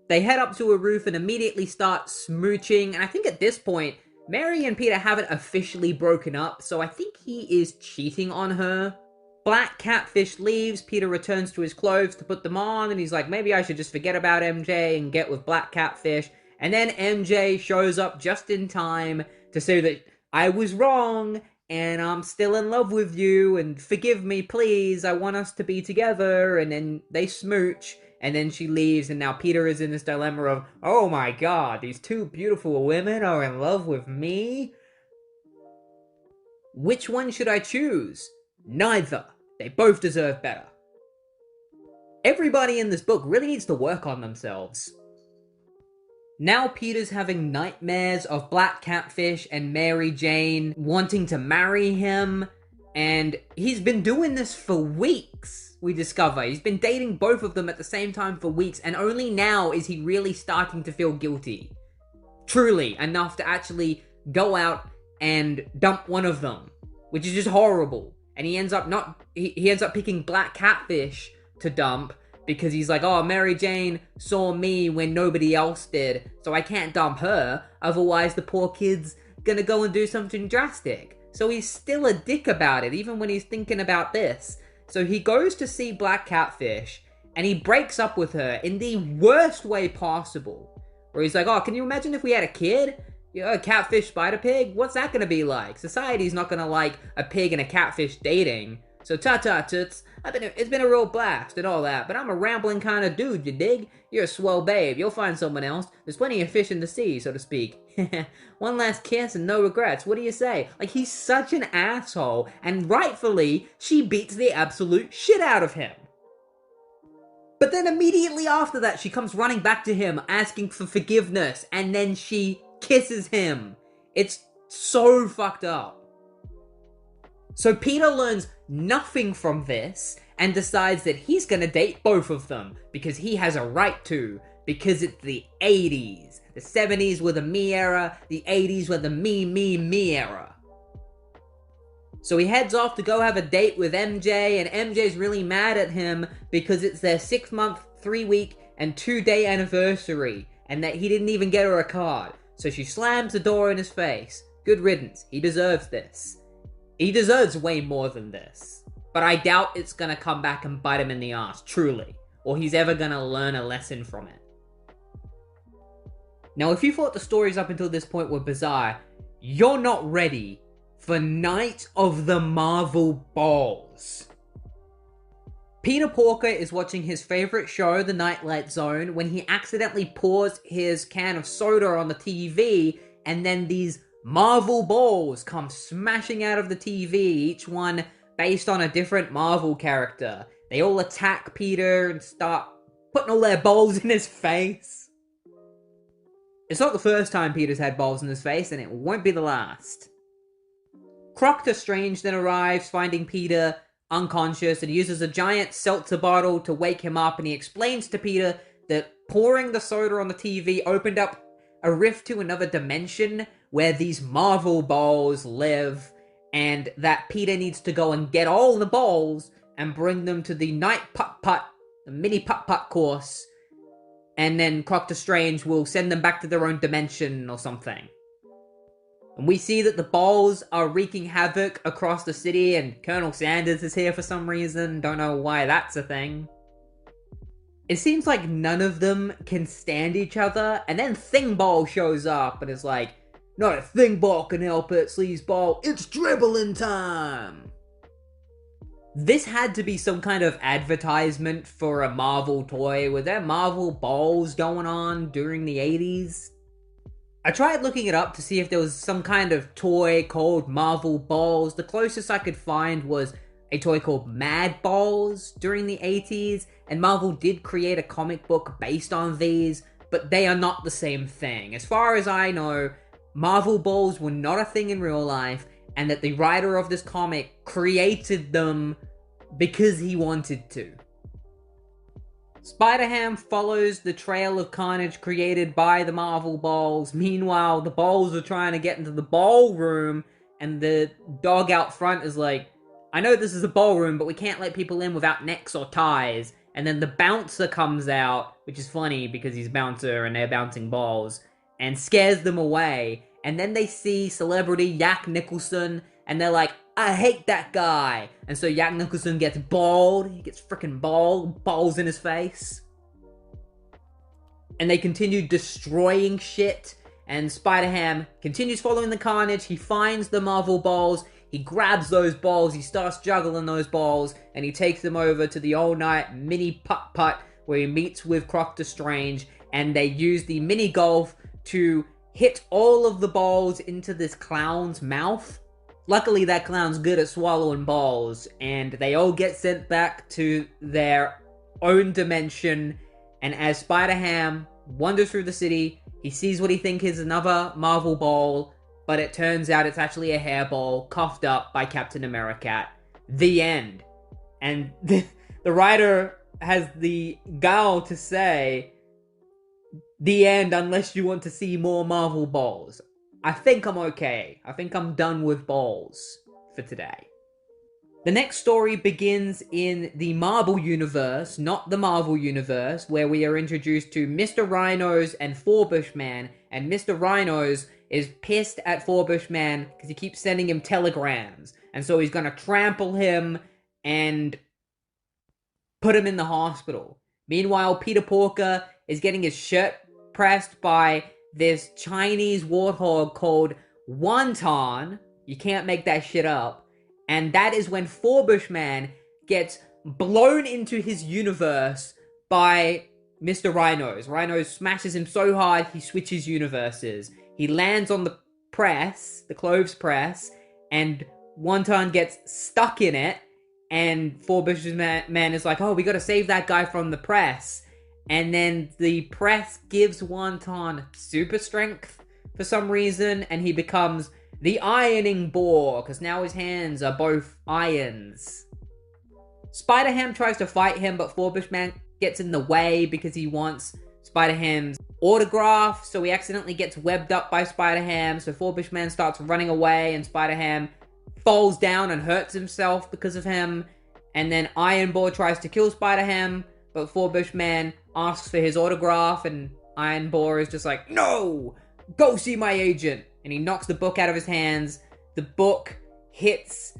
They head up to a roof and immediately start smooching, and I think at this point, Mary and Peter haven't officially broken up, so I think he is cheating on her. Black Catfish leaves, Peter returns to his clothes to put them on, and he's like, maybe I should just forget about MJ and get with Black Catfish. And then MJ shows up just in time to say that I was wrong, and I'm still in love with you, and forgive me, please, I want us to be together, and then they smooch, and then she leaves, and now Peter is in this dilemma of, oh my god, these two beautiful women are in love with me? Which one should I choose? Neither. They both deserve better. Everybody in this book really needs to work on themselves. Now Peter's having nightmares of Black Catfish and Mary Jane wanting to marry him, and he's been doing this for weeks, we discover. He's been dating both of them at the same time for weeks, and only now is he really starting to feel guilty. Truly, enough to actually go out and dump one of them. which is just horrible. And he ends up he ends up picking black catfish to dump because he's like, oh, Mary Jane saw me when nobody else did, so I can't dump her, otherwise the poor kid's gonna go and do something drastic. So he's still a dick about it, even when he's thinking about this. So he goes to see black catfish, and he breaks up with her in the worst way possible. Where he's like, oh, can you imagine if we had a kid? You know, a catfish spider pig? What's that gonna be like? Society's not gonna like a pig and a catfish dating. So ta-ta toots, it's been a real blast and all that, but I'm a rambling kind of dude, you dig? You're a swell babe, you'll find someone else. There's plenty of fish in the sea, so to speak. One last kiss and no regrets, what do you say? Like, he's such an asshole, and rightfully, she beats the absolute shit out of him. But then immediately after that, she comes running back to him, asking for forgiveness, and then she kisses him. It's so fucked up. So Peter learns nothing from this and decides that he's gonna date both of them because he has a right to, because it's the 80s. The 70s were the me era, the 80s were the me era. So he heads off to go have a date with MJ, and MJ's really mad at him because it's their 6-month, 3-week, and 2-day anniversary, and that he didn't even get her a card. So she slams the door in his face. Good riddance, he deserves this. He deserves way more than this. But I doubt it's gonna come back and bite him in the ass, truly. Or he's ever gonna learn a lesson from it. Now, if you thought the stories up until this point were bizarre, you're not ready for Night of the Marvel Balls. Peter Porker is watching his favorite show, The Nightlight Zone, when he accidentally pours his can of soda on the TV, and then these Marvel balls come smashing out of the TV, each one based on a different Marvel character. They all attack Peter and start putting all their balls in his face. It's not the first time Peter's had balls in his face, and it won't be the last. Croctor Strange then arrives, finding Peter unconscious, and uses a giant seltzer bottle to wake him up, and he explains to Peter that pouring the soda on the TV opened up a rift to another dimension where these Marvel balls live, and that Peter needs to go and get all the balls and bring them to the night putt-putt, the mini putt-putt course, and then Croctor Strange will send them back to their own dimension or something. And we see that the balls are wreaking havoc across the city, and Colonel Sanders is here for some reason. Don't know why that's a thing. It seems like none of them can stand each other, and then Thingball shows up and is like, not a Thingball can help it, sleazeball, it's dribbling time! This had to be some kind of advertisement for a Marvel toy. Were there Marvel balls going on during the 80s? I tried looking it up to see if there was some kind of toy called Marvel Balls. The closest I could find was a toy called Mad Balls during the 80s, and Marvel did create a comic book based on these, but they are not the same thing. As far as I know, Marvel Balls were not a thing in real life, and that the writer of this comic created them because he wanted to. Spider-Ham follows the trail of carnage created by the Marvel Balls. Meanwhile, the balls are trying to get into the ballroom, and the dog out front is like, I know this is a ballroom, but we can't let people in without necks or ties. And then the bouncer comes out, which is funny because he's a bouncer and they're bouncing balls, and scares them away. And then they see celebrity Jack Nicholson, and they're like, I hate that guy. And so Jack Nicholson gets bald. He gets freaking bald. Balls in his face. And they continue destroying shit. And Spider-Ham continues following the carnage. He finds the Marvel balls. He grabs those balls. He starts juggling those balls. And he takes them over to the all-night mini putt-putt where he meets with Croctor Strange. And they use the mini golf to hit all of the balls into this clown's mouth. Luckily, that clown's good at swallowing balls, and they all get sent back to their own dimension, and as Spider-Ham wanders through the city, he sees what he thinks is another Marvel ball, but it turns out it's actually a hairball coughed up by Captain America. The end. And the writer has the gall to say, the end unless you want to see more Marvel balls. I think I'm okay. I think I'm done with balls. for today. The next story begins in the Marvel Universe, not the Marvel Universe, where we are introduced to Mr. Rhinos and Forbushman, and Mr. Rhinos is pissed at Forbushman because he keeps sending him telegrams, and so he's gonna trample him and put him in the hospital. Meanwhile, Peter Porker is getting his shirt pressed by this Chinese warthog called Wonton. You can't make that shit up. And that is when Forbushman gets blown into his universe by Mr. Rhinos. Rhinos smashes him so hard, he switches universes. He lands on the press, the clothes press, and Wonton gets stuck in it. And Forbushman is like, oh, we gotta save that guy from the press. And then the press gives Wonton super strength for some reason, and he becomes the Ironing Boar, because now his hands are both irons. Spider-Ham tries to fight him, but Forbushman gets in the way because he wants Spider-Ham's autograph, so he accidentally gets webbed up by Spider-Ham, so Forbushman starts running away, and Spider-Ham falls down and hurts himself because of him, and then Iron Boar tries to kill Spider-Ham, but Forbushman asks for his autograph, and Iron Boar is just like, no! Go see my agent! And he knocks the book out of his hands. The book hits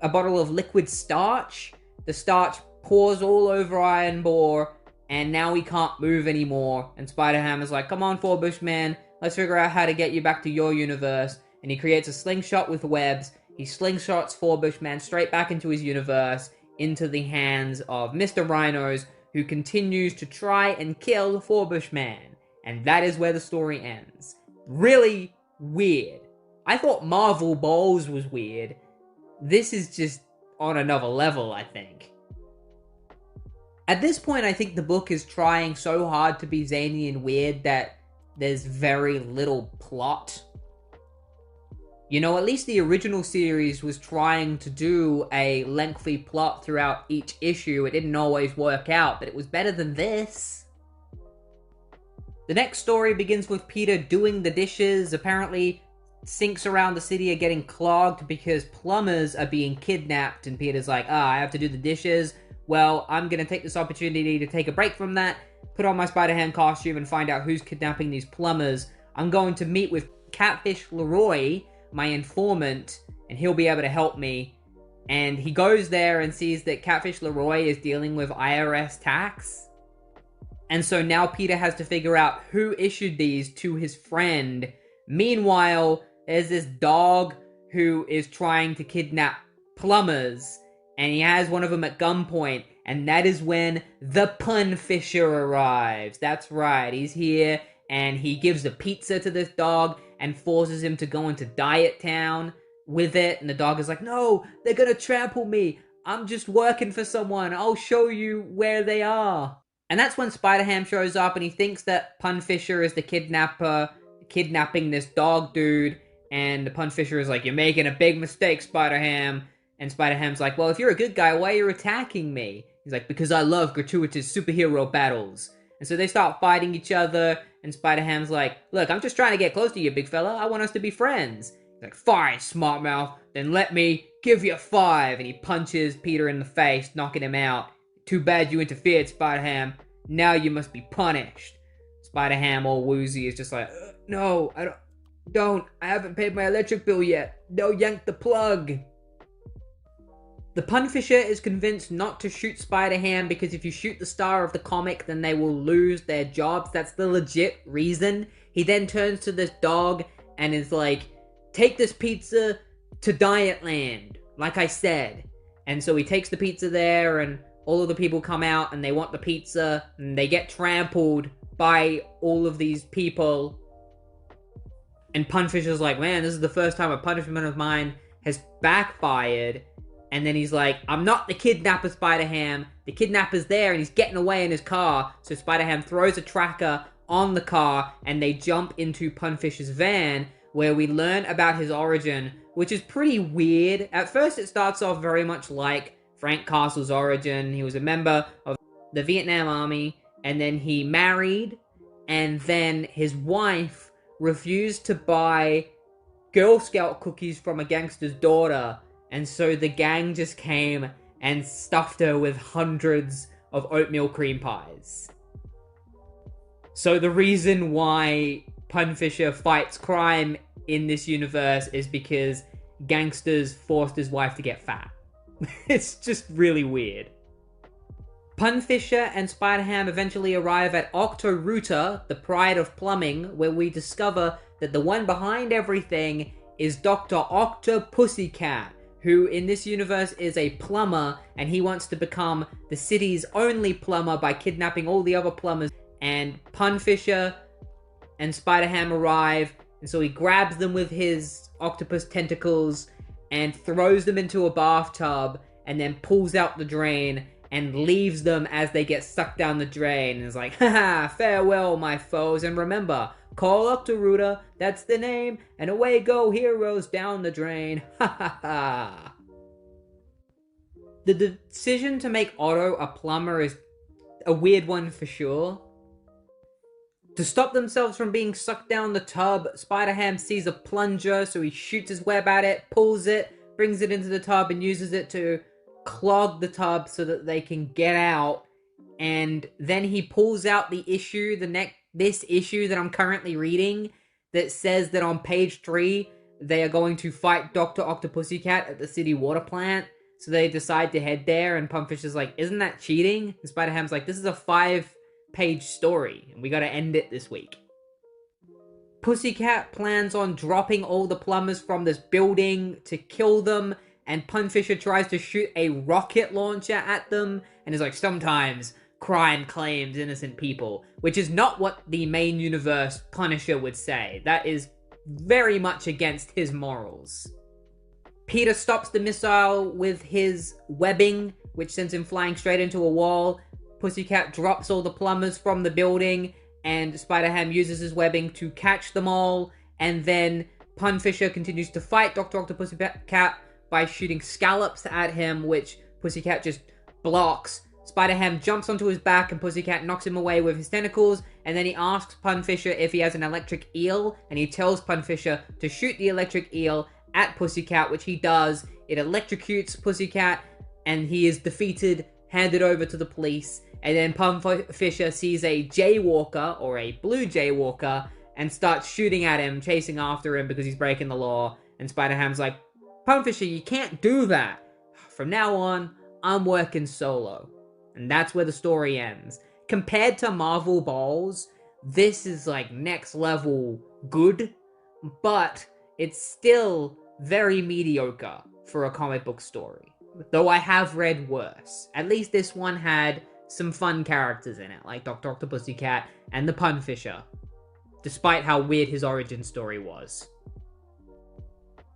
a bottle of liquid starch. The starch pours all over Iron Boar, and now he can't move anymore. And Spider-Ham is like, come on, Forbushman, let's figure out how to get you back to your universe. And he creates a slingshot with webs. He slingshots Forbushman straight back into his universe, into the hands of Mr. Rhinos, who continues to try and kill Forbushman. And that is where the story ends. Really weird. I thought Marvel Balls was weird. This is just on another level, I think. At this point, I think the book is trying so hard to be zany and weird that there's very little plot. You know, at least the original series was trying to do a lengthy plot throughout each issue. It didn't always work out, but it was better than this. The next story begins with Peter doing the dishes. Apparently, sinks around the city are getting clogged because plumbers are being kidnapped, and Peter's like, I have to do the dishes. Well, I'm gonna take this opportunity to take a break from that, put on my Spider-Ham costume, and find out who's kidnapping these plumbers. I'm going to meet with Catfish Leroy, my informant, and he'll be able to help me. And he goes there and sees that Catfish Leroy is dealing with IRS tax. And so now Peter has to figure out who issued these to his friend. Meanwhile, there's this dog who is trying to kidnap plumbers, and he has one of them at gunpoint, and that is when the Pun Fisher arrives. That's right, he's here, and he gives a pizza to this dog and forces him to go into Diet Town with it, and the dog is like, no, they're gonna trample me. I'm just working for someone. I'll show you where they are. And that's when Spider-Ham shows up, and he thinks that Pun Fisher is the kidnapper, kidnapping this dog dude, and the Pun Fisher is like, you're making a big mistake, Spider-Ham. And Spider-Ham's like, well, if you're a good guy, why are you attacking me? He's like, because I love gratuitous superhero battles. And so they start fighting each other, and Spider-Ham's like, look, I'm just trying to get close to you, big fella. I want us to be friends. He's like, fine, smart mouth. Then let me give you 5. And he punches Peter in the face, knocking him out. Too bad you interfered, Spider-Ham. Now you must be punished. Spider-Ham, all woozy, is just like, no, I don't. I haven't paid my electric bill yet. No, yank the plug. The Pun Fisher is convinced not to shoot Spider-Ham because if you shoot the star of the comic, then they will lose their jobs. That's the legit reason. He then turns to this dog and is like, take this pizza to Dietland, like I said. And so he takes the pizza there, and all of the people come out and they want the pizza, and they get trampled by all of these people. And Pun Fisher's like, man, this is the first time a punishment of mine has backfired. And then he's like, I'm not the kidnapper, Spider-Ham. The kidnapper's there and he's getting away in his car. So Spider-Ham throws a tracker on the car and they jump into Pun Fisher's van, where we learn about his origin, which is pretty weird. At first it starts off very much like Frank Castle's origin. He was a member of the Vietnam Army, and then he married, and then his wife refused to buy Girl Scout cookies from a gangster's daughter, and so the gang just came and stuffed her with hundreds of oatmeal cream pies. So the reason why Punfisher fights crime in this universe is because gangsters forced his wife to get fat. It's just really weird. Punfisher and Spider-Ham eventually arrive at Octo-Rooter, the Pride of Plumbing, where we discover that the one behind everything is Dr. Octopussycat, who in this universe is a plumber, and he wants to become the city's only plumber by kidnapping all the other plumbers. And Punfisher and Spider-Ham arrive, and so he grabs them with his octopus tentacles and throws them into a bathtub, and then pulls out the drain and leaves them as they get sucked down the drain. And is like, haha, farewell, my foes, and remember, call Octo-Rooter, that's the name, and away go heroes down the drain. Ha ha ha. The decision to make Otto a plumber is a weird one for sure. To stop themselves from being sucked down the tub, Spider-Ham sees a plunger, so he shoots his web at it, pulls it, brings it into the tub, and uses it to clog the tub so that they can get out. And then he pulls out the issue, this issue that I'm currently reading, that says that on page 3, they are going to fight Dr. Octopussycat at the city water plant. So they decide to head there, and Pumpfisher's like, isn't that cheating? And Spider-Ham's like, this is a 5-page story, and we gotta end it this week. Pussycat plans on dropping all the plumbers from this building to kill them, and Punfisher tries to shoot a rocket launcher at them, and is like, sometimes crime claims innocent people, which is not what the main universe Punisher would say. That is very much against his morals. Peter stops the missile with his webbing, which sends him flying straight into a wall. Pussycat drops all the plumbers from the building, and Spider-Ham uses his webbing to catch them all, and then Punfisher continues to fight Dr. Octopussycat by shooting scallops at him, which Pussycat just blocks. Spider-Ham jumps onto his back, and Pussycat knocks him away with his tentacles, and then he asks Punfisher if he has an electric eel, and he tells Punfisher to shoot the electric eel at Pussycat, which he does. It electrocutes Pussycat, and he is defeated, handed over to the police, and then Punfisher sees a jaywalker, or a blue jaywalker, and starts shooting at him, chasing after him because he's breaking the law, and Spider-Ham's like, Punfisher, you can't do that. From now on, I'm working solo. And that's where the story ends. Compared to Marvel Balls, this is like next level good, but it's still very mediocre for a comic book story. Though I have read worse. At least this one had some fun characters in it, like Dr. Octopussycat and the Punfisher, despite how weird his origin story was.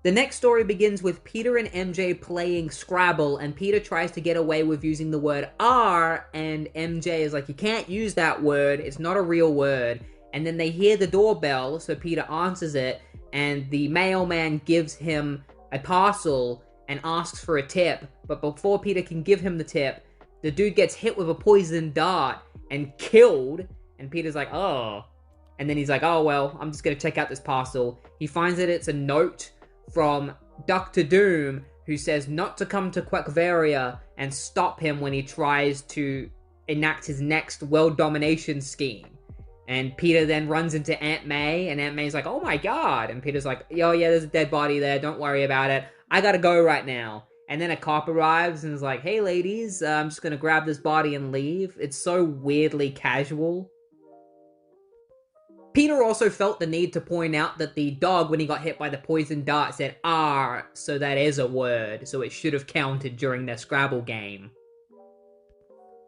The next story begins with Peter and MJ playing Scrabble, and Peter tries to get away with using the word R, and MJ is like, you can't use that word, it's not a real word. And then they hear the doorbell, so Peter answers it, and the mailman gives him a parcel and asks for a tip, but before Peter can give him the tip, the dude gets hit with a poison dart and killed, and Peter's like, oh. And then he's like, oh well, I'm just gonna check out this parcel. He finds that it's a note from Dr. Doom, who says not to come to Quackvaria and stop him when he tries to enact his next world domination scheme. And Peter then runs into Aunt May, and Aunt May's like, oh my god. And Peter's like, oh yeah, there's a dead body there, don't worry about it. I gotta go right now. And then a cop arrives and is like, hey ladies, I'm just gonna grab this body and leave. It's so weirdly casual. Peter also felt the need to point out that the dog, when he got hit by the poison dart, said R, so that is a word, so it should have counted during their Scrabble game.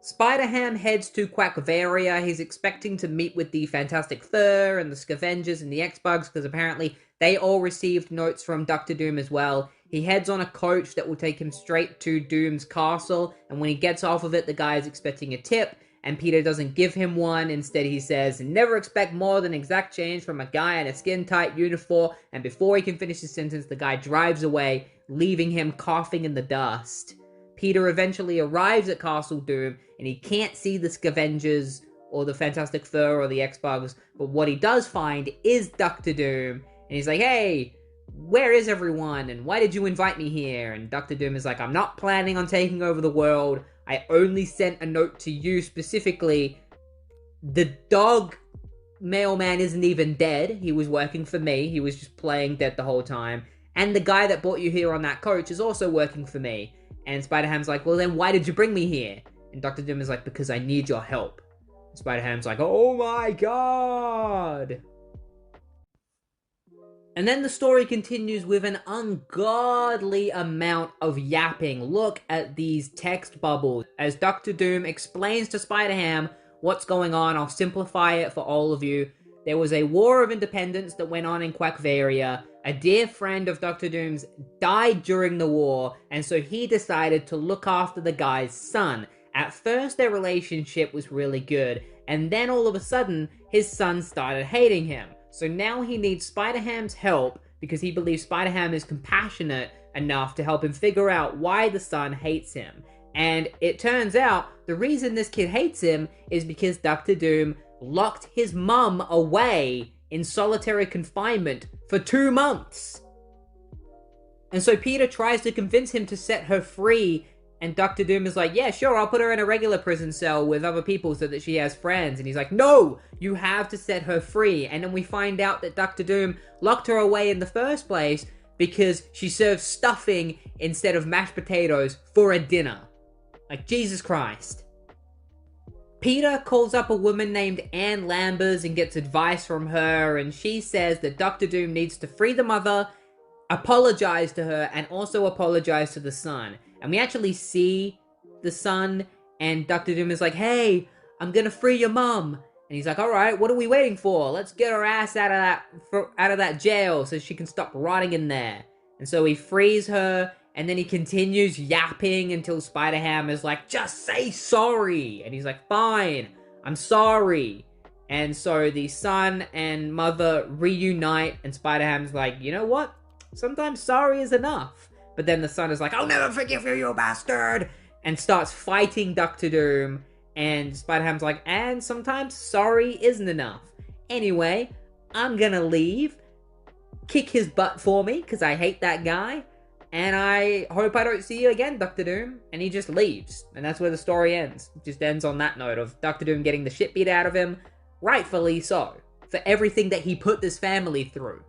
Spider-Ham heads to Quackvaria. He's expecting to meet with the Fantastic Four and the Scavengers and the X-Bugs, because apparently they all received notes from Dr. Doom as well. He heads on a coach that will take him straight to Doom's castle, and when he gets off of it, the guy is expecting a tip, and Peter doesn't give him one. Instead, he says, never expect more than exact change from a guy in a skin-tight uniform, and before he can finish his sentence, the guy drives away, leaving him coughing in the dust. Peter eventually arrives at Castle Doom, and he can't see the Scavengers, or the Fantastic Four, or the X-Bugs, but what he does find is Dr. Doom, and he's like, hey, where is everyone? And why did you invite me here? And Dr. Doom is like, I'm not planning on taking over the world. I only sent a note to you specifically. The dog mailman isn't even dead. He was working for me. He was just playing dead the whole time. And the guy that brought you here on that coach is also working for me. And Spider-Ham's like, well then why did you bring me here? And Dr. Doom is like, because I need your help. And Spider-Ham's like, oh my god! And then the story continues with an ungodly amount of yapping. Look at these text bubbles. As Dr. Doom explains to Spider-Ham what's going on, I'll simplify it for all of you. There was a war of independence that went on in Quackvaria. A dear friend of Dr. Doom's died during the war, and so he decided to look after the guy's son. At first, their relationship was really good, and then all of a sudden, his son started hating him. So now he needs Spider-Ham's help because he believes Spider-Ham is compassionate enough to help him figure out why the son hates him. And it turns out the reason this kid hates him is because Dr. Doom locked his mum away in solitary confinement for 2 months. And so Peter tries to convince him to set her free, and Dr. Doom is like, yeah, sure, I'll put her in a regular prison cell with other people so that she has friends. And he's like, no, you have to set her free. And then we find out that Dr. Doom locked her away in the first place because she served stuffing instead of mashed potatoes for a dinner. Like, Jesus Christ. Peter calls up a woman named Ann Lambers and gets advice from her, and she says that Dr. Doom needs to free the mother, apologize to her, and also apologize to the son. And we actually see the son, and Dr. Doom is like, hey, I'm gonna free your mom. And he's like, alright, what are we waiting for? Let's get her ass out of that jail so she can stop rotting in there. And so he frees her, and then he continues yapping until Spider-Ham is like, just say sorry. And he's like, fine, I'm sorry. And so the son and mother reunite, and Spider-Ham's like, you know what? Sometimes sorry is enough. But then the son is like, I'll never forgive you, you bastard! And starts fighting Dr. Doom. And Spider-Ham's like, and sometimes sorry isn't enough. Anyway, I'm gonna leave. Kick his butt for me, because I hate that guy. And I hope I don't see you again, Dr. Doom. And he just leaves. And that's where the story ends. It just ends on that note of Dr. Doom getting the shit beat out of him. Rightfully so. For everything that he put this family through.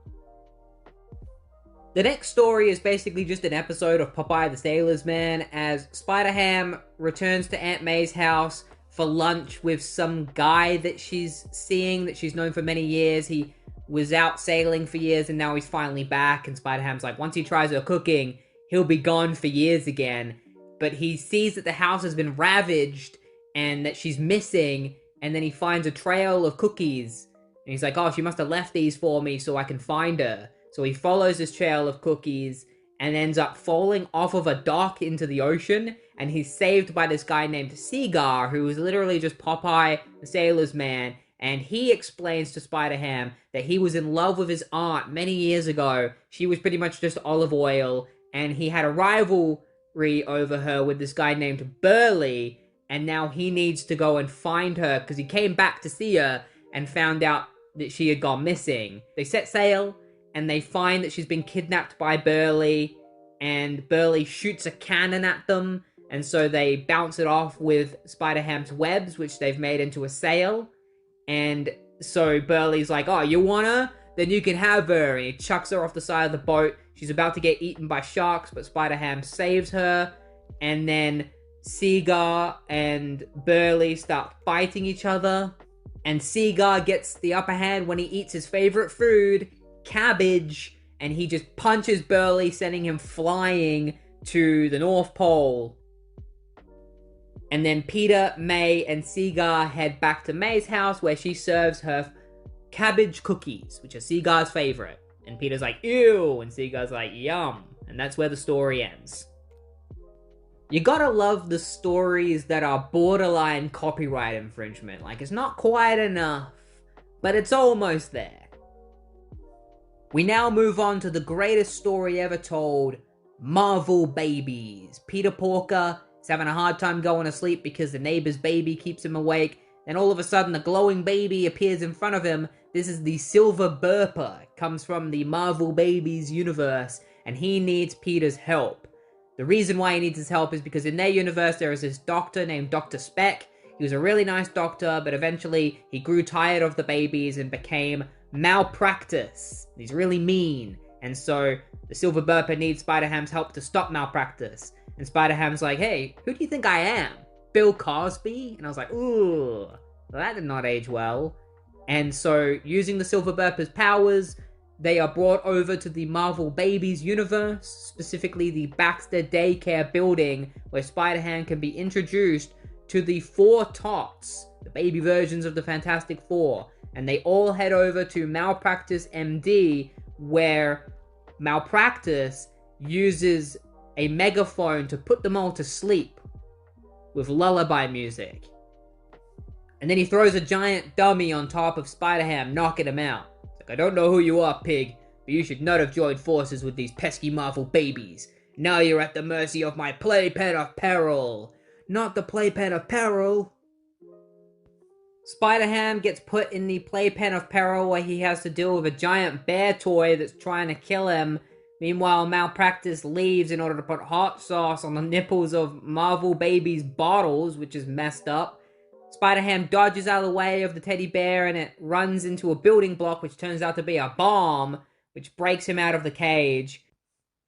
The next story is basically just an episode of Popeye the Sailor's Man as Spider-Ham returns to Aunt May's house for lunch with some guy that she's seeing, that she's known for many years. He was out sailing for years and now he's finally back, and Spider-Ham's like, once he tries her cooking, he'll be gone for years again. But he sees that the house has been ravaged and that she's missing, and then he finds a trail of cookies. And he's like, oh, she must have left these for me so I can find her. So he follows this trail of cookies and ends up falling off of a dock into the ocean, and he's saved by this guy named Seagar, who is literally just Popeye the Sailor's Man, and he explains to Spider-Ham that he was in love with his aunt many years ago. She was pretty much just olive oil, and he had a rivalry over her with this guy named Burley, and now he needs to go and find her because he came back to see her and found out that she had gone missing. They set sail, and they find that she's been kidnapped by Burley, and Burley shoots a cannon at them, and so they bounce it off with Spider-Ham's webs, which they've made into a sail. And so Burley's like, oh, you want her? Then you can have her. And he chucks her off the side of the boat. She's about to get eaten by sharks, but Spider-Ham saves her. And then Seagar and Burley start fighting each other. And Seagar gets the upper hand when he eats his favorite food, cabbage, and he just punches Burley, sending him flying to the North Pole. And then Peter, May, and Seagar head back to May's house where she serves her cabbage cookies, which are Seagar's favorite. And Peter's like, ew, and Seagar's like, yum. And that's where the story ends. You gotta love the stories that are borderline copyright infringement. Like, it's not quite enough, but it's almost there. We now move on to the greatest story ever told, Marvel Babies. Peter Porker is having a hard time going to sleep because the neighbor's baby keeps him awake. Then all of a sudden, a glowing baby appears in front of him. This is the Silver Burper. It comes from the Marvel Babies universe, and he needs Peter's help. The reason why he needs his help is because in their universe there is this doctor named Dr. Speck. He was a really nice doctor, but eventually he grew tired of the babies and became Malpractice. He's really mean. And so the Silver Burper needs Spider-Ham's help to stop Malpractice. And Spider-Ham's like, hey, who do you think I am? Bill Cosby? And I was like, ooh, that did not age well. And so, using the Silver Burper's powers, they are brought over to the Marvel Babies universe, specifically the Baxter Daycare building, where Spider-Ham can be introduced to the Four Tots, the baby versions of the Fantastic Four. And they all head over to Malpractice MD, where Malpractice uses a megaphone to put them all to sleep with lullaby music. And then he throws a giant dummy on top of Spider-Ham, knocking him out. It's like, I don't know who you are, pig, but you should not have joined forces with these pesky Marvel babies. Now you're at the mercy of my playpen of peril. Not the playpen of peril. Spider-Ham gets put in the playpen of peril where he has to deal with a giant bear toy that's trying to kill him. Meanwhile, Malpractice leaves in order to put hot sauce on the nipples of Marvel Babies' bottles, which is messed up. Spider-Ham dodges out of the way of the teddy bear and it runs into a building block which turns out to be a bomb, which breaks him out of the cage.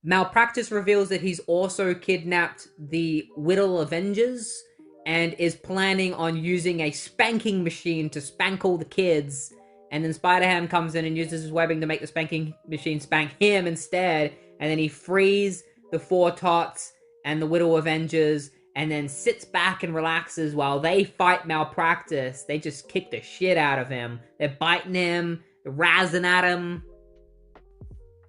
Malpractice reveals that he's also kidnapped the Whittle Avengers and is planning on using a spanking machine to spank all the kids. And then Spider-Ham comes in and uses his webbing to make the spanking machine spank him instead. And then he frees the Four Tots and the Whittle Avengers and then sits back and relaxes while they fight Malpractice. They just kick the shit out of him. They're biting him, they're razzing at him.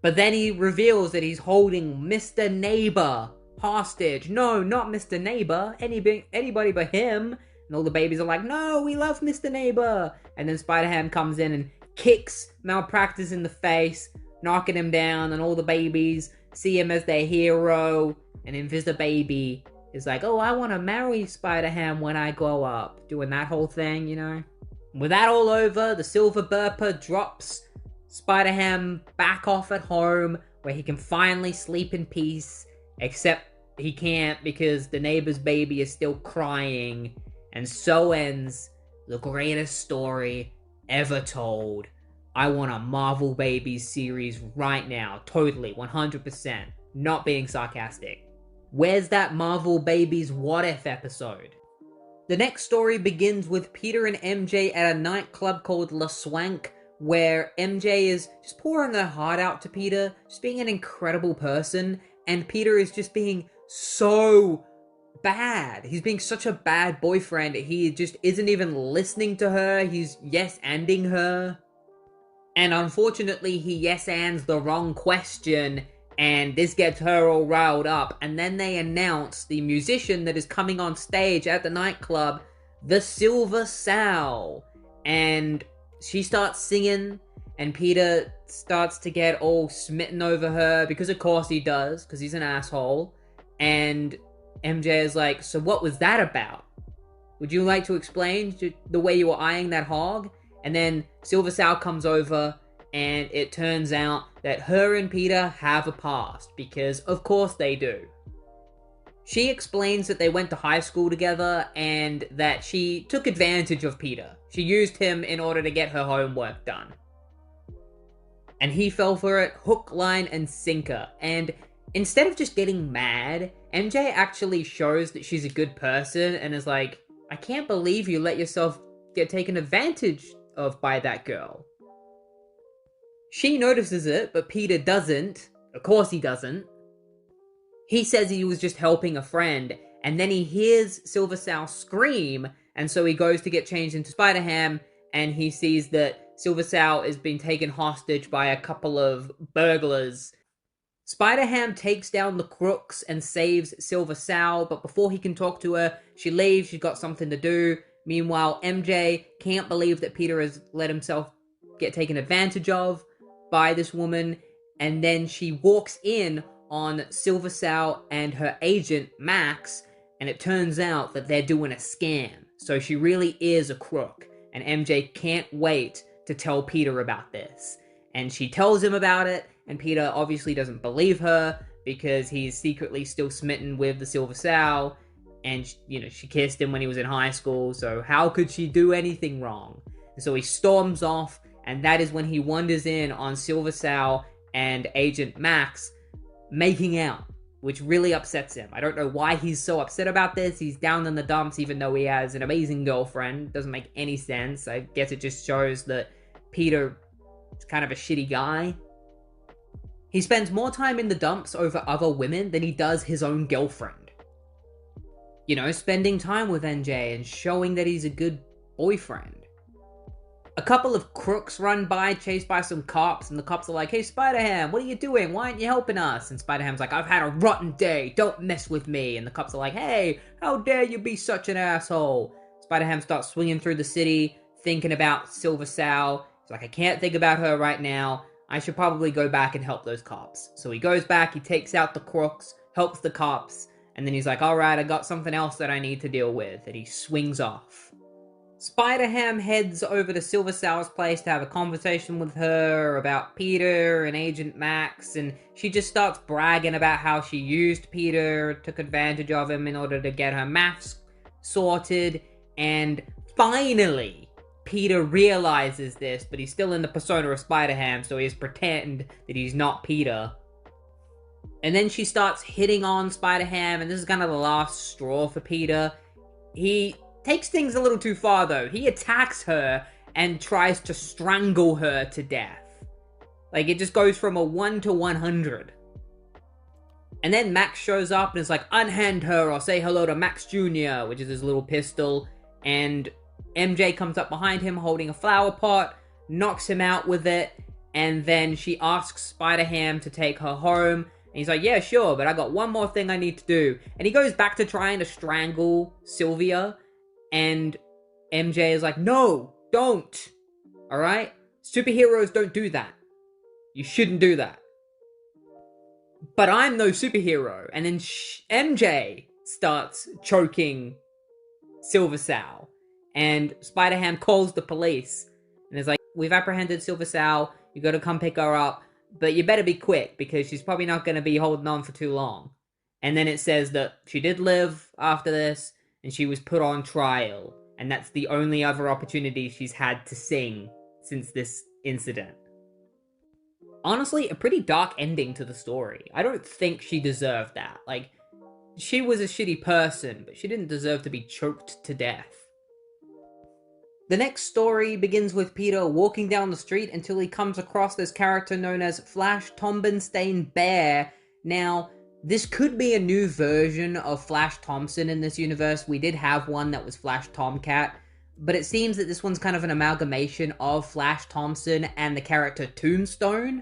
But then he reveals that he's holding Mr. Neighbor hostage. No, not Mr. Neighbor. Anybody but him. And all the babies are like, no, we love Mr. Neighbor. And then Spider-Ham comes in and kicks Malpractice in the face, knocking him down. And all the babies see him as their hero. And Invisibaby is like, oh, I want to marry Spider-Ham when I grow up. Doing that whole thing, you know. With that all over, the Silver Burper drops Spider-Ham back off at home where he can finally sleep in peace. Except he can't because the neighbor's baby is still crying. And so ends the greatest story ever told. I want a Marvel Babies series right now. Totally, 100%. Not being sarcastic. Where's that Marvel Babies What If episode? The next story begins with Peter and MJ at a nightclub called La Swank, where MJ is just pouring her heart out to Peter, just being an incredible person, and Peter is just being so bad. He's being such a bad boyfriend. He just isn't even listening to her. He's yes-anding her. And unfortunately, he yes-ands the wrong question, and this gets her all riled up. And then they announce the musician that is coming on stage at the nightclub, the Silver Sow. And she starts singing, and Peter starts to get all smitten over her, because of course he does, because he's an asshole. And MJ is like, so what was that about? Would you like to explain the way you were eyeing that hog? And then Silver Sow comes over, and it turns out that her and Peter have a past, because of course they do. She explains that they went to high school together, and that she took advantage of Peter. She used him in order to get her homework done. And he fell for it hook, line, and sinker. And instead of just getting mad, MJ actually shows that she's a good person and is like, I can't believe you let yourself get taken advantage of by that girl. She notices it, but Peter doesn't. Of course he doesn't. He says he was just helping a friend, and then he hears Silver Sow scream, and so he goes to get changed into Spider-Ham, and he sees that Silver Sow is being taken hostage by a couple of burglars. Spider-Ham takes down the crooks and saves Silver Sow, but before he can talk to her, she leaves. She's got something to do. Meanwhile, MJ can't believe that Peter has let himself get taken advantage of by this woman, and then she walks in on Silver Sow and her agent, Max, and it turns out that they're doing a scam. So she really is a crook, and MJ can't wait to tell Peter about this. And she tells him about it, and Peter obviously doesn't believe her because he's secretly still smitten with the Silver Sow, and, you know, she kissed him when he was in high school, so how could she do anything wrong? And so he storms off, and that is when he wanders in on Silver Sow and Agent Max making out, which really upsets him. I don't know why he's so upset about this. He's down in the dumps even though he has an amazing girlfriend. Doesn't make any sense. I guess it just shows that Peter is kind of a shitty guy. He spends more time in the dumps over other women than he does his own girlfriend. You know, spending time with MJ and showing that he's a good boyfriend. A couple of crooks run by, chased by some cops, and the cops are like, "Hey, Spider-Ham, what are you doing? Why aren't you helping us?" And Spider-Ham's like, "I've had a rotten day, don't mess with me." And the cops are like, "Hey, how dare you be such an asshole?" Spider-Ham starts swinging through the city, thinking about Silver Sow. He's like, "I can't think about her right now. I should probably go back and help those cops." So he goes back, he takes out the crooks, helps the cops, and then he's like, "Alright, I got something else that I need to deal with," and he swings off. Spider-Ham heads over to Silver Sow's place to have a conversation with her about Peter and Agent Max, and she just starts bragging about how she used Peter, took advantage of him in order to get her maths sorted, and finally, Peter realizes this, but he's still in the persona of Spider-Ham, so he has pretend that he's not Peter. And then she starts hitting on Spider-Ham, and this is kind of the last straw for Peter. He takes things a little too far, though. He attacks her and tries to strangle her to death. Like, it just goes from a 1 to 100. And then Max shows up and is like, "Unhand her or say hello to Max Jr.," which is his little pistol. And MJ comes up behind him holding a flower pot, knocks him out with it, and then she asks Spider-Ham to take her home. And he's like, "Yeah, sure, but I got one more thing I need to do." And he goes back to trying to strangle Sylvia. And MJ is like, "No, don't. Alright? Superheroes don't do that. You shouldn't do that." "But I'm no superhero." And then MJ starts choking Silver Sow. And Spider-Ham calls the police. And is like, "We've apprehended Silver Sow. You gotta come pick her up. But you better be quick, because she's probably not gonna be holding on for too long." And then it says that she did live after this, and she was put on trial, and that's the only other opportunity she's had to sing since this incident. Honestly, a pretty dark ending to the story. I don't think she deserved that. Like, she was a shitty person, but she didn't deserve to be choked to death. The next story begins with Peter walking down the street until he comes across this character known as Flash Tombenstein Bear. Now, this could be a new version of Flash Thompson in this universe. We did have one that was Flash Tomcat, but it seems that this one's kind of an amalgamation of Flash Thompson and the character Tombstone,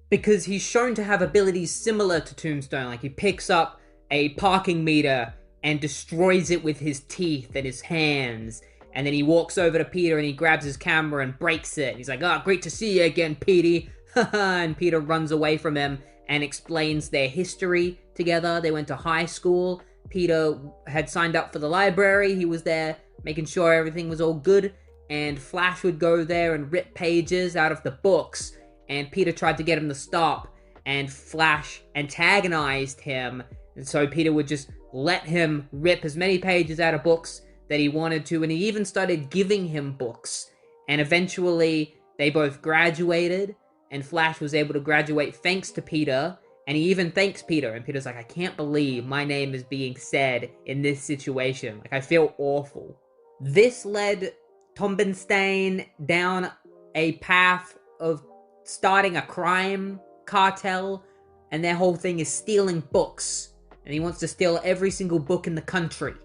because he's shown to have abilities similar to Tombstone. Like, he picks up a parking meter and destroys it with his teeth and his hands, and then he walks over to Peter and he grabs his camera and breaks it. He's like, "Oh, great to see you again, Petey." And Peter runs away from him and explains their history together. They went to high school. Peter had signed up for the library. He was there making sure everything was all good. And Flash would go there and rip pages out of the books. And Peter tried to get him to stop. And Flash antagonized him. And so Peter would just let him rip as many pages out of books that he wanted to. And he even started giving him books. And eventually they both graduated. And Flash was able to graduate thanks to Peter, and he even thanks Peter, and Peter's like, "I can't believe my name is being said in this situation. Like, I feel awful." This led Tombenstein down a path of starting a crime cartel, and their whole thing is stealing books, and he wants to steal every single book in the country.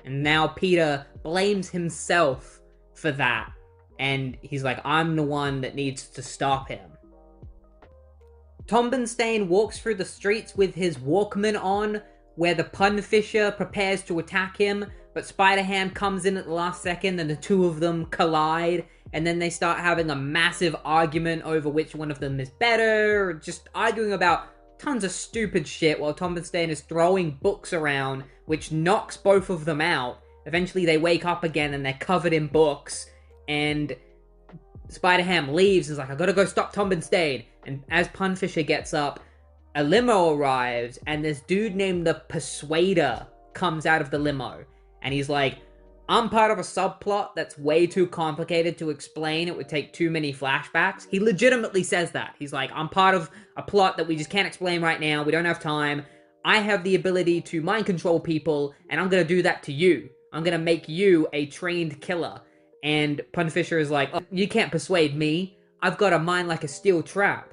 And now Peter blames himself for that. And he's like, "I'm the one that needs to stop him." Tombenstein walks through the streets with his Walkman on, where the Pun Fisher prepares to attack him, but Spider-Ham comes in at the last second and the two of them collide, and then they start having a massive argument over which one of them is better, just arguing about tons of stupid shit while Tombenstein is throwing books around, which knocks both of them out. Eventually they wake up again and they're covered in books, and Spider-Ham leaves and is like, I gotta go stop Tom and Stain. And as Punfisher gets up, a limo arrives, and this dude named the Persuader comes out of the limo. And he's like, I'm part of a subplot that's way too complicated to explain. It would take too many flashbacks. He legitimately says that. He's like, I'm part of a plot that we just can't explain right now. We don't have time. I have the ability to mind control people, and I'm gonna do that to you. I'm gonna make you a trained killer. And Punfisher is like, oh, you can't persuade me. I've got a mind like a steel trap.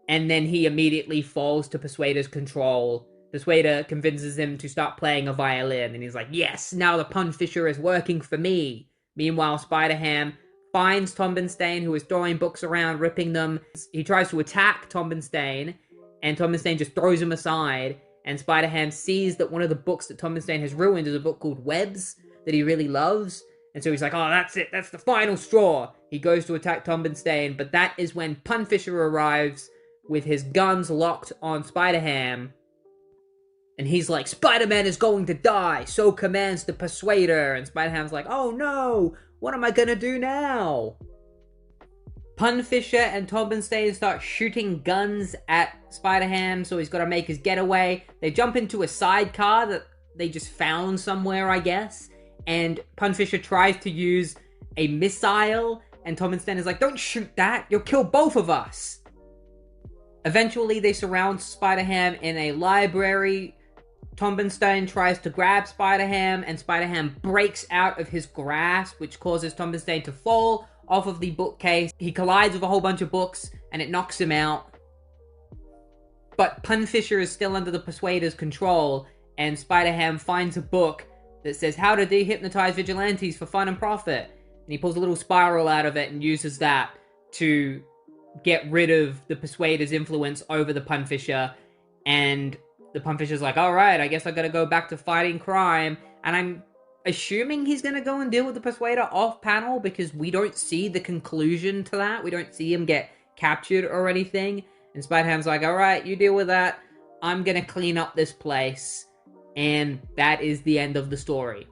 And then he immediately falls to Persuader's control. Persuader convinces him to stop playing a violin, and he's like, yes, now the Punfisher is working for me. Meanwhile, Spider-Ham finds Tombenstein, who is throwing books around, ripping them. He tries to attack Tombenstein, and Tombenstein just throws him aside, and Spider-Ham sees that one of the books that Tombenstein has ruined is a book called Webs, that he really loves, and so he's like, oh, that's it, that's the final straw. He goes to attack Tombenstein, but that is when Punfisher arrives with his guns locked on Spider-Ham. And he's like, Spider-Man is going to die, so commands the Persuader. And Spider-Ham's like, oh no, what am I gonna do now? Punfisher and Tombenstein start shooting guns at Spider-Ham, so he's got to make his getaway. They jump into a sidecar that they just found somewhere, I guess. And Punfisher tries to use a missile, and Tombenstein is like, don't shoot that, you'll kill both of us. Eventually, they surround Spider-Ham in a library. Tombenstein tries to grab Spider-Ham, and Spider-Ham breaks out of his grasp, which causes Tombenstein to fall off of the bookcase. He collides with a whole bunch of books, and it knocks him out. But Punfisher is still under the Persuader's control, and Spider-Ham finds a book that says how to dehypnotize vigilantes for fun and profit. And he pulls a little spiral out of it and uses that to get rid of the Persuader's influence over the Punfisher. And the Punfisher's like, alright, I guess I gotta go back to fighting crime. And I'm assuming he's gonna go and deal with the Persuader off panel, because we don't see the conclusion to that. We don't see him get captured or anything. And Spider-Ham's like, alright, you deal with that. I'm gonna clean up this place. And that is the end of the story.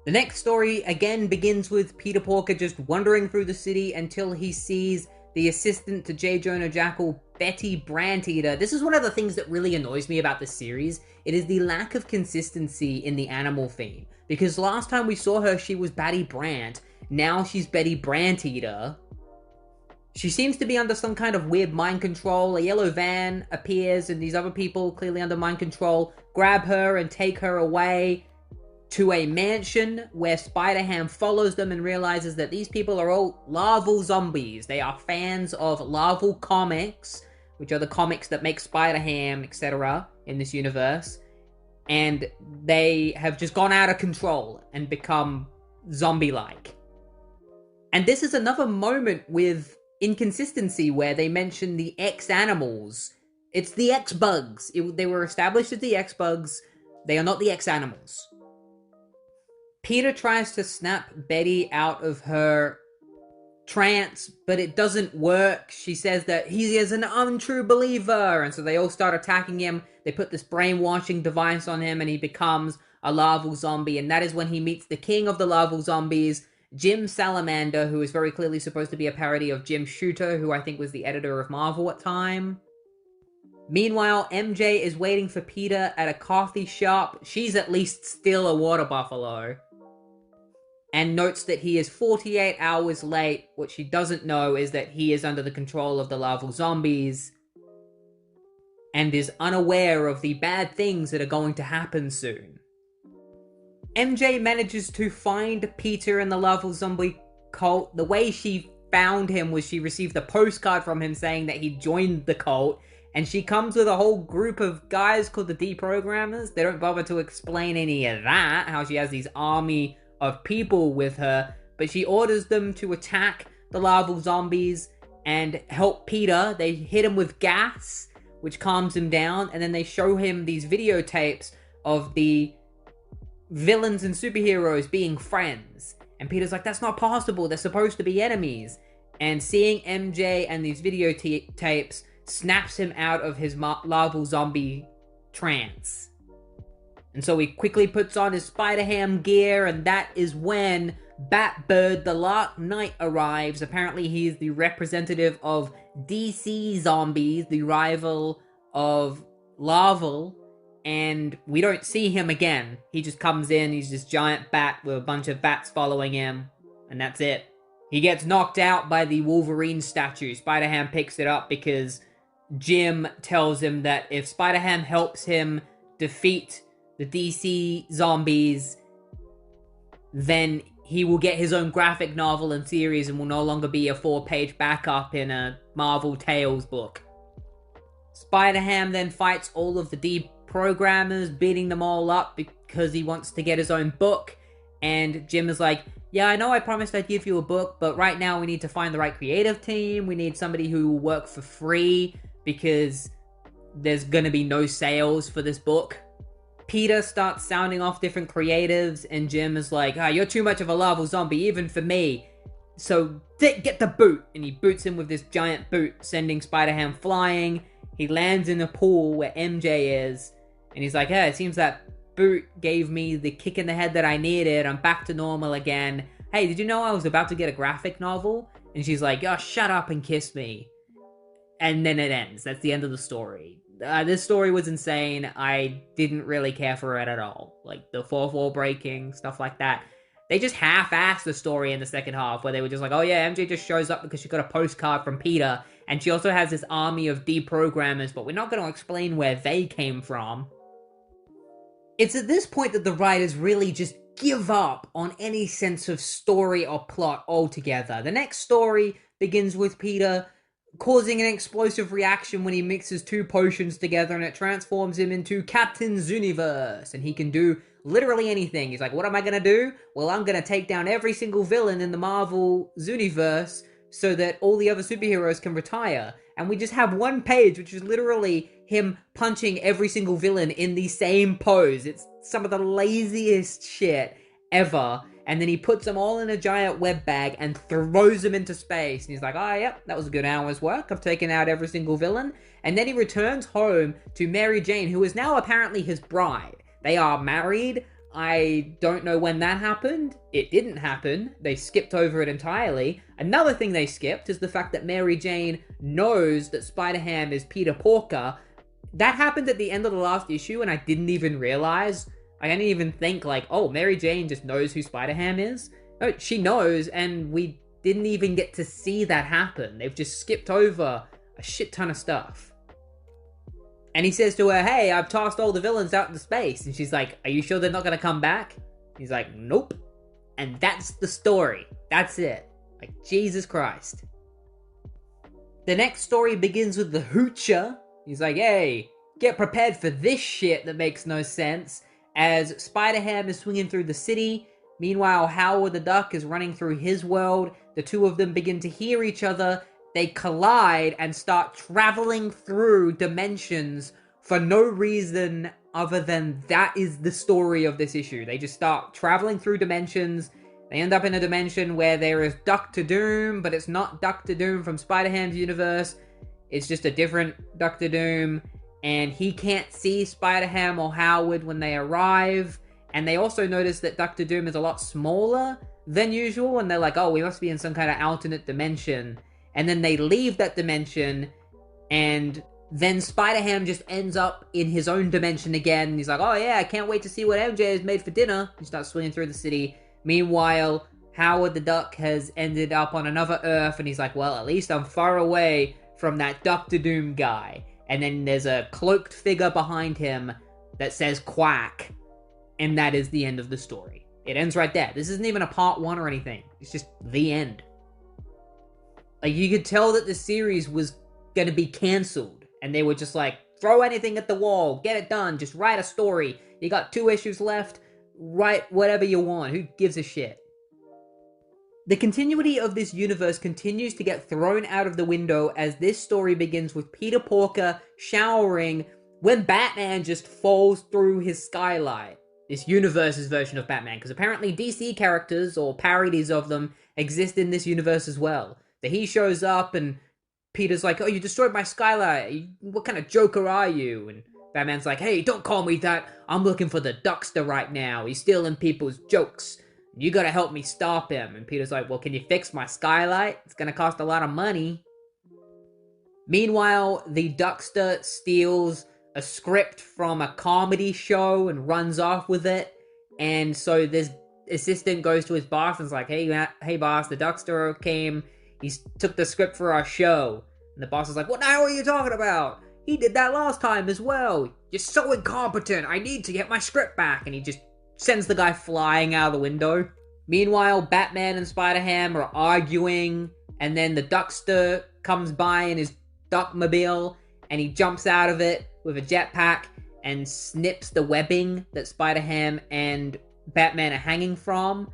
The next story again begins with Peter Porker just wandering through the city until he sees the assistant to J. Jonah Jackal, Betty Branteater. This is one of the things that really annoys me about this series. It is the lack of consistency in the animal theme. Because last time we saw her, she was Betty Brant. Now she's Betty Branteater. She seems to be under some kind of weird mind control. A yellow van appears, and these other people, clearly under mind control, grab her and take her away to a mansion where Spider-Ham follows them and realizes that these people are all larval zombies. They are fans of larval comics, which are the comics that make Spider-Ham, etc. in this universe. And they have just gone out of control and become zombie-like. And this is another moment with inconsistency where they mention the X-Animals. It's the X-Bugs. They were established as the X-Bugs. They are not the X-Animals. Peter tries to snap Betty out of her trance, but it doesn't work. She says that he is an untrue believer, and so they all start attacking him. They put this brainwashing device on him, and he becomes a larval zombie, and that is when he meets the king of the larval zombies, Jim Salamander, who is very clearly supposed to be a parody of Jim Shooter, who I think was the editor of Marvel at the time. Meanwhile, MJ is waiting for Peter at a coffee shop. She's at least still a water buffalo. And notes that he is 48 hours late. What she doesn't know is that he is under the control of the larval zombies and is unaware of the bad things that are going to happen soon. MJ manages to find Peter in the larval zombie cult. The way she found him was she received a postcard from him saying that he joined the cult, and she comes with a whole group of guys called the Deprogrammers. They don't bother to explain any of that, how she has these army of people with her, but she orders them to attack the larval zombies and help Peter. They hit him with gas, which calms him down, and then they show him these videotapes of the villains and superheroes being friends. And Peter's like, that's not possible, they're supposed to be enemies. And seeing MJ and these videotapes snaps him out of his larval zombie trance. And so he quickly puts on his Spider-Ham gear, and that is when Batbird the Dark Knight arrives. Apparently he's the representative of DC Zombies, the rival of Larval, and we don't see him again. He just comes in, he's this giant bat with a bunch of bats following him, and that's it. He gets knocked out by the Wolverine statue. Spider-Ham picks it up because Jim tells him that if Spider-Ham helps him defeat the DC zombies, then he will get his own graphic novel and series and will no longer be a 4-page backup in a Marvel Tales book. Spider-Ham then fights all of the deprogrammers, beating them all up because he wants to get his own book, and Jim is like, yeah, I know I promised I'd give you a book, but right now we need to find the right creative team. We need somebody who will work for free because there's gonna be no sales for this book. Peter starts sounding off different creatives, and Jim is like, you're too much of a larval zombie, even for me. So get the boot. And he boots him with this giant boot, sending Spider-Ham flying. He lands in the pool where MJ is, and he's like, it seems that boot gave me the kick in the head that I needed. I'm back to normal again. Hey, did you know I was about to get a graphic novel? And she's like, shut up and kiss me. And then it ends. That's the end of the story. This story was insane. I didn't really care for it at all. Like, the fourth wall breaking, stuff like that. They just half-assed the story in the second half, where they were just like, MJ just shows up because she got a postcard from Peter, and she also has this army of deprogrammers, but we're not going to explain where they came from. It's at this point that the writers really just give up on any sense of story or plot altogether. The next story begins with Peter causing an explosive reaction when he mixes 2 potions together, and it transforms him into Captain Zooniverse, and he can do literally anything. He's like, what am I gonna do? Well, I'm gonna take down every single villain in the Marvel Zooniverse so that all the other superheroes can retire. And we just have 1 page, which is literally him punching every single villain in the same pose. It's some of the laziest shit ever. And then he puts them all in a giant web bag and throws them into space. And he's like, yep, that was a good hour's work. I've taken out every single villain. And then he returns home to Mary Jane, who is now apparently his bride. They are married. I don't know when that happened. It didn't happen. They skipped over it entirely. Another thing they skipped is the fact that Mary Jane knows that Spider-Ham is Peter Porker. That happened at the end of the last issue, and I didn't even realize. I didn't even think, Mary Jane just knows who Spider-Ham is. No, she knows, and we didn't even get to see that happen. They've just skipped over a shit ton of stuff. And he says to her, hey, I've tossed all the villains out into space. And she's like, are you sure they're not going to come back? He's like, nope. And that's the story. That's it. Like, Jesus Christ. The next story begins with the Hoocher. He's like, hey, get prepared for this shit that makes no sense. As Spider-Ham is swinging through the city. Meanwhile, Howard the Duck is running through his world. The two of them begin to hear each other. They collide and start traveling through dimensions for no reason other than that is the story of this issue. They just start traveling through dimensions. They end up in a dimension where there is Doctor Doom, but it's not Doctor Doom from Spider-Ham's universe. It's just a different Doctor Doom, and he can't see Spider-Ham or Howard when they arrive. And they also notice that Doctor Doom is a lot smaller than usual, and they're like, oh, we must be in some kind of alternate dimension. And then they leave that dimension, and then Spider-Ham just ends up in his own dimension again. And he's like, oh yeah, I can't wait to see what MJ has made for dinner. He starts swinging through the city. Meanwhile, Howard the Duck has ended up on another Earth, and he's like, well, at least I'm far away from that Doctor Doom guy. And then there's a cloaked figure behind him that says Quack, and that is the end of the story. It ends right there. This isn't even a part 1 or anything. It's just the end. Like, you could tell that the series was going to be cancelled, and they were just like, throw anything at the wall, get it done, just write a story. You got 2 issues left, write whatever you want, who gives a shit? The continuity of this universe continues to get thrown out of the window as this story begins with Peter Porker showering when Batman just falls through his skylight. This universe's version of Batman, because apparently DC characters, or parodies of them, exist in this universe as well. So he shows up, and Peter's like, oh, you destroyed my skylight. What kind of Joker are you? And Batman's like, hey, don't call me that. I'm looking for the Duckster right now. He's stealing people's jokes. You gotta help me stop him. And Peter's like, well, can you fix my skylight? It's gonna cost a lot of money. Meanwhile, the Duckster steals a script from a comedy show and runs off with it. And so this assistant goes to his boss and is like, hey boss, the Duckster came. He took the script for our show. And the boss is like, what the hell are you talking about? He did that last time as well. You're so incompetent. I need to get my script back. And he just sends the guy flying out of the window. Meanwhile, Batman and Spider-Ham are arguing. And then the Duckster comes by in his Duckmobile. And he jumps out of it with a jetpack and snips the webbing that Spider-Ham and Batman are hanging from.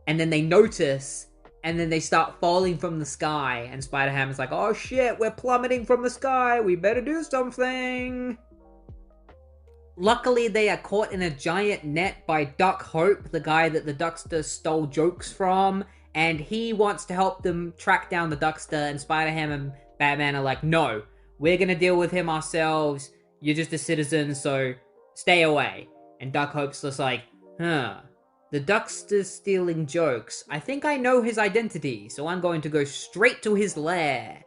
And then they notice, and then they start falling from the sky. And Spider-Ham is like, oh shit, we're plummeting from the sky. We better do something. Luckily, they are caught in a giant net by Duck Hope, the guy that the Duckster stole jokes from. And he wants to help them track down the Duckster. And Spider-Ham and Batman are like, no, we're gonna deal with him ourselves. You're just a citizen, so stay away. And Duck Hope's just like, the Duckster's stealing jokes. I think I know his identity, so I'm going to go straight to his lair.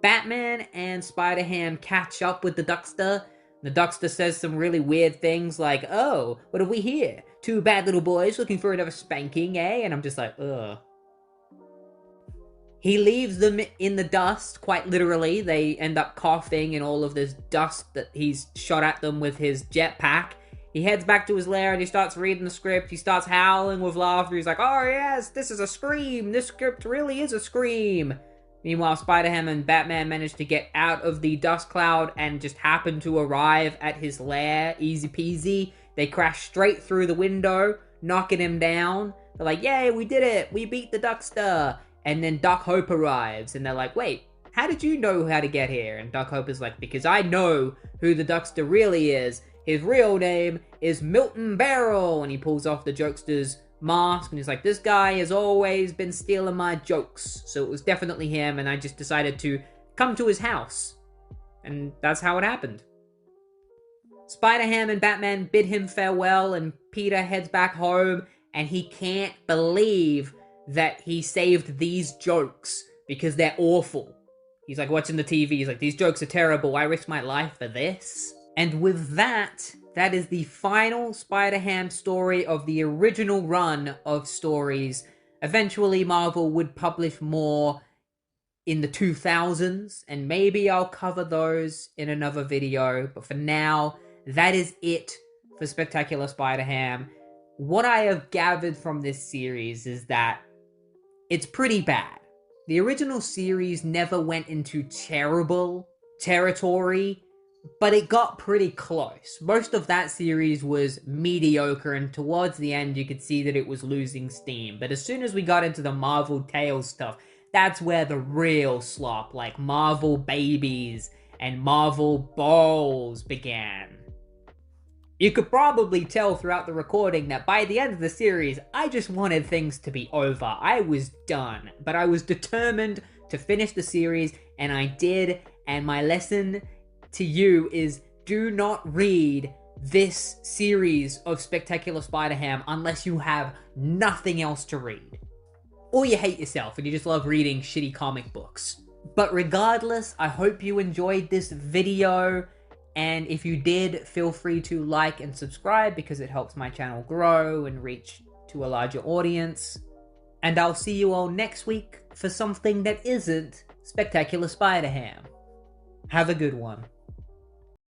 Batman and Spider-Ham catch up with the Duckster. The Duckster says some really weird things like, oh, what have we here? Two bad little boys looking for another spanking, eh? And I'm just like, ugh. He leaves them in the dust, quite literally. They end up coughing in all of this dust that he's shot at them with his jetpack. He heads back to his lair and he starts reading the script. He starts howling with laughter. He's like, oh yes, this is a scream. This script really is a scream. Meanwhile, Spider-Ham and Batman manage to get out of the dust cloud and just happen to arrive at his lair. Easy peasy. They crash straight through the window, knocking him down. They're like, yay, we did it. We beat the Duckster. And then Duck Hope arrives, and they're like, wait, how did you know how to get here? And Duck Hope is like, because I know who the Duckster really is. His real name is Milton Berle. And he pulls off the Jokester's mask, and he's like, this guy has always been stealing my jokes. So it was definitely him, and I just decided to come to his house. And that's how it happened. Spider-Ham and Batman bid him farewell, and Peter heads back home, and he can't believe that he saved these jokes because they're awful. He's like watching the TV, he's like, these jokes are terrible, I risked my life for this. And with that, that is the final Spider-Ham story of the original run of stories. Eventually, Marvel would publish more in the 2000s, and maybe I'll cover those in another video, but for now, that is it for Spectacular Spider-Ham. What I have gathered from this series is that it's pretty bad. The original series never went into terrible territory, but it got pretty close. Most of that series was mediocre, and towards the end you could see that it was losing steam. But as soon as we got into the Marvel Tales stuff, that's where the real slop, like Marvel Babies and Marvel Balls, began. You could probably tell throughout the recording that by the end of the series, I just wanted things to be over. I was done, but I was determined to finish the series, and I did, and my lesson to you is do not read this series of Spectacular Spider-Ham unless you have nothing else to read. Or you hate yourself and you just love reading shitty comic books. But regardless, I hope you enjoyed this video. And if you did, feel free to like and subscribe because it helps my channel grow and reach to a larger audience. And I'll see you all next week for something that isn't Spectacular Spider-Ham. Have a good one.